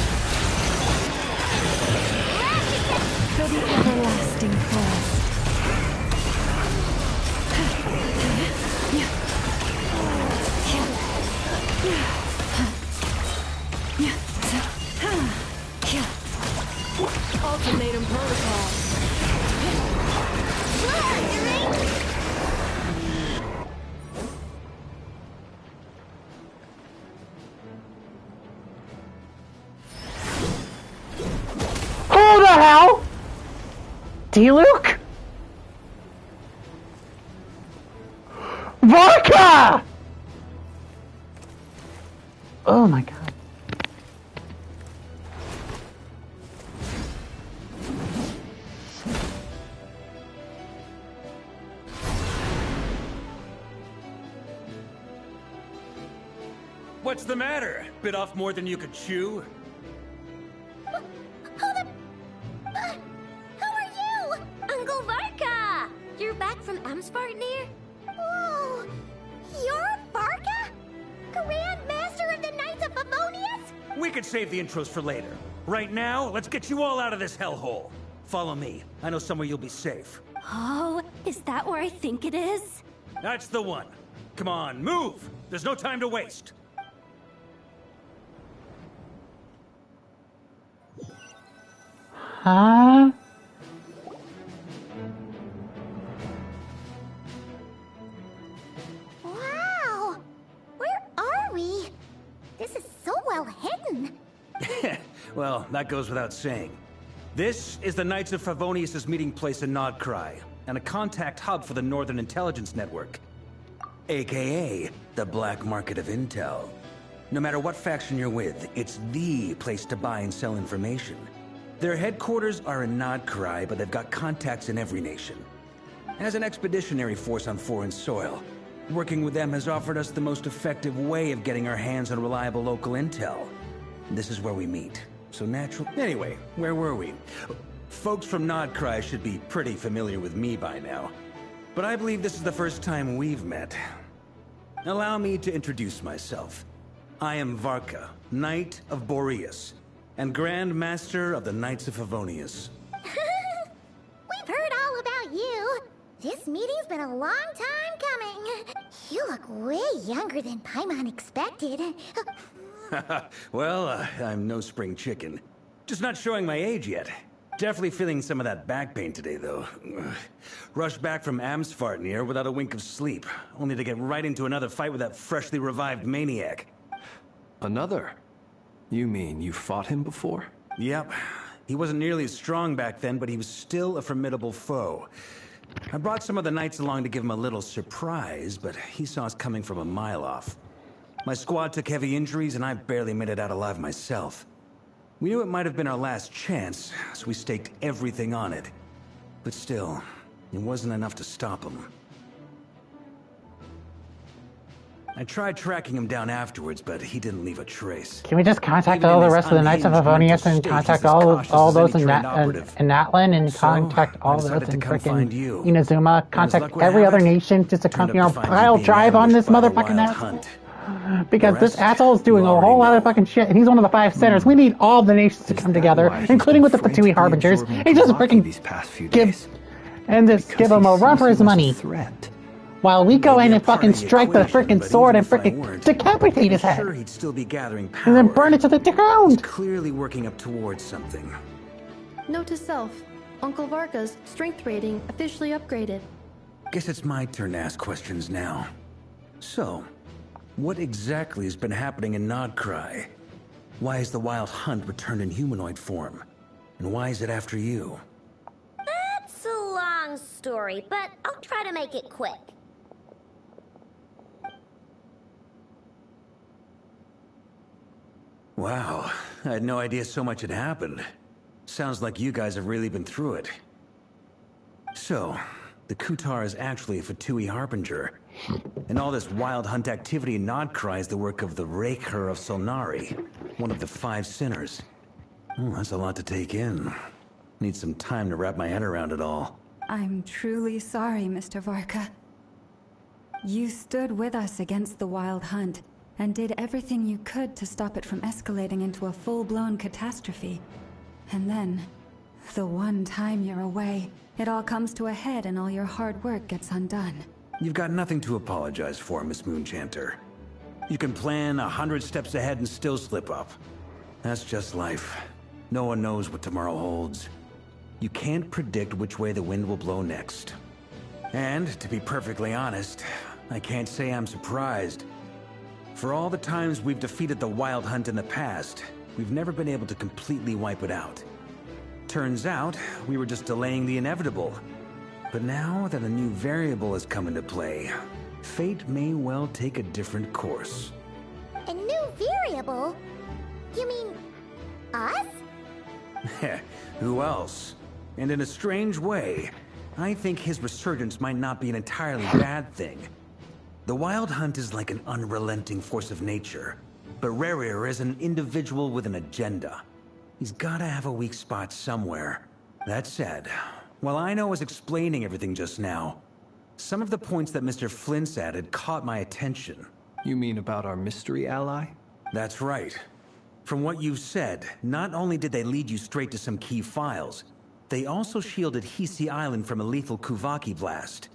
for the everlasting forest.
Ultimatum protocol.
Who the hell? D-Luke? Vodka! Oh my god.
What's the matter? Bit off more than you could chew?
Who are you? Uncle Varka! You're back from Amsvartnir? Whoa! You're Varka? Grand Master of the Knights of Favonius?
We could save the intros for later. Right now, let's get you all out of this hellhole. Follow me. I know somewhere you'll be safe.
Oh, is that where I think it is?
That's the one. Come on, move! There's no time to waste.
Huh?
Wow! Where are we? This is so well hidden.
Well, that goes without saying. This is the Knights of Favonius' meeting place in Nodcry, and a contact hub for the Northern Intelligence Network. AKA, the black market of intel. No matter what faction you're with, it's the place to buy and sell information. Their headquarters are in Nodcry, but they've got contacts in every nation. As an expeditionary force on foreign soil, working with them has offered us the most effective way of getting our hands on reliable local intel. This is where we meet. So natural. Anyway, where were we? Folks from Nodcry should be pretty familiar with me by now. But I believe this is the first time we've met. Allow me to introduce myself. I am Varka, Knight of Boreas, and Grand Master of the Knights of Favonius.
We've heard all about you. This meeting's been a long time coming. You look way younger than Paimon expected.
Well, I'm no spring chicken. Just not showing my age yet. Definitely feeling some of that back pain today, though. Rushed back from Amsfartnir without a wink of sleep, only to get right into another fight with that freshly revived maniac.
Another? You mean you fought him before?
Yep. He wasn't nearly as strong back then, but he was still a formidable foe. I brought some of the knights along to give him a little surprise, but he saw us coming from a mile off. My squad took heavy injuries, and I barely made it out alive myself. We knew it might have been our last chance, so we staked everything on it. But still, it wasn't enough to stop him. I tried tracking him down afterwards, but he didn't leave a trace.
Can we just contact all the rest of the Knights of Favonius and contact all those in Natlin and contact all those in frickin' Inazuma? Contact every other nation just to come here and pile drive on this motherfucking asshole? Because this asshole is doing a whole lot of fucking shit, and he's one of the 5 sinners. We need all the nations to come together, including with the Fatui Harbingers, and just freaking give him a run for his money. While we go in and fucking strike the freaking sword and freaking decapitate his head.
Sure, he'd still be gathering power.
And then burn it to the ground.
He's clearly working up towards something.
Note to self, Uncle Varka's strength rating officially upgraded.
Guess it's my turn to ask questions now. So, what exactly has been happening in Nodcry? Why has the Wild Hunt returned in humanoid form? And why is it after you?
That's a long story, but I'll try to make it quick.
Wow, I had no idea so much had happened. Sounds like you guys have really been through it. So, the Kutar is actually a Fatui Harbinger. And all this Wild Hunt activity in Nodcry is the work of the Raker of Solnari, one of the 5 sinners. That's a lot to take in. Need some time to wrap my head around it all.
I'm truly sorry, Mr. Varka. You stood with us against the Wild Hunt, and did everything you could to stop it from escalating into a full-blown catastrophe. And then, the one time you're away, it all comes to a head and all your hard work gets undone.
You've got nothing to apologize for, Miss Moonchanter. You can plan 100 steps ahead and still slip up. That's just life. No one knows what tomorrow holds. You can't predict which way the wind will blow next. And, to be perfectly honest, I can't say I'm surprised. For all the times we've defeated the Wild Hunt in the past, we've never been able to completely wipe it out. Turns out, we were just delaying the inevitable. But now that a new variable has come into play, fate may well take a different course.
A new variable? You mean us?
Who else? And in a strange way, I think his resurgence might not be an entirely bad thing. The Wild Hunt is like an unrelenting force of nature, but Rerir is an individual with an agenda. He's gotta have a weak spot somewhere. That said, while I was explaining everything just now, some of the points that Mr. Flint's added caught my attention.
You mean about our mystery ally?
That's right. From what you've said, not only did they lead you straight to some key files, they also shielded Hisi Island from a lethal Kuvaki blast.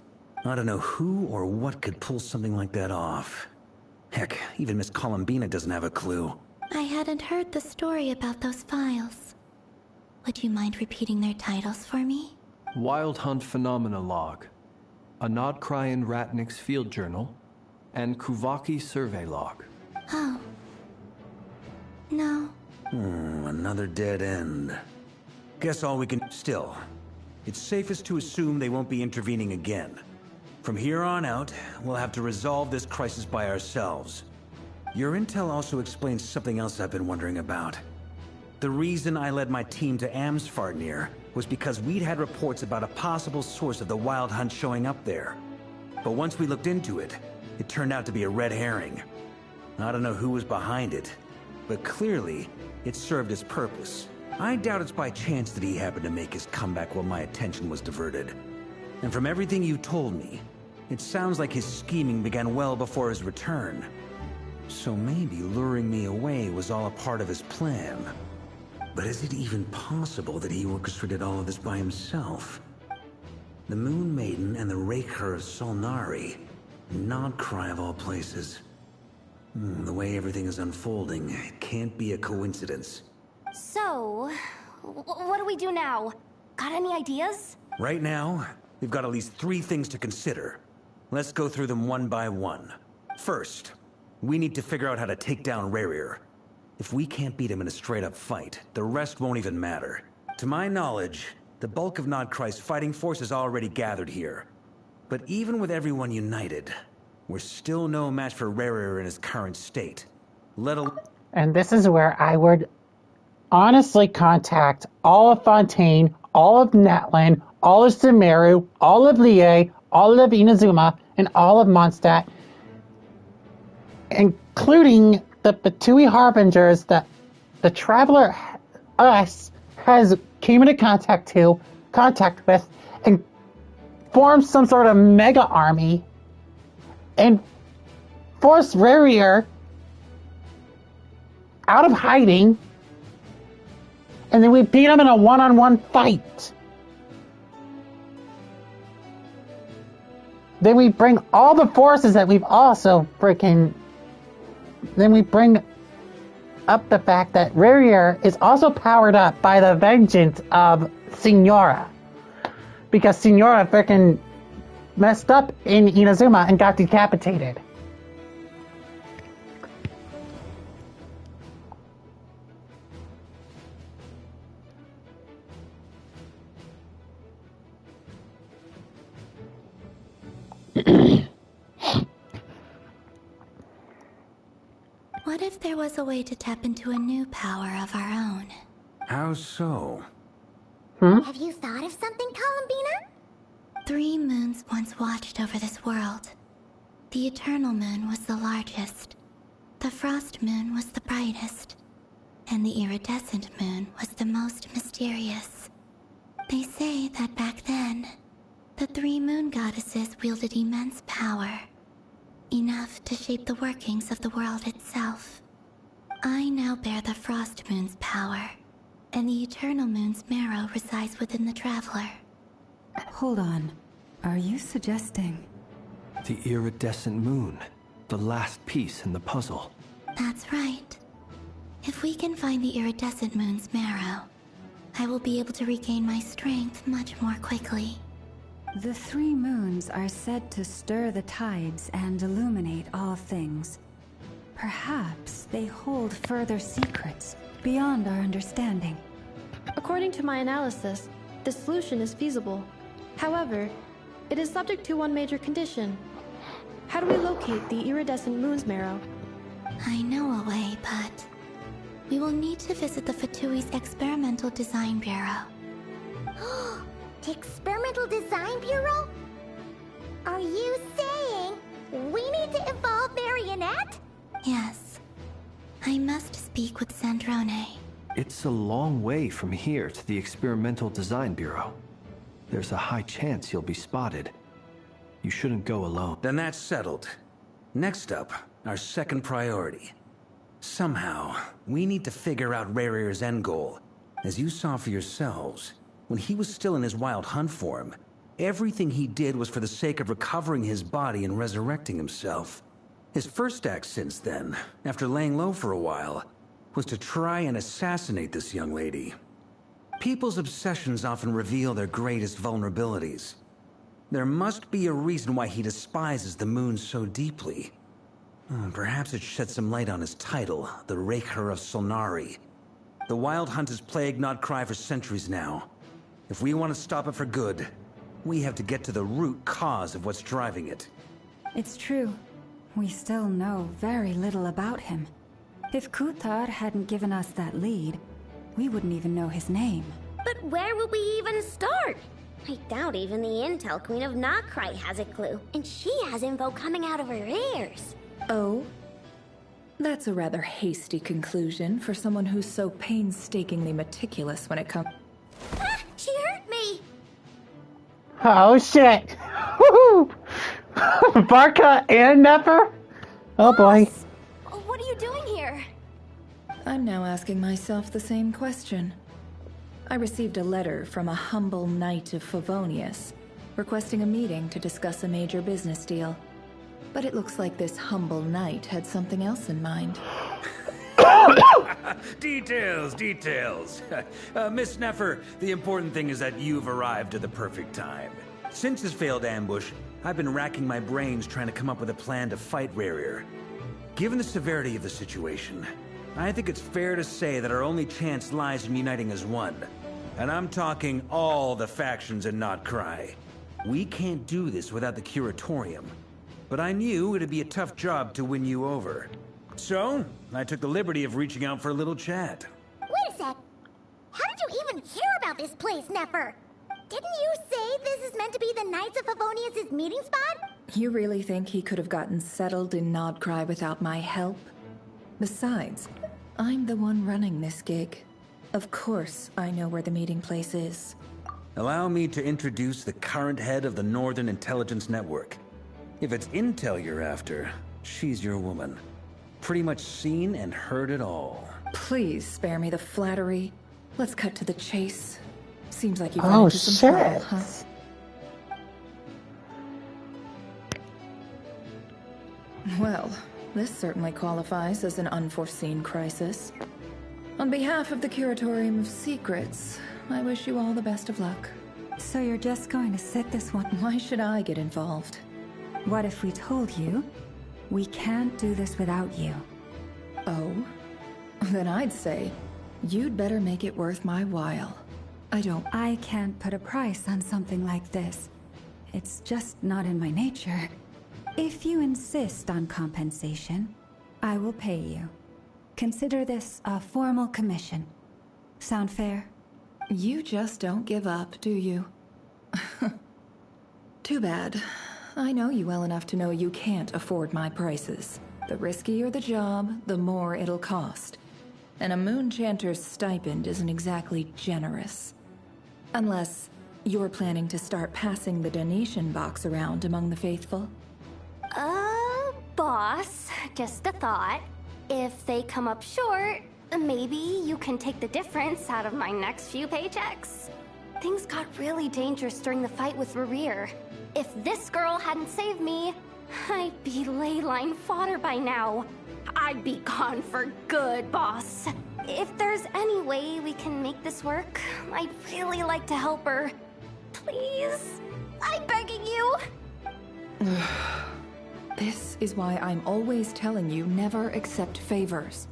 I don't know who or what could pull something like that off. Heck, even Miss Columbina doesn't have a clue.
I hadn't heard the story about those files. Would you mind repeating their titles for me?
Wild Hunt Phenomena Log, a Nodcryan Ratnik's Field Journal, and Kuvaki Survey Log.
Oh. No.
Another dead end. Guess all we can... Still, it's safest to assume they won't be intervening again. From here on out, we'll have to resolve this crisis by ourselves. Your intel also explains something else I've been wondering about. The reason I led my team to Amsfartnir was because we'd had reports about a possible source of the Wild Hunt showing up there. But once we looked into it, it turned out to be a red herring. I don't know who was behind it, but clearly, it served its purpose. I doubt it's by chance that he happened to make his comeback while my attention was diverted. And from everything you told me, it sounds like his scheming began well before his return. So maybe luring me away was all a part of his plan. But is it even possible that he orchestrated all of this by himself?
The Moon Maiden and the Raker of Solnari. Nodcry of all places. The way everything is unfolding, it can't be a coincidence.
So, what do we do now? Got any ideas?
Right now, we've got at least 3 things to consider. Let's go through them one by one. First, we need to figure out how to take down Rarier. If we can't beat him in a straight-up fight, the rest won't even matter. To my knowledge, the bulk of Nodcry's fighting force is already gathered here. But even with everyone united, we're still no match for Rarier in his current state.
And this is where I would honestly contact all of Fontaine, all of Natlan, all of Sumeru, all of Lie, all of Inazuma, and all of Mondstadt, including the Fatui Harbingers that the Traveler us has came into contact with, and formed some sort of mega army, and forced Rarier out of hiding, and then we beat him in a one-on-one fight. Then we bring all the forces that we've also then we bring up the fact that Rarier is also powered up by the vengeance of Signora. Because Signora freaking messed up in Inazuma and got decapitated.
What if there was a way to tap into a new power of our own?
How so?
Have you thought of something, Columbina?
3 moons once watched over this world. The Eternal Moon was the largest. The Frost Moon was the brightest. And the Iridescent Moon was the most mysterious. They say that back then, the 3 moon goddesses wielded immense power. Enough to shape the workings of the world itself. I now bear the Frost Moon's power, and the Eternal Moon's marrow resides within the Traveler.
Hold on. Are you suggesting?
The iridescent moon. The last piece in the puzzle.
That's right. If we can find the Iridescent Moon's marrow, I will be able to regain my strength much more quickly.
The 3 moons are said to stir the tides and illuminate all things. Perhaps they hold further secrets beyond our understanding.
According to my analysis, the solution is feasible. However, it is subject to one major condition. How do we locate the Iridescent Moon's marrow?
I know a way, but we will need to visit the Fatui's Experimental Design Bureau.
The Experimental Design Bureau? Are you saying we need to evolve Marionette?
Yes. I must speak with Sandrone.
It's a long way from here to the Experimental Design Bureau. There's a high chance you'll be spotted. You shouldn't go alone.
Then that's settled. Next up, our second priority. Somehow, we need to figure out Rarier's end goal. As you saw for yourselves, when he was still in his wild hunt form, everything he did was for the sake of recovering his body and resurrecting himself. His first act since then, after laying low for a while, was to try and assassinate this young lady. People's obsessions often reveal their greatest vulnerabilities. There must be a reason why he despises the moon so deeply. Perhaps it sheds some light on his title, the Raker of Solnari. The Wild Hunt has plagued Nodcry for centuries now. If we want to stop it for good, we have to get to the root cause of what's driving it.
It's true. We still know very little about him. If Kuthar hadn't given us that lead, we wouldn't even know his name.
But where would we even start? I doubt even the Intel Queen of Nodcry has a clue, and she has info coming out of her ears.
Oh? That's a rather hasty conclusion for someone who's so painstakingly meticulous when it comes...
Ah! She hurt me!
Oh shit! Woohoo! Barca and Nefer? Oh boy.
What are you doing here?
I'm now asking myself the same question. I received a letter from a humble knight of Favonius, requesting a meeting to discuss a major business deal. But it looks like this humble knight had something else in mind.
Details, details. Miss Neffer, the important thing is that you've arrived at the perfect time. Since his failed ambush, I've been racking my brains trying to come up with a plan to fight Rarier. Given the severity of the situation, I think it's fair to say that our only chance lies in uniting as one. And I'm talking all the factions in Notcry. We can't do this without the Curatorium. But I knew it'd be a tough job to win you over. So, I took the liberty of reaching out for a little chat.
Wait a sec. How did you even hear about this place, Neffer? Didn't you say this is meant to be the Knights of Favonius' meeting spot?
You really think he could have gotten settled in Nodcry without my help? Besides, I'm the one running this gig. Of course I know where the meeting place is.
Allow me to introduce the current head of the Northern Intelligence Network. If it's intel you're after, she's your woman. Pretty much seen and heard it all.
Please spare me the flattery. Let's cut to the chase. Seems like you've
Oh,
run into some trouble,
shit.
huh? Well, this certainly qualifies as an unforeseen crisis. On behalf of the Curatorium of Secrets, I wish you all the best of luck.
So you're just going to sit this one?
Why should I get involved?
What if we told you we can't do this without you?
Oh? Then I'd say, you'd better make it worth my while.
I can't put a price on something like this. It's just not in my nature. If you insist on compensation, I will pay you. Consider this a formal commission. Sound fair?
You just don't give up, do you? Too bad. I know you well enough to know you can't afford my prices. The riskier the job, the more it'll cost. And a Moonchanter's stipend isn't exactly generous. Unless you're planning to start passing the donation box around among the faithful.
Boss, just a thought. If they come up short, maybe you can take the difference out of my next few paychecks. Things got really dangerous during the fight with Rarier. If this girl hadn't saved me, I'd be leyline fodder by now. I'd be gone for good, boss. If there's any way we can make this work, I'd really like to help her. Please? I'm begging you.
This is why I'm always telling you never accept favors.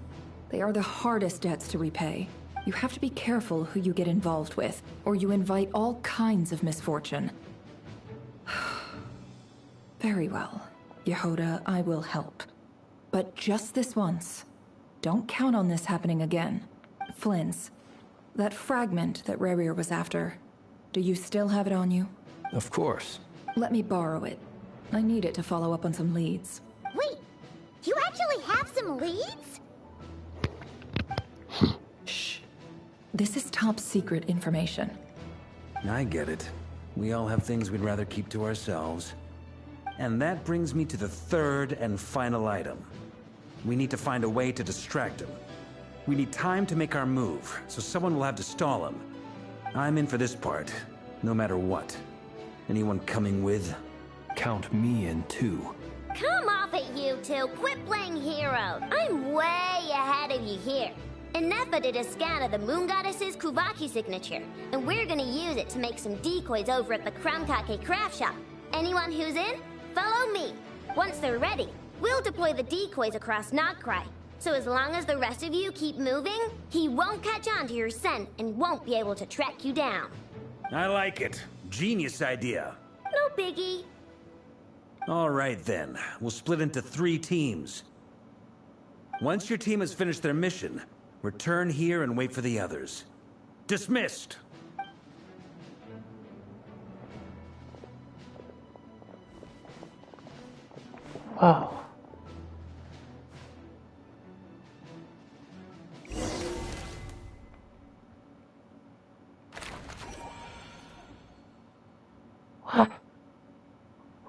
They are the hardest debts to repay. You have to be careful who you get involved with, or you invite all kinds of misfortune. Very well. Yehoda, I will help. But just this once. Don't count on this happening again. Flynn's, that fragment that Rarier was after, do you still have it on you?
Of course.
Let me borrow it. I need it to follow up on some leads.
Wait, you actually have some leads?
Shh. This is top secret information.
I get it. We all have things we'd rather keep to ourselves. And that brings me to the third and final item. We need to find a way to distract him. We need time to make our move, so someone will have to stall him. I'm in for this part, no matter what. Anyone coming with?
Count me in too.
Come off it, you two. Quit playing heroes. I'm way ahead of you here. Nefa did a scan of the Moon Goddess's Kuvaki signature, and we're gonna use it to make some decoys over at the Krumkake craft shop. Anyone who's in, follow me. Once they're ready, we'll deploy the decoys across Notcry. So as long as the rest of you keep moving, he won't catch on to your scent and won't be able to track you down.
I like it. Genius idea.
No biggie.
All right then, we'll split into 3 teams. Once your team has finished their mission, return here and wait for the others. Dismissed!
Wow. What?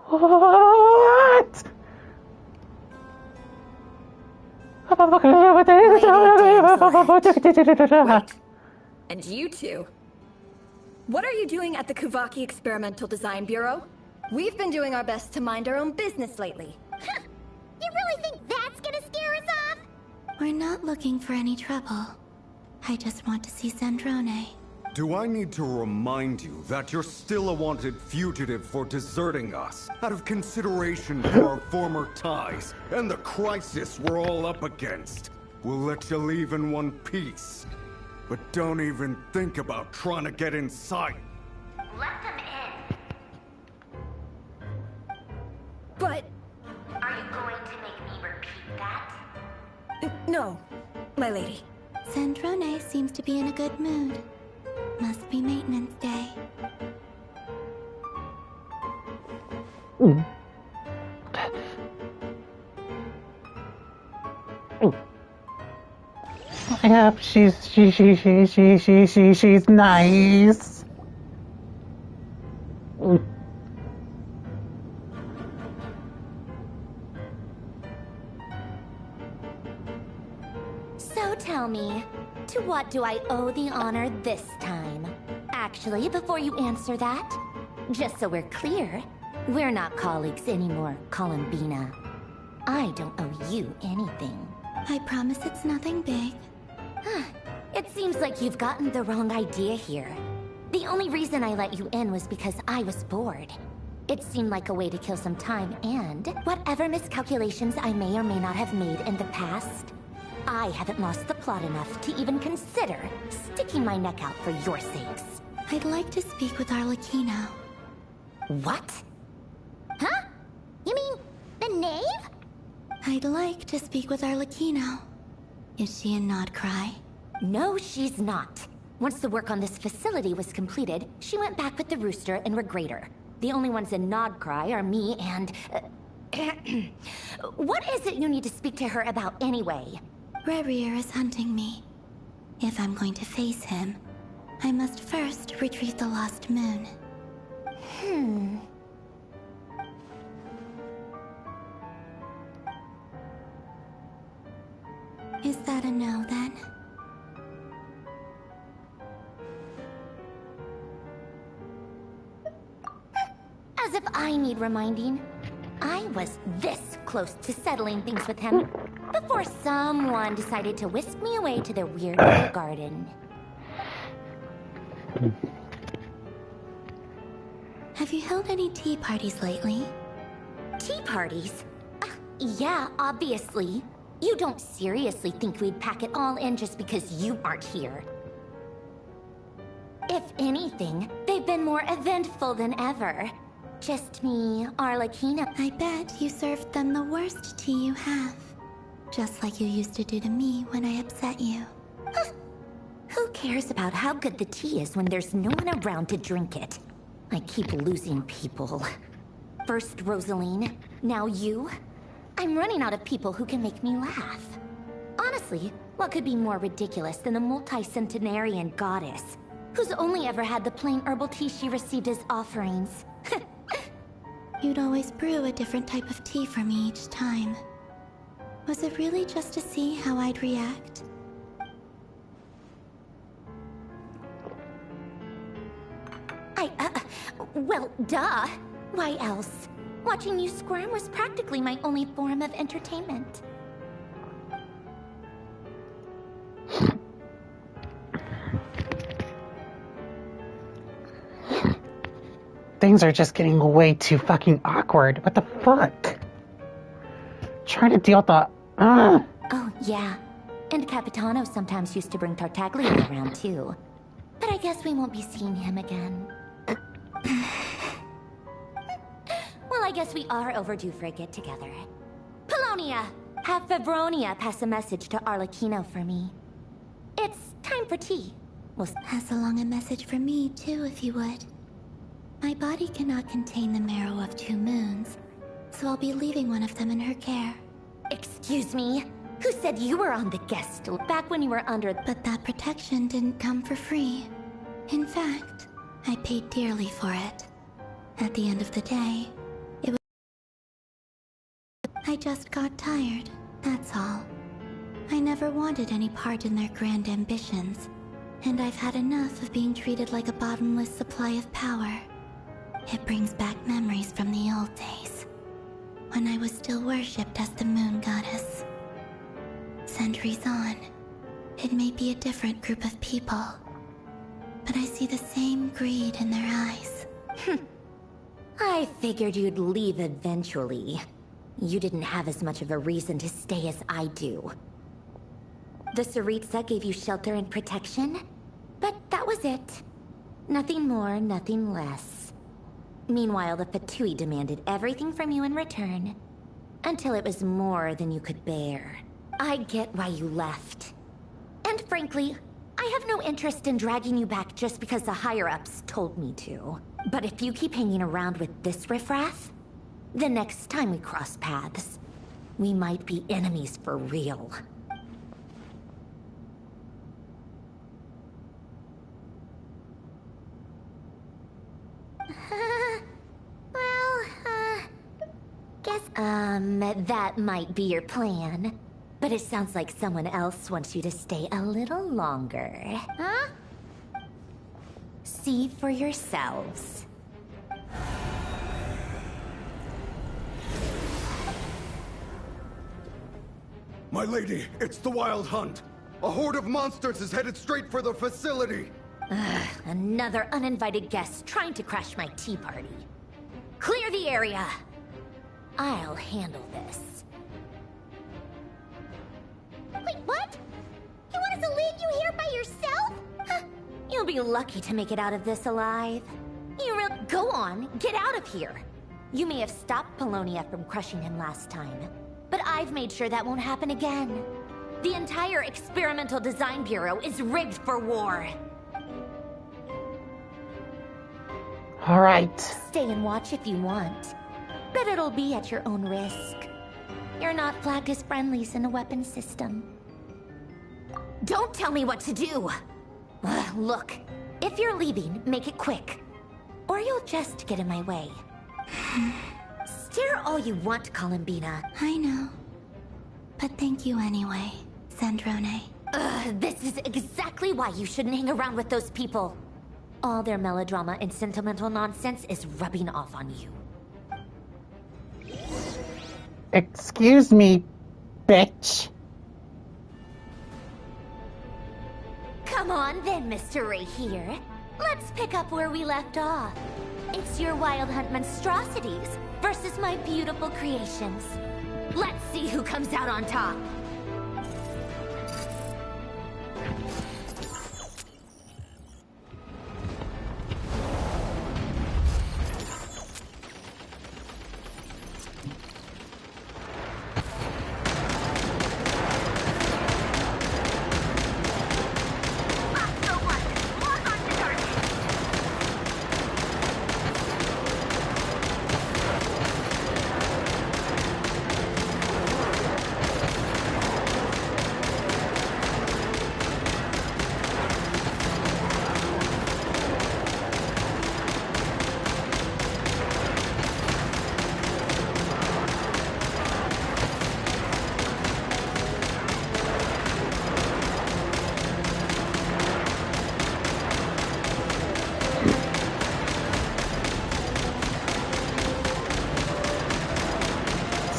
What?
And you two? What are you doing at the Kuvaki Experimental Design Bureau? We've been doing our best to mind our own business lately.
You really think that's gonna scare us off?
We're not looking for any trouble. I just want to see Sandrone.
Do I need to remind you that you're still a wanted fugitive for deserting us, out of consideration for our former ties and the crisis we're all up against? We'll let you leave in one piece, but don't even think about trying to get inside.
Let them in.
But...
Are you going to make me repeat that?
No, my lady.
Sandrone seems to be in a good mood. Must be maintenance day.
Yeah, she's nice.
So tell me, to what do I owe the honor this time? Actually, before you answer that, just so we're clear, we're not colleagues anymore, Columbina. I don't owe you anything.
I promise it's nothing big.
It seems like you've gotten the wrong idea here. The only reason I let you in was because I was bored. It seemed like a way to kill some time, and whatever miscalculations I may or may not have made in the past, I haven't lost the plot enough to even consider sticking my neck out for your sakes.
I'd like to speak with Arlecchino.
What?
Huh? You mean the knave?
I'd like to speak with Arlecchino. Is she in Nodcry?
No, she's not. Once the work on this facility was completed, she went back with the Rooster and Regrator. The only ones in Nodcry are me and... What is it you need to speak to her about anyway?
Rerir is hunting me. If I'm going to face him, I must first retrieve the lost moon. Is that a no, then?
As if I need reminding. I was this close to settling things with him before someone decided to whisk me away to their weird little garden.
Have you held any tea parties lately?
Tea parties? Yeah, obviously. You don't seriously think we'd pack it all in just because you aren't here. If anything, they've been more eventful than ever. Just me, Arlecchino.
I bet you served them the worst tea you have. Just like you used to do to me when I upset you.
Who cares about how good the tea is when there's no one around to drink it? I keep losing people. First Rosaline, now you. I'm running out of people who can make me laugh. Honestly, what could be more ridiculous than the multi-centenarian goddess, who's only ever had the plain herbal tea she received as offerings?
You'd always brew a different type of tea for me each time. Was it really just to see how I'd react?
Well, duh. Why else? Watching you squirm was practically my only form of entertainment.
Things are just getting way too fucking awkward. What the fuck? Trying to deal with the...
Oh, yeah. And Capitano sometimes used to bring Tartaglia around, too. But I guess we won't be seeing him again. Well, I guess we are overdue for a get-together. Polonia! Have Febronia pass a message to Arlecchino for me. It's time for tea.
Pass along a message for me, too, if you would. My body cannot contain the marrow of 2 moons, so I'll be leaving one of them in her care.
Excuse me? Who said you were on the guest list back when you were under...
But that protection didn't come for free. In fact, I paid dearly for it. At the end of the day, it was... I just got tired, that's all. I never wanted any part in their grand ambitions. And I've had enough of being treated like a bottomless supply of power. It brings back memories from the old days, when I was still worshipped as the moon goddess. Centuries on, it may be a different group of people, but I see the same greed in their eyes.
I figured you'd leave eventually. You didn't have as much of a reason to stay as I do. The Tsaritsa gave you shelter and protection, but that was it. Nothing more, nothing less. Meanwhile, the Fatui demanded everything from you in return, until it was more than you could bear. I get why you left. And frankly, I have no interest in dragging you back just because the higher-ups told me to. But if you keep hanging around with this riffraff, the next time we cross paths, we might be enemies for real. That might be your plan. But it sounds like someone else wants you to stay a little longer. Huh? See for yourselves.
My lady, it's the Wild Hunt. A horde of monsters is headed straight for the facility.
Ugh, another uninvited guest trying to crash my tea party. Clear the area. I'll handle this.
Wait, what? You want us to leave you here by yourself?
Huh. You'll be lucky to make it out of this alive. Go on, get out of here. You may have stopped Polonia from crushing him last time, but I've made sure that won't happen again. The entire Experimental Design Bureau is rigged for war.
All right.
Stay and watch if you want, but it'll be at your own risk. You're not flagged as friendlies in the weapons system. Don't tell me what to do! Look, if you're leaving, make it quick. Or you'll just get in my way. Stare all you want, Columbina.
I know. But thank you anyway, Sandrone.
This is exactly why you shouldn't hang around with those people. All their melodrama and sentimental nonsense is rubbing off on you.
Excuse me, bitch.
Come on then, Mr. Ray here. Let's pick up where we left off. It's your Wild Hunt monstrosities versus my beautiful creations. Let's see who comes out on top.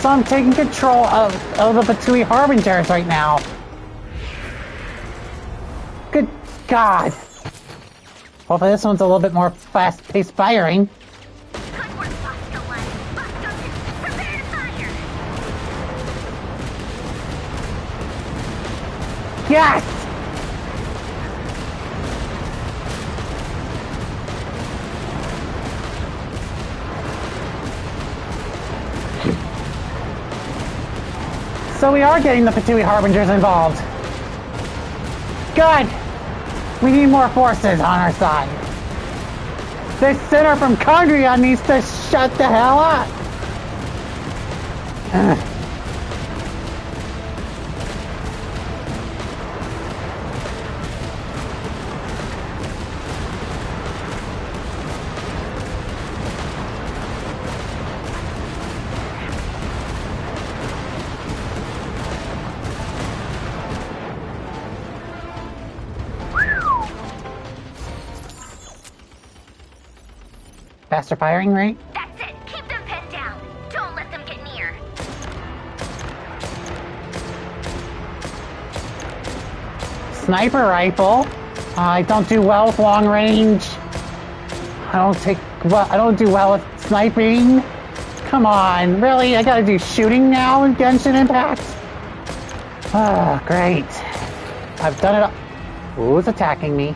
So I'm taking control of the Fatui Harbingers right now. Good God. Hopefully this one's a little bit more fast-paced firing. Yes! So we are getting the Fatui Harbingers involved. Good! We need more forces on our side. This sinner from Condria needs to shut the hell up! Faster firing rate?
That's it. Keep them pinned down. Don't let them get near.
Sniper rifle. I don't do well with long range. I don't do well with sniping. Come on, really? I gotta do shooting now in Genshin Impact? Ah, great. I've done it. Who's attacking me?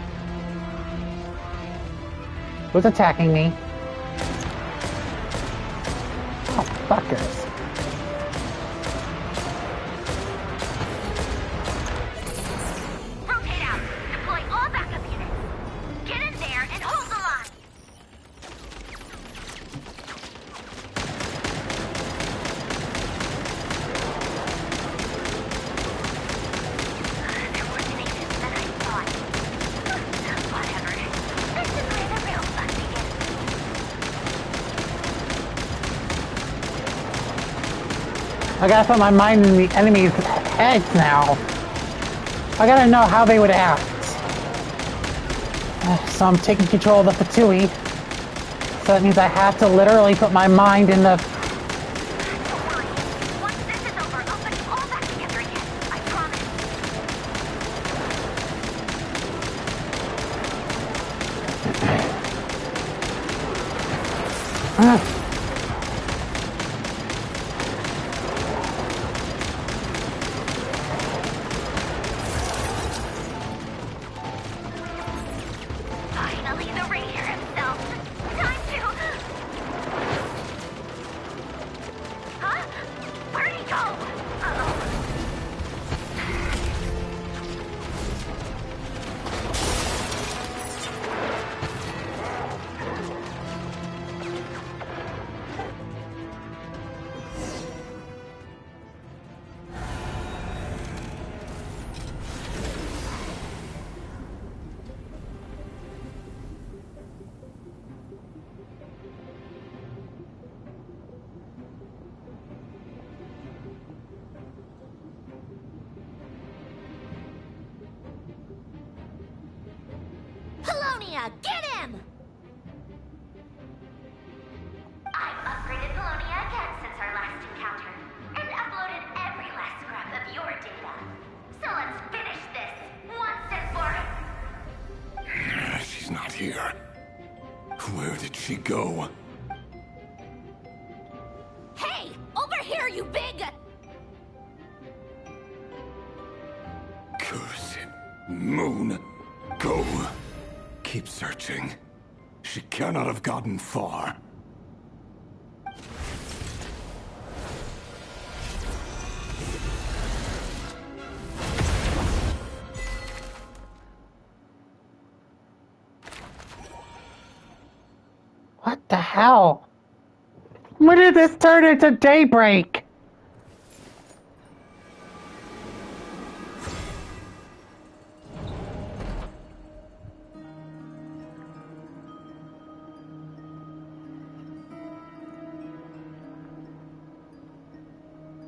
Who's attacking me? Oh, fuckers.
Rotate out. Deploy all backup units. Get in there and hold the line. There wasn't anything that I thought. Whatever. This is where the real fun begins.
I gotta put my mind in the enemy's heads now. I gotta know how they would act. So I'm taking control of the Fatui. So that means I have to literally put my mind in the...
Finally, the Ranger himself. Time to... Huh? Where'd he go? Polonia, get him! I've upgraded Polonia again since our last encounter, and uploaded every last scrap of your data. So let's finish this, once and for...
She's not here. Where did she go?
Hey! Over here, you big...
Curse it. Moon. Go. Keep searching. She cannot have gotten far.
What the hell? When did this turn into Daybreak?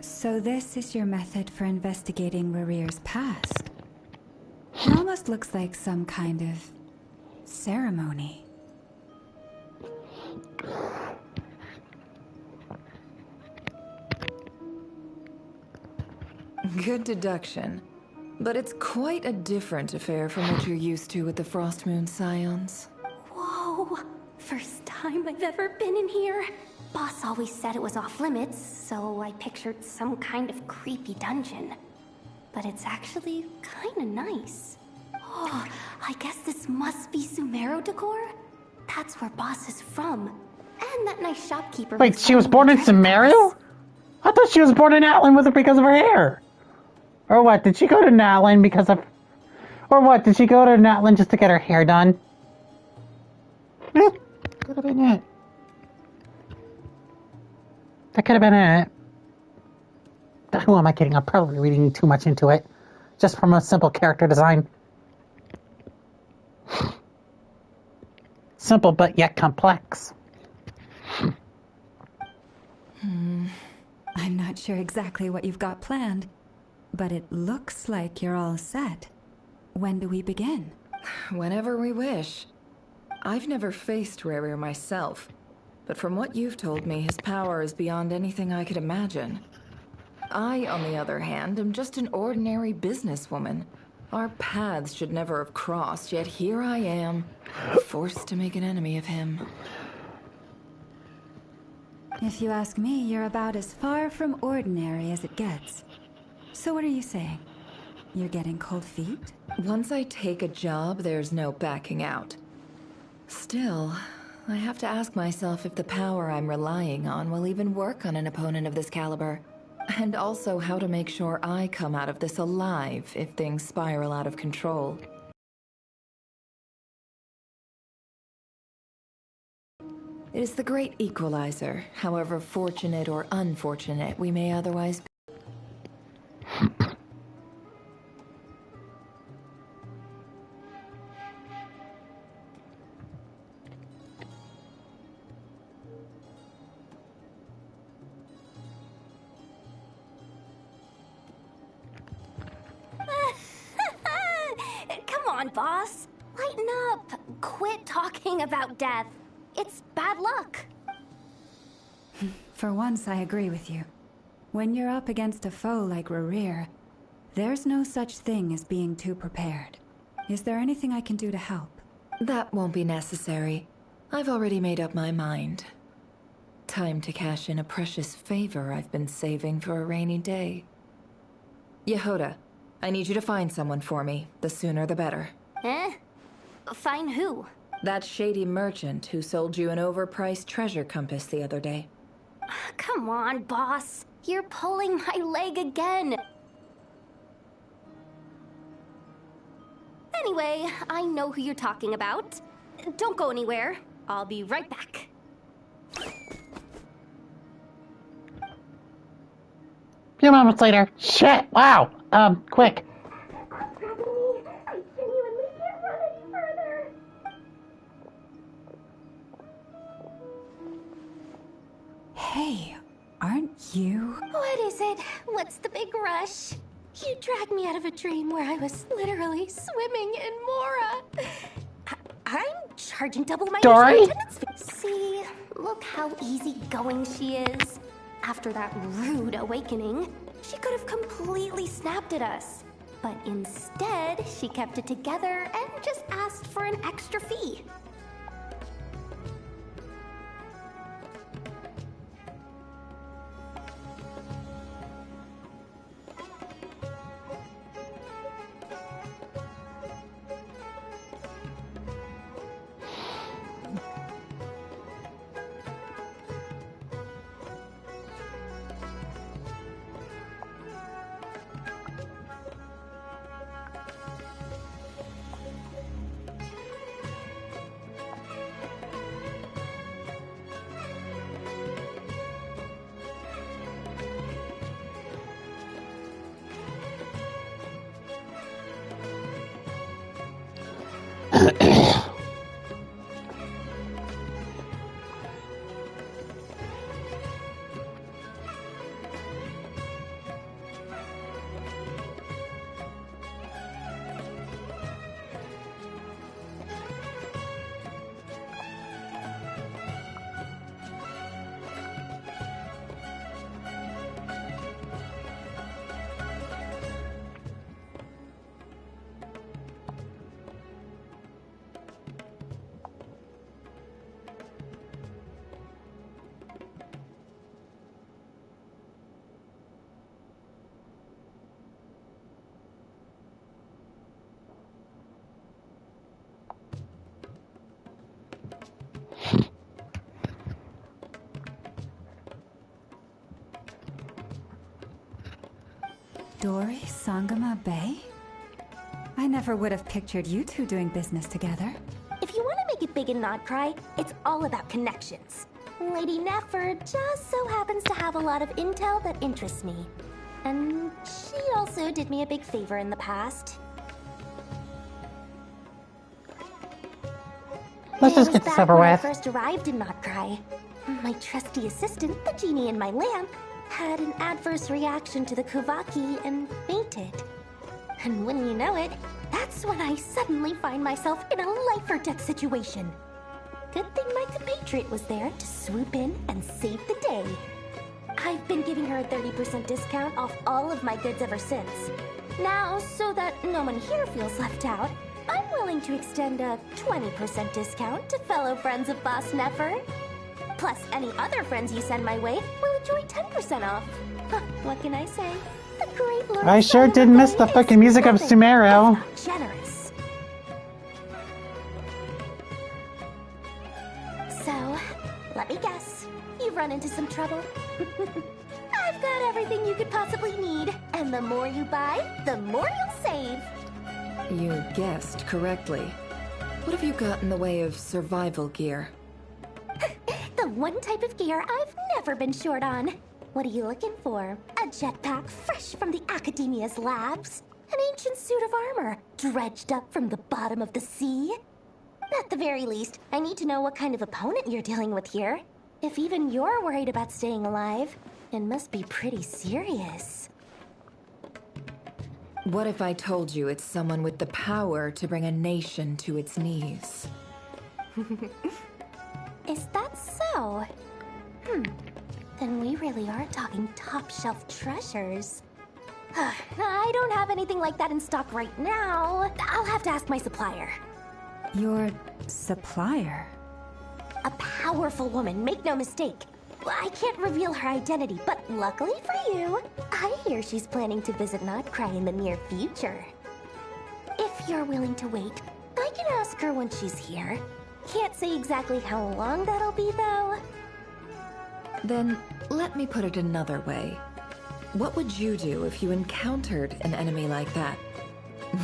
So this is your method for investigating Rarir's past? It almost looks like some kind of ceremony.
Good deduction. But it's quite a different affair from what you're used to with the Frostmoon Scions.
Whoa! First time I've ever been in here. Boss always said it was off limits, so I pictured some kind of creepy dungeon. But it's actually kinda nice. Oh, I guess this must be Sumero decor? That's where Boss is from. And that nice shopkeeper...
Wait, she was born in Sumeru? I thought she was born in Atlan because of her hair. Or what, did she go to Natlan because of... Or what, did she go to Natlan just to get her hair done? Could have been it. That could have been it. Who am I kidding? I'm probably reading too much into it. Just from a simple character design. Simple but yet complex.
I'm not sure exactly what you've got planned, but it looks like you're all set. When do we begin?
Whenever we wish. I've never faced Rarir myself, but from what you've told me, his power is beyond anything I could imagine. I, on the other hand, am just an ordinary businesswoman. Our paths should never have crossed, yet here I am, forced to make an enemy of him.
If you ask me, you're about as far from ordinary as it gets. So what are you saying? You're getting cold feet?
Once I take a job, there's no backing out. Still, I have to ask myself if the power I'm relying on will even work on an opponent of this caliber. And also how to make sure I come out of this alive if things spiral out of control. It is the great equalizer, however fortunate or unfortunate we may otherwise be.
Come on, boss. Lighten up. Quit talking about death. It's bad luck.
For once, I agree with you. When you're up against a foe like Rerir, there's no such thing as being too prepared. Is there anything I can do to help?
That won't be necessary. I've already made up my mind. Time to cash in a precious favor I've been saving for a rainy day. Yehoda, I need you to find someone for me. The sooner the better.
Eh? Find who?
That shady merchant who sold you an overpriced treasure compass the other day.
Come on, boss. You're pulling my leg again. Anyway, I know who you're talking about. Don't go anywhere. I'll be right back.
Few moments later. Shit! Wow! Quick.
Hey, aren't you?
What is it? What's the big rush? You dragged me out of a dream where I was literally swimming in Mora. I'm charging double my
Dory?
usual attendance fee. See, look how easygoing she is. After that rude awakening, she could have completely snapped at us. But instead, she kept it together and just asked for an extra fee.
Dory Sangama Bay? I never would have pictured you two doing business together.
If you want to make it big and not cry, it's all about connections. Lady Nefer just so happens to have a lot of intel that interests me. And she also did me a big favor in the past.
Let's just get this over
When I
with.
first arrived in Notcry, my trusty assistant, the genie in my lamp, had an adverse reaction to the Kuvaki and fainted. And when you know it, that's when I suddenly find myself in a life or death situation.
Good thing my compatriot was there to swoop in and save the day. I've been giving her a 30% discount off all of my goods ever since. Now, so that no one here feels left out, I'm willing to extend a 20% discount to fellow friends of Boss Nefer. Plus, any other friends you send my way will enjoy 10% off. Huh, what can I say? The great Lord
I sure did miss the fucking music of Sumeru.
Generous. So, let me guess. You've run into some trouble? I've got everything you could possibly need. And the more you buy, the more you'll save.
You guessed correctly. What have you got in the way of survival gear?
The one type of gear I've never been short on. What are you looking for? A jetpack fresh from the Academia's labs? An ancient suit of armor dredged up from the bottom of the sea? At the very least, I need to know what kind of opponent you're dealing with here. If even you're worried about staying alive, it must be pretty serious.
What if I told you it's someone with the power to bring a nation to its knees?
Is that so? Then we really are talking top-shelf treasures. I don't have anything like that in stock right now. I'll have to ask my supplier.
Your supplier?
A powerful woman, make no mistake. I can't reveal her identity, but luckily for you, I hear she's planning to visit Notcry in the near future. If you're willing to wait, I can ask her when she's here. Can't say exactly how long that'll be, though.
Then, let me put it another way. What would you do if you encountered an enemy like that?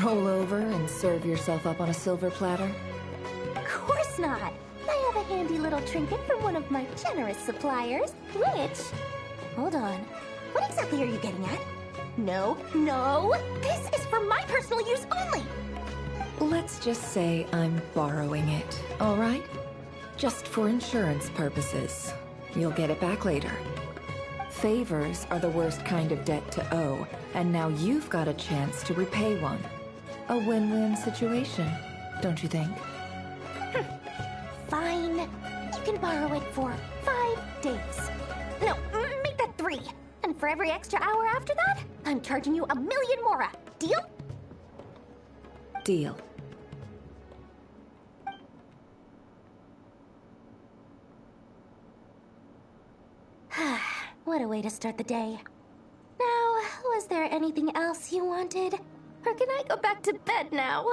Roll over and serve yourself up on a silver platter?
Of course not! I have a handy little trinket from one of my generous suppliers, which... Hold on. What exactly are you getting at? No, no! This is for my personal use only!
Let's just say I'm borrowing it, all right? Just for insurance purposes. You'll get it back later. Favors are the worst kind of debt to owe, and now you've got a chance to repay one. A win-win situation, don't you think?
Fine. You can borrow it for 5 days. No, make that 3. And for every extra hour after that, I'm charging you 1,000,000 mora. Deal?
Deal.
What a way to start the day. Now, was there anything else you wanted? Or can I go back to bed now?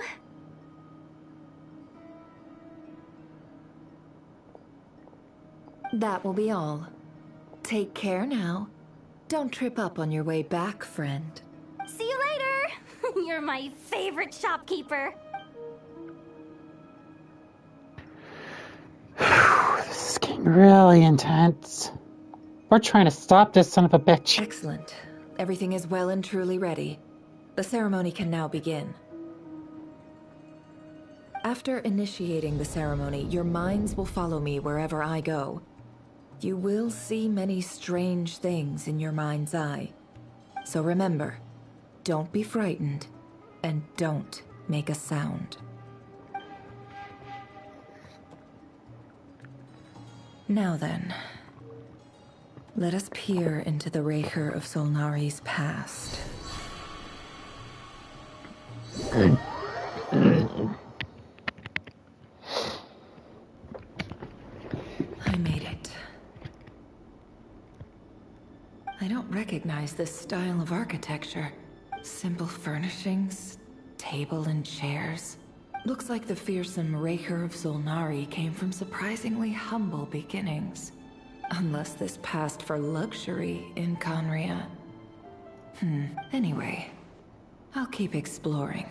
That will be all. Take care now. Don't trip up on your way back, friend.
See you later! You're my favorite shopkeeper.
This is getting really intense. We're trying to stop this son of a bitch.
Excellent. Everything is well and truly ready. The ceremony can now begin. After initiating the ceremony, your minds will follow me wherever I go. You will see many strange things in your mind's eye. So remember, don't be frightened, and don't make a sound. Now then, let us peer into the Raker of Solnari's past. I made it. I don't recognize this style of architecture. Simple furnishings, table and chairs. Looks like the fearsome Raker of Solnari came from surprisingly humble beginnings. Unless this passed for luxury in Conria. Anyway, I'll keep exploring.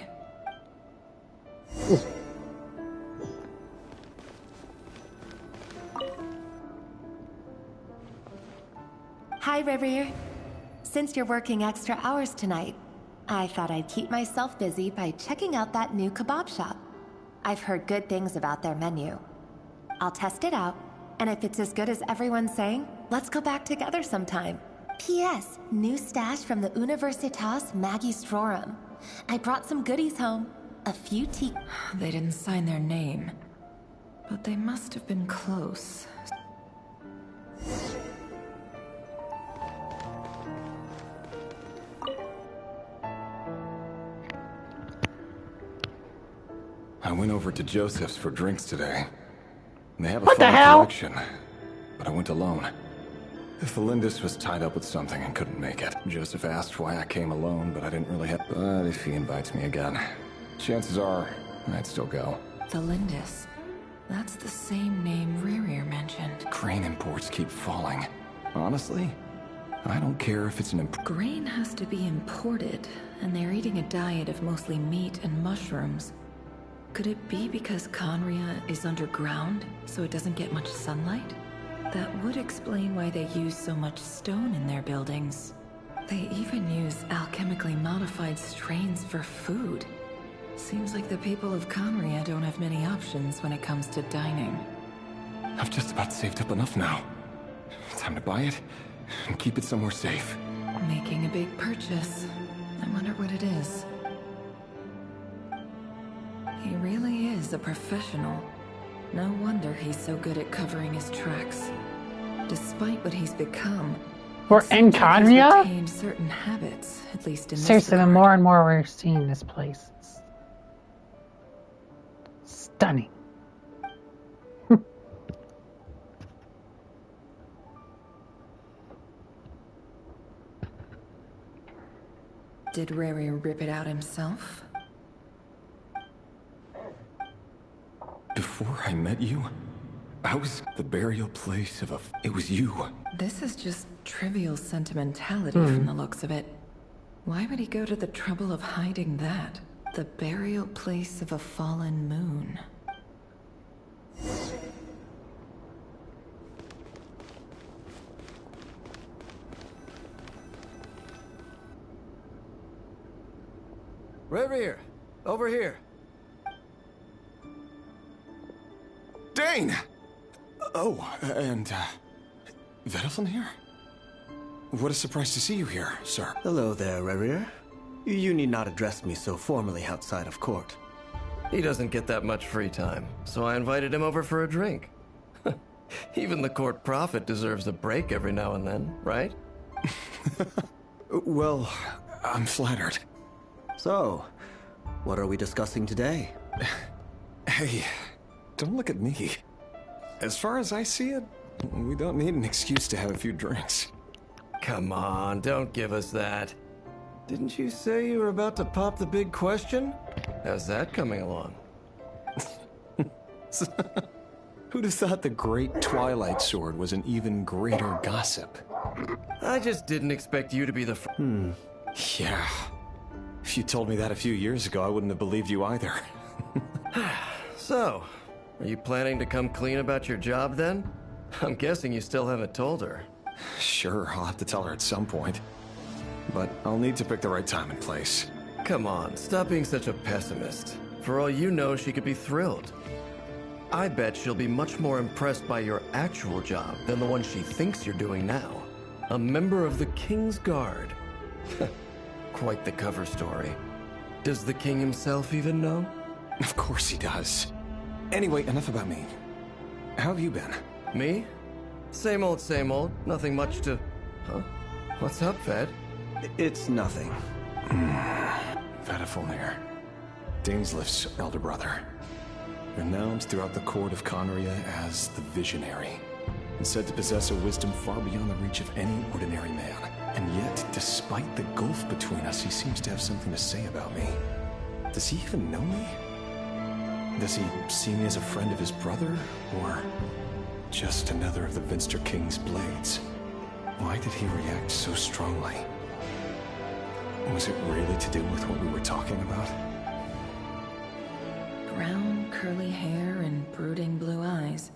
Hi, River. Since you're working extra hours tonight, I thought I'd keep myself busy by checking out that new kebab shop. I've heard good things about their menu. I'll test it out, and if it's as good as everyone's saying, let's go back together sometime. P.S. New stash from the Universitas Magistrorum. I brought some goodies home. A few tea...
They didn't sign their name. But they must have been close.
I went over to Joseph's for drinks today. They have a
What the
fine
hell?
collection, but I went alone. Felindus was tied up with something and couldn't make it. Joseph asked why I came alone, but I didn't really have... But if he invites me again, chances are I'd still go.
Felindus. That's the same name Rerir mentioned.
Grain imports keep falling. Honestly, I don't care if it's an
Grain has to be imported, and they're eating a diet of mostly meat and mushrooms. Could it be because Conria is underground, so it doesn't get much sunlight? That would explain why they use so much stone in their buildings. They even use alchemically modified strains for food. Seems like the people of Conria don't have many options when it comes to dining.
I've just about saved up enough now. Time to buy it and keep it somewhere safe.
Making a big purchase. I wonder what it is. He really is a professional. No wonder he's so good at covering his tracks. Despite what he's become,
We're in Conria?
he's retained certain habits, at least in this
Seriously, the
regard.
more and more we're seeing this place, it's stunning.
Did Rerir rip it out himself?
Before I met you, I was the burial place of a... It was you.
This is just trivial sentimentality from the looks of it. Why would he go to the trouble of hiding that? The burial place of a fallen moon.
Rerir, over here.
Dane! Oh, and, Vedalfin here? What a surprise to see you here, sir.
Hello there, Rerir. You need not address me so formally outside of court.
He doesn't get that much free time, so I invited him over for a drink. Even the court prophet deserves a break every now and then, right?
Well, I'm flattered.
So, what are we discussing today?
Hey, don't look at me. As far as I see it, we don't need an excuse to have a few drinks.
Come on, don't give us that. Didn't you say you were about to pop the big question? How's that coming along?
Who'd have thought the great Twilight Sword was an even greater gossip?
I just didn't expect you to be the
Yeah. If you told me that a few years ago, I wouldn't have believed you either.
So, are you planning to come clean about your job then? I'm guessing you still haven't told her.
Sure, I'll have to tell her at some point. But I'll need to pick the right time and place.
Come on, stop being such a pessimist. For all you know, she could be thrilled. I bet she'll be much more impressed by your actual job than the one she thinks you're doing now. A member of the King's Guard. Quite the cover story. Does the king himself even know?
Of course he does. Anyway, enough about me. How have you been?
Me? Same old, same old. Nothing much to... Huh? What's up, Ved?
It's nothing.
Vedalfin, Daneslif's elder brother. Renowned throughout the court of Conria as the Visionary, and said to possess a wisdom far beyond the reach of any ordinary man. And yet, despite the gulf between us, he seems to have something to say about me. Does he even know me? Does he see me as a friend of his brother, or just another of the Vinster King's blades? Why did he react so strongly? Was it really to do with what we were talking about?
Brown, curly hair and brooding blue eyes.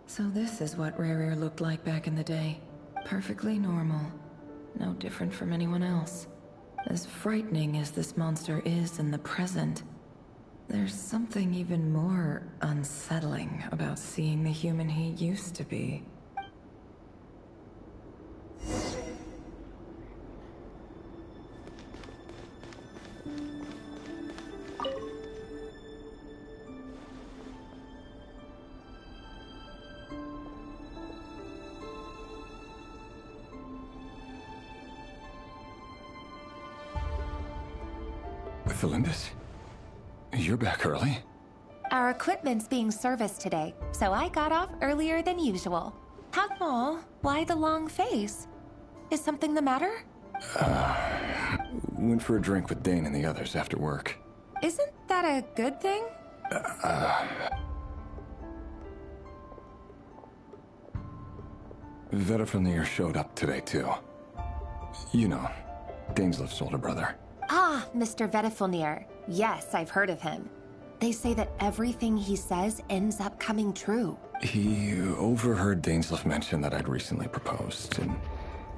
So this is what Rerir looked like back in the day. Perfectly normal. No different from anyone else. As frightening as this monster is in the present, there's something even more unsettling about seeing the human he used to be.
Felindis? You're back early?
Our equipment's being serviced today, so I got off earlier than usual. Why the long face? Is something the matter?
Went for a drink with Dane and the others after work.
Isn't that a good thing?
Vedifilnir showed up today, too. You know, Daneslif's older brother.
Ah, Mr. Vedifilnir. Yes, I've heard of him. They say that everything he says ends up coming true.
He overheard Daneslif mention that I'd recently proposed, and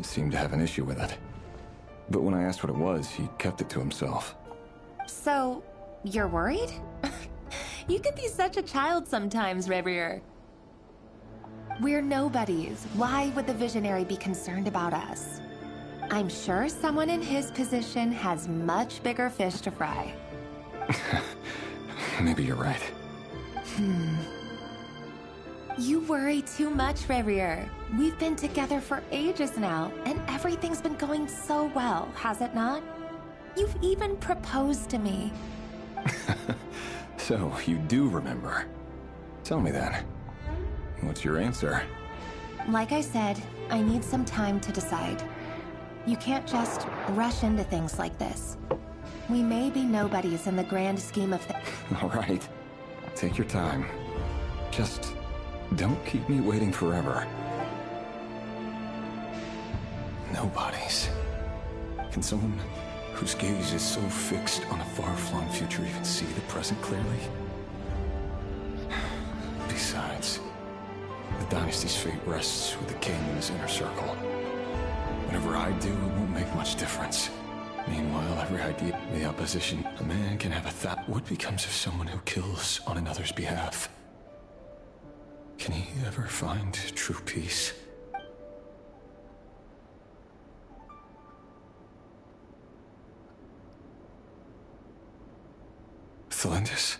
seemed to have an issue with it. But when I asked what it was, he kept it to himself.
So, you're worried? You can be such a child sometimes, Revier. We're nobodies. Why would the Visionary be concerned about us? I'm sure someone in his position has much bigger fish to fry.
Maybe you're right.
You worry too much, Revier. We've been together for ages now, and everything's been going so well, has it not? You've even proposed to me.
So, you do remember. Tell me then. What's your answer?
Like I said, I need some time to decide. You can't just rush into things like this. We may be nobodies in the grand scheme of things.
All right. Take your time. Just don't keep me waiting forever. Nobodies. Can someone whose gaze is so fixed on a far-flung future even see the present clearly? Besides, the dynasty's fate rests with the king and his inner circle. Whatever I do, it won't make much difference. Meanwhile, every idea, the opposition, a man can have a thought. What becomes of someone who kills on another's behalf? Can he ever find true peace? Felindis?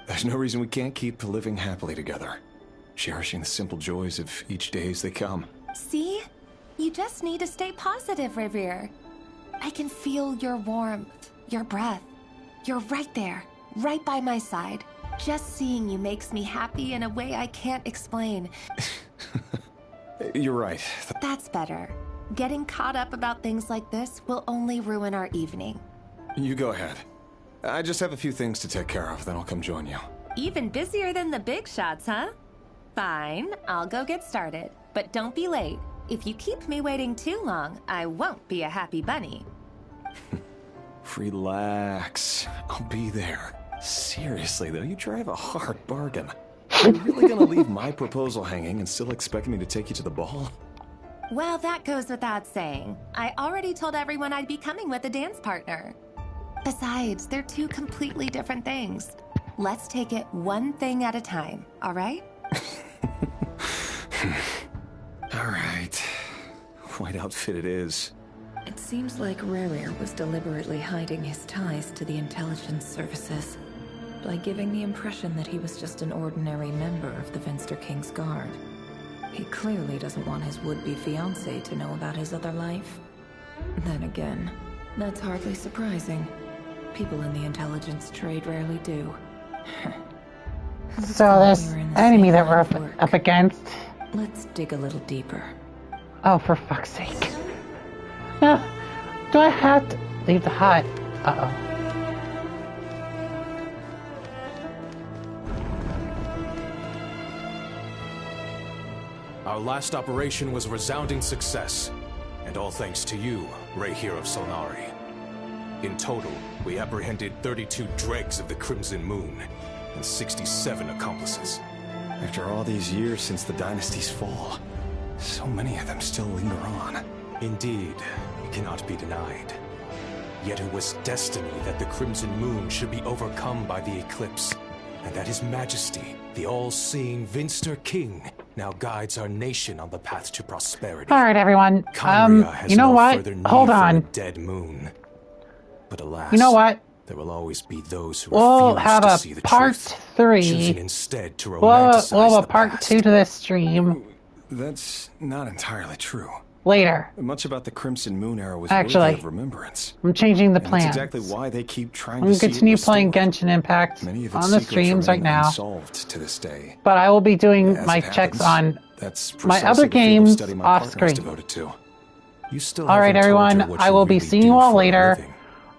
There's no reason we can't keep living happily together, cherishing the simple joys of each day as they come.
See? You just need to stay positive, Revier. I can feel your warmth, your breath. You're right there, right by my side. Just seeing you makes me happy in a way I can't explain.
You're right.
That's better. Getting caught up about things like this will only ruin our evening.
You go ahead. I just have a few things to take care of, then I'll come join you.
Even busier than the big shots, huh? Fine, I'll go get started. But don't be late. If you keep me waiting too long, I won't be a happy bunny.
Relax. I'll be there. Seriously, though, you drive a hard bargain. Are you really gonna leave my proposal hanging and still expect me to take you to the ball?
Well, that goes without saying. I already told everyone I'd be coming with a dance partner. Besides, they're two completely different things. Let's take it one thing at a time, all right?
All right. White outfit it is.
It seems like Rerir was deliberately hiding his ties to the intelligence services by giving the impression that he was just an ordinary member of the Venster King's Guard. He clearly doesn't want his would-be fiancée to know about his other life. Then again, that's hardly surprising. People in the intelligence trade rarely do.
So this enemy that we're up against.
Let's dig a little deeper.
Oh, for fuck's sake. No, do I have to leave the hut? Uh-oh.
Our last operation was a resounding success, and all thanks to you, Rehier of Solnari. In total, we apprehended 32 dregs of the Crimson Moon, and 67 accomplices.
After all these years since the dynasty's fall, so many of them still linger on.
Indeed, it cannot be denied. Yet it was destiny that the Crimson Moon should be overcome by the eclipse, and that His Majesty, the all-seeing Venster King, now guides our nation on the path to prosperity.
All right, everyone. You know what? Hold on.
A dead moon. But alas,
you know what?
There will always be those who
we'll
refuse
have
to
a
see the
part
truth,
3.
choosing instead to
we'll
romanticize
have a
the
part
past.
2 to this stream.
That's not entirely true.
Later.
Much about the Crimson Moon era was
Actually,
worthy of remembrance.
I'm changing the
And
plans.
that's exactly why they keep trying
I'm
to
going to continue playing
restored.
Genshin Impact
Many of its
on the
secrets
streams right
remain
now.
unsolved to this day.
But I will be doing
As
my
it
checks
happens,
on
that's
my
precisely
other
the field of
games
study my
off
partner is
screen.
devoted to. You still
Alright,
haven't told her
everyone,
what
I
you
will be
really
seeing
do
you all
for a
later.
living.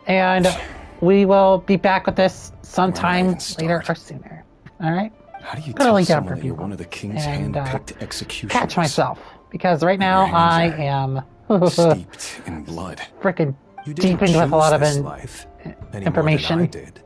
And we will be back with this sometime
even
later or sooner. Alright?
How do you
Gonna
tell
lay down
someone
for
that you're
people
one of the king's
and
hand-picked executioners?
catch myself. Because right now I am
steeped in blood.
freaking
You didn't
deepened with a
choose
lot of
this life any more than I
information.
did.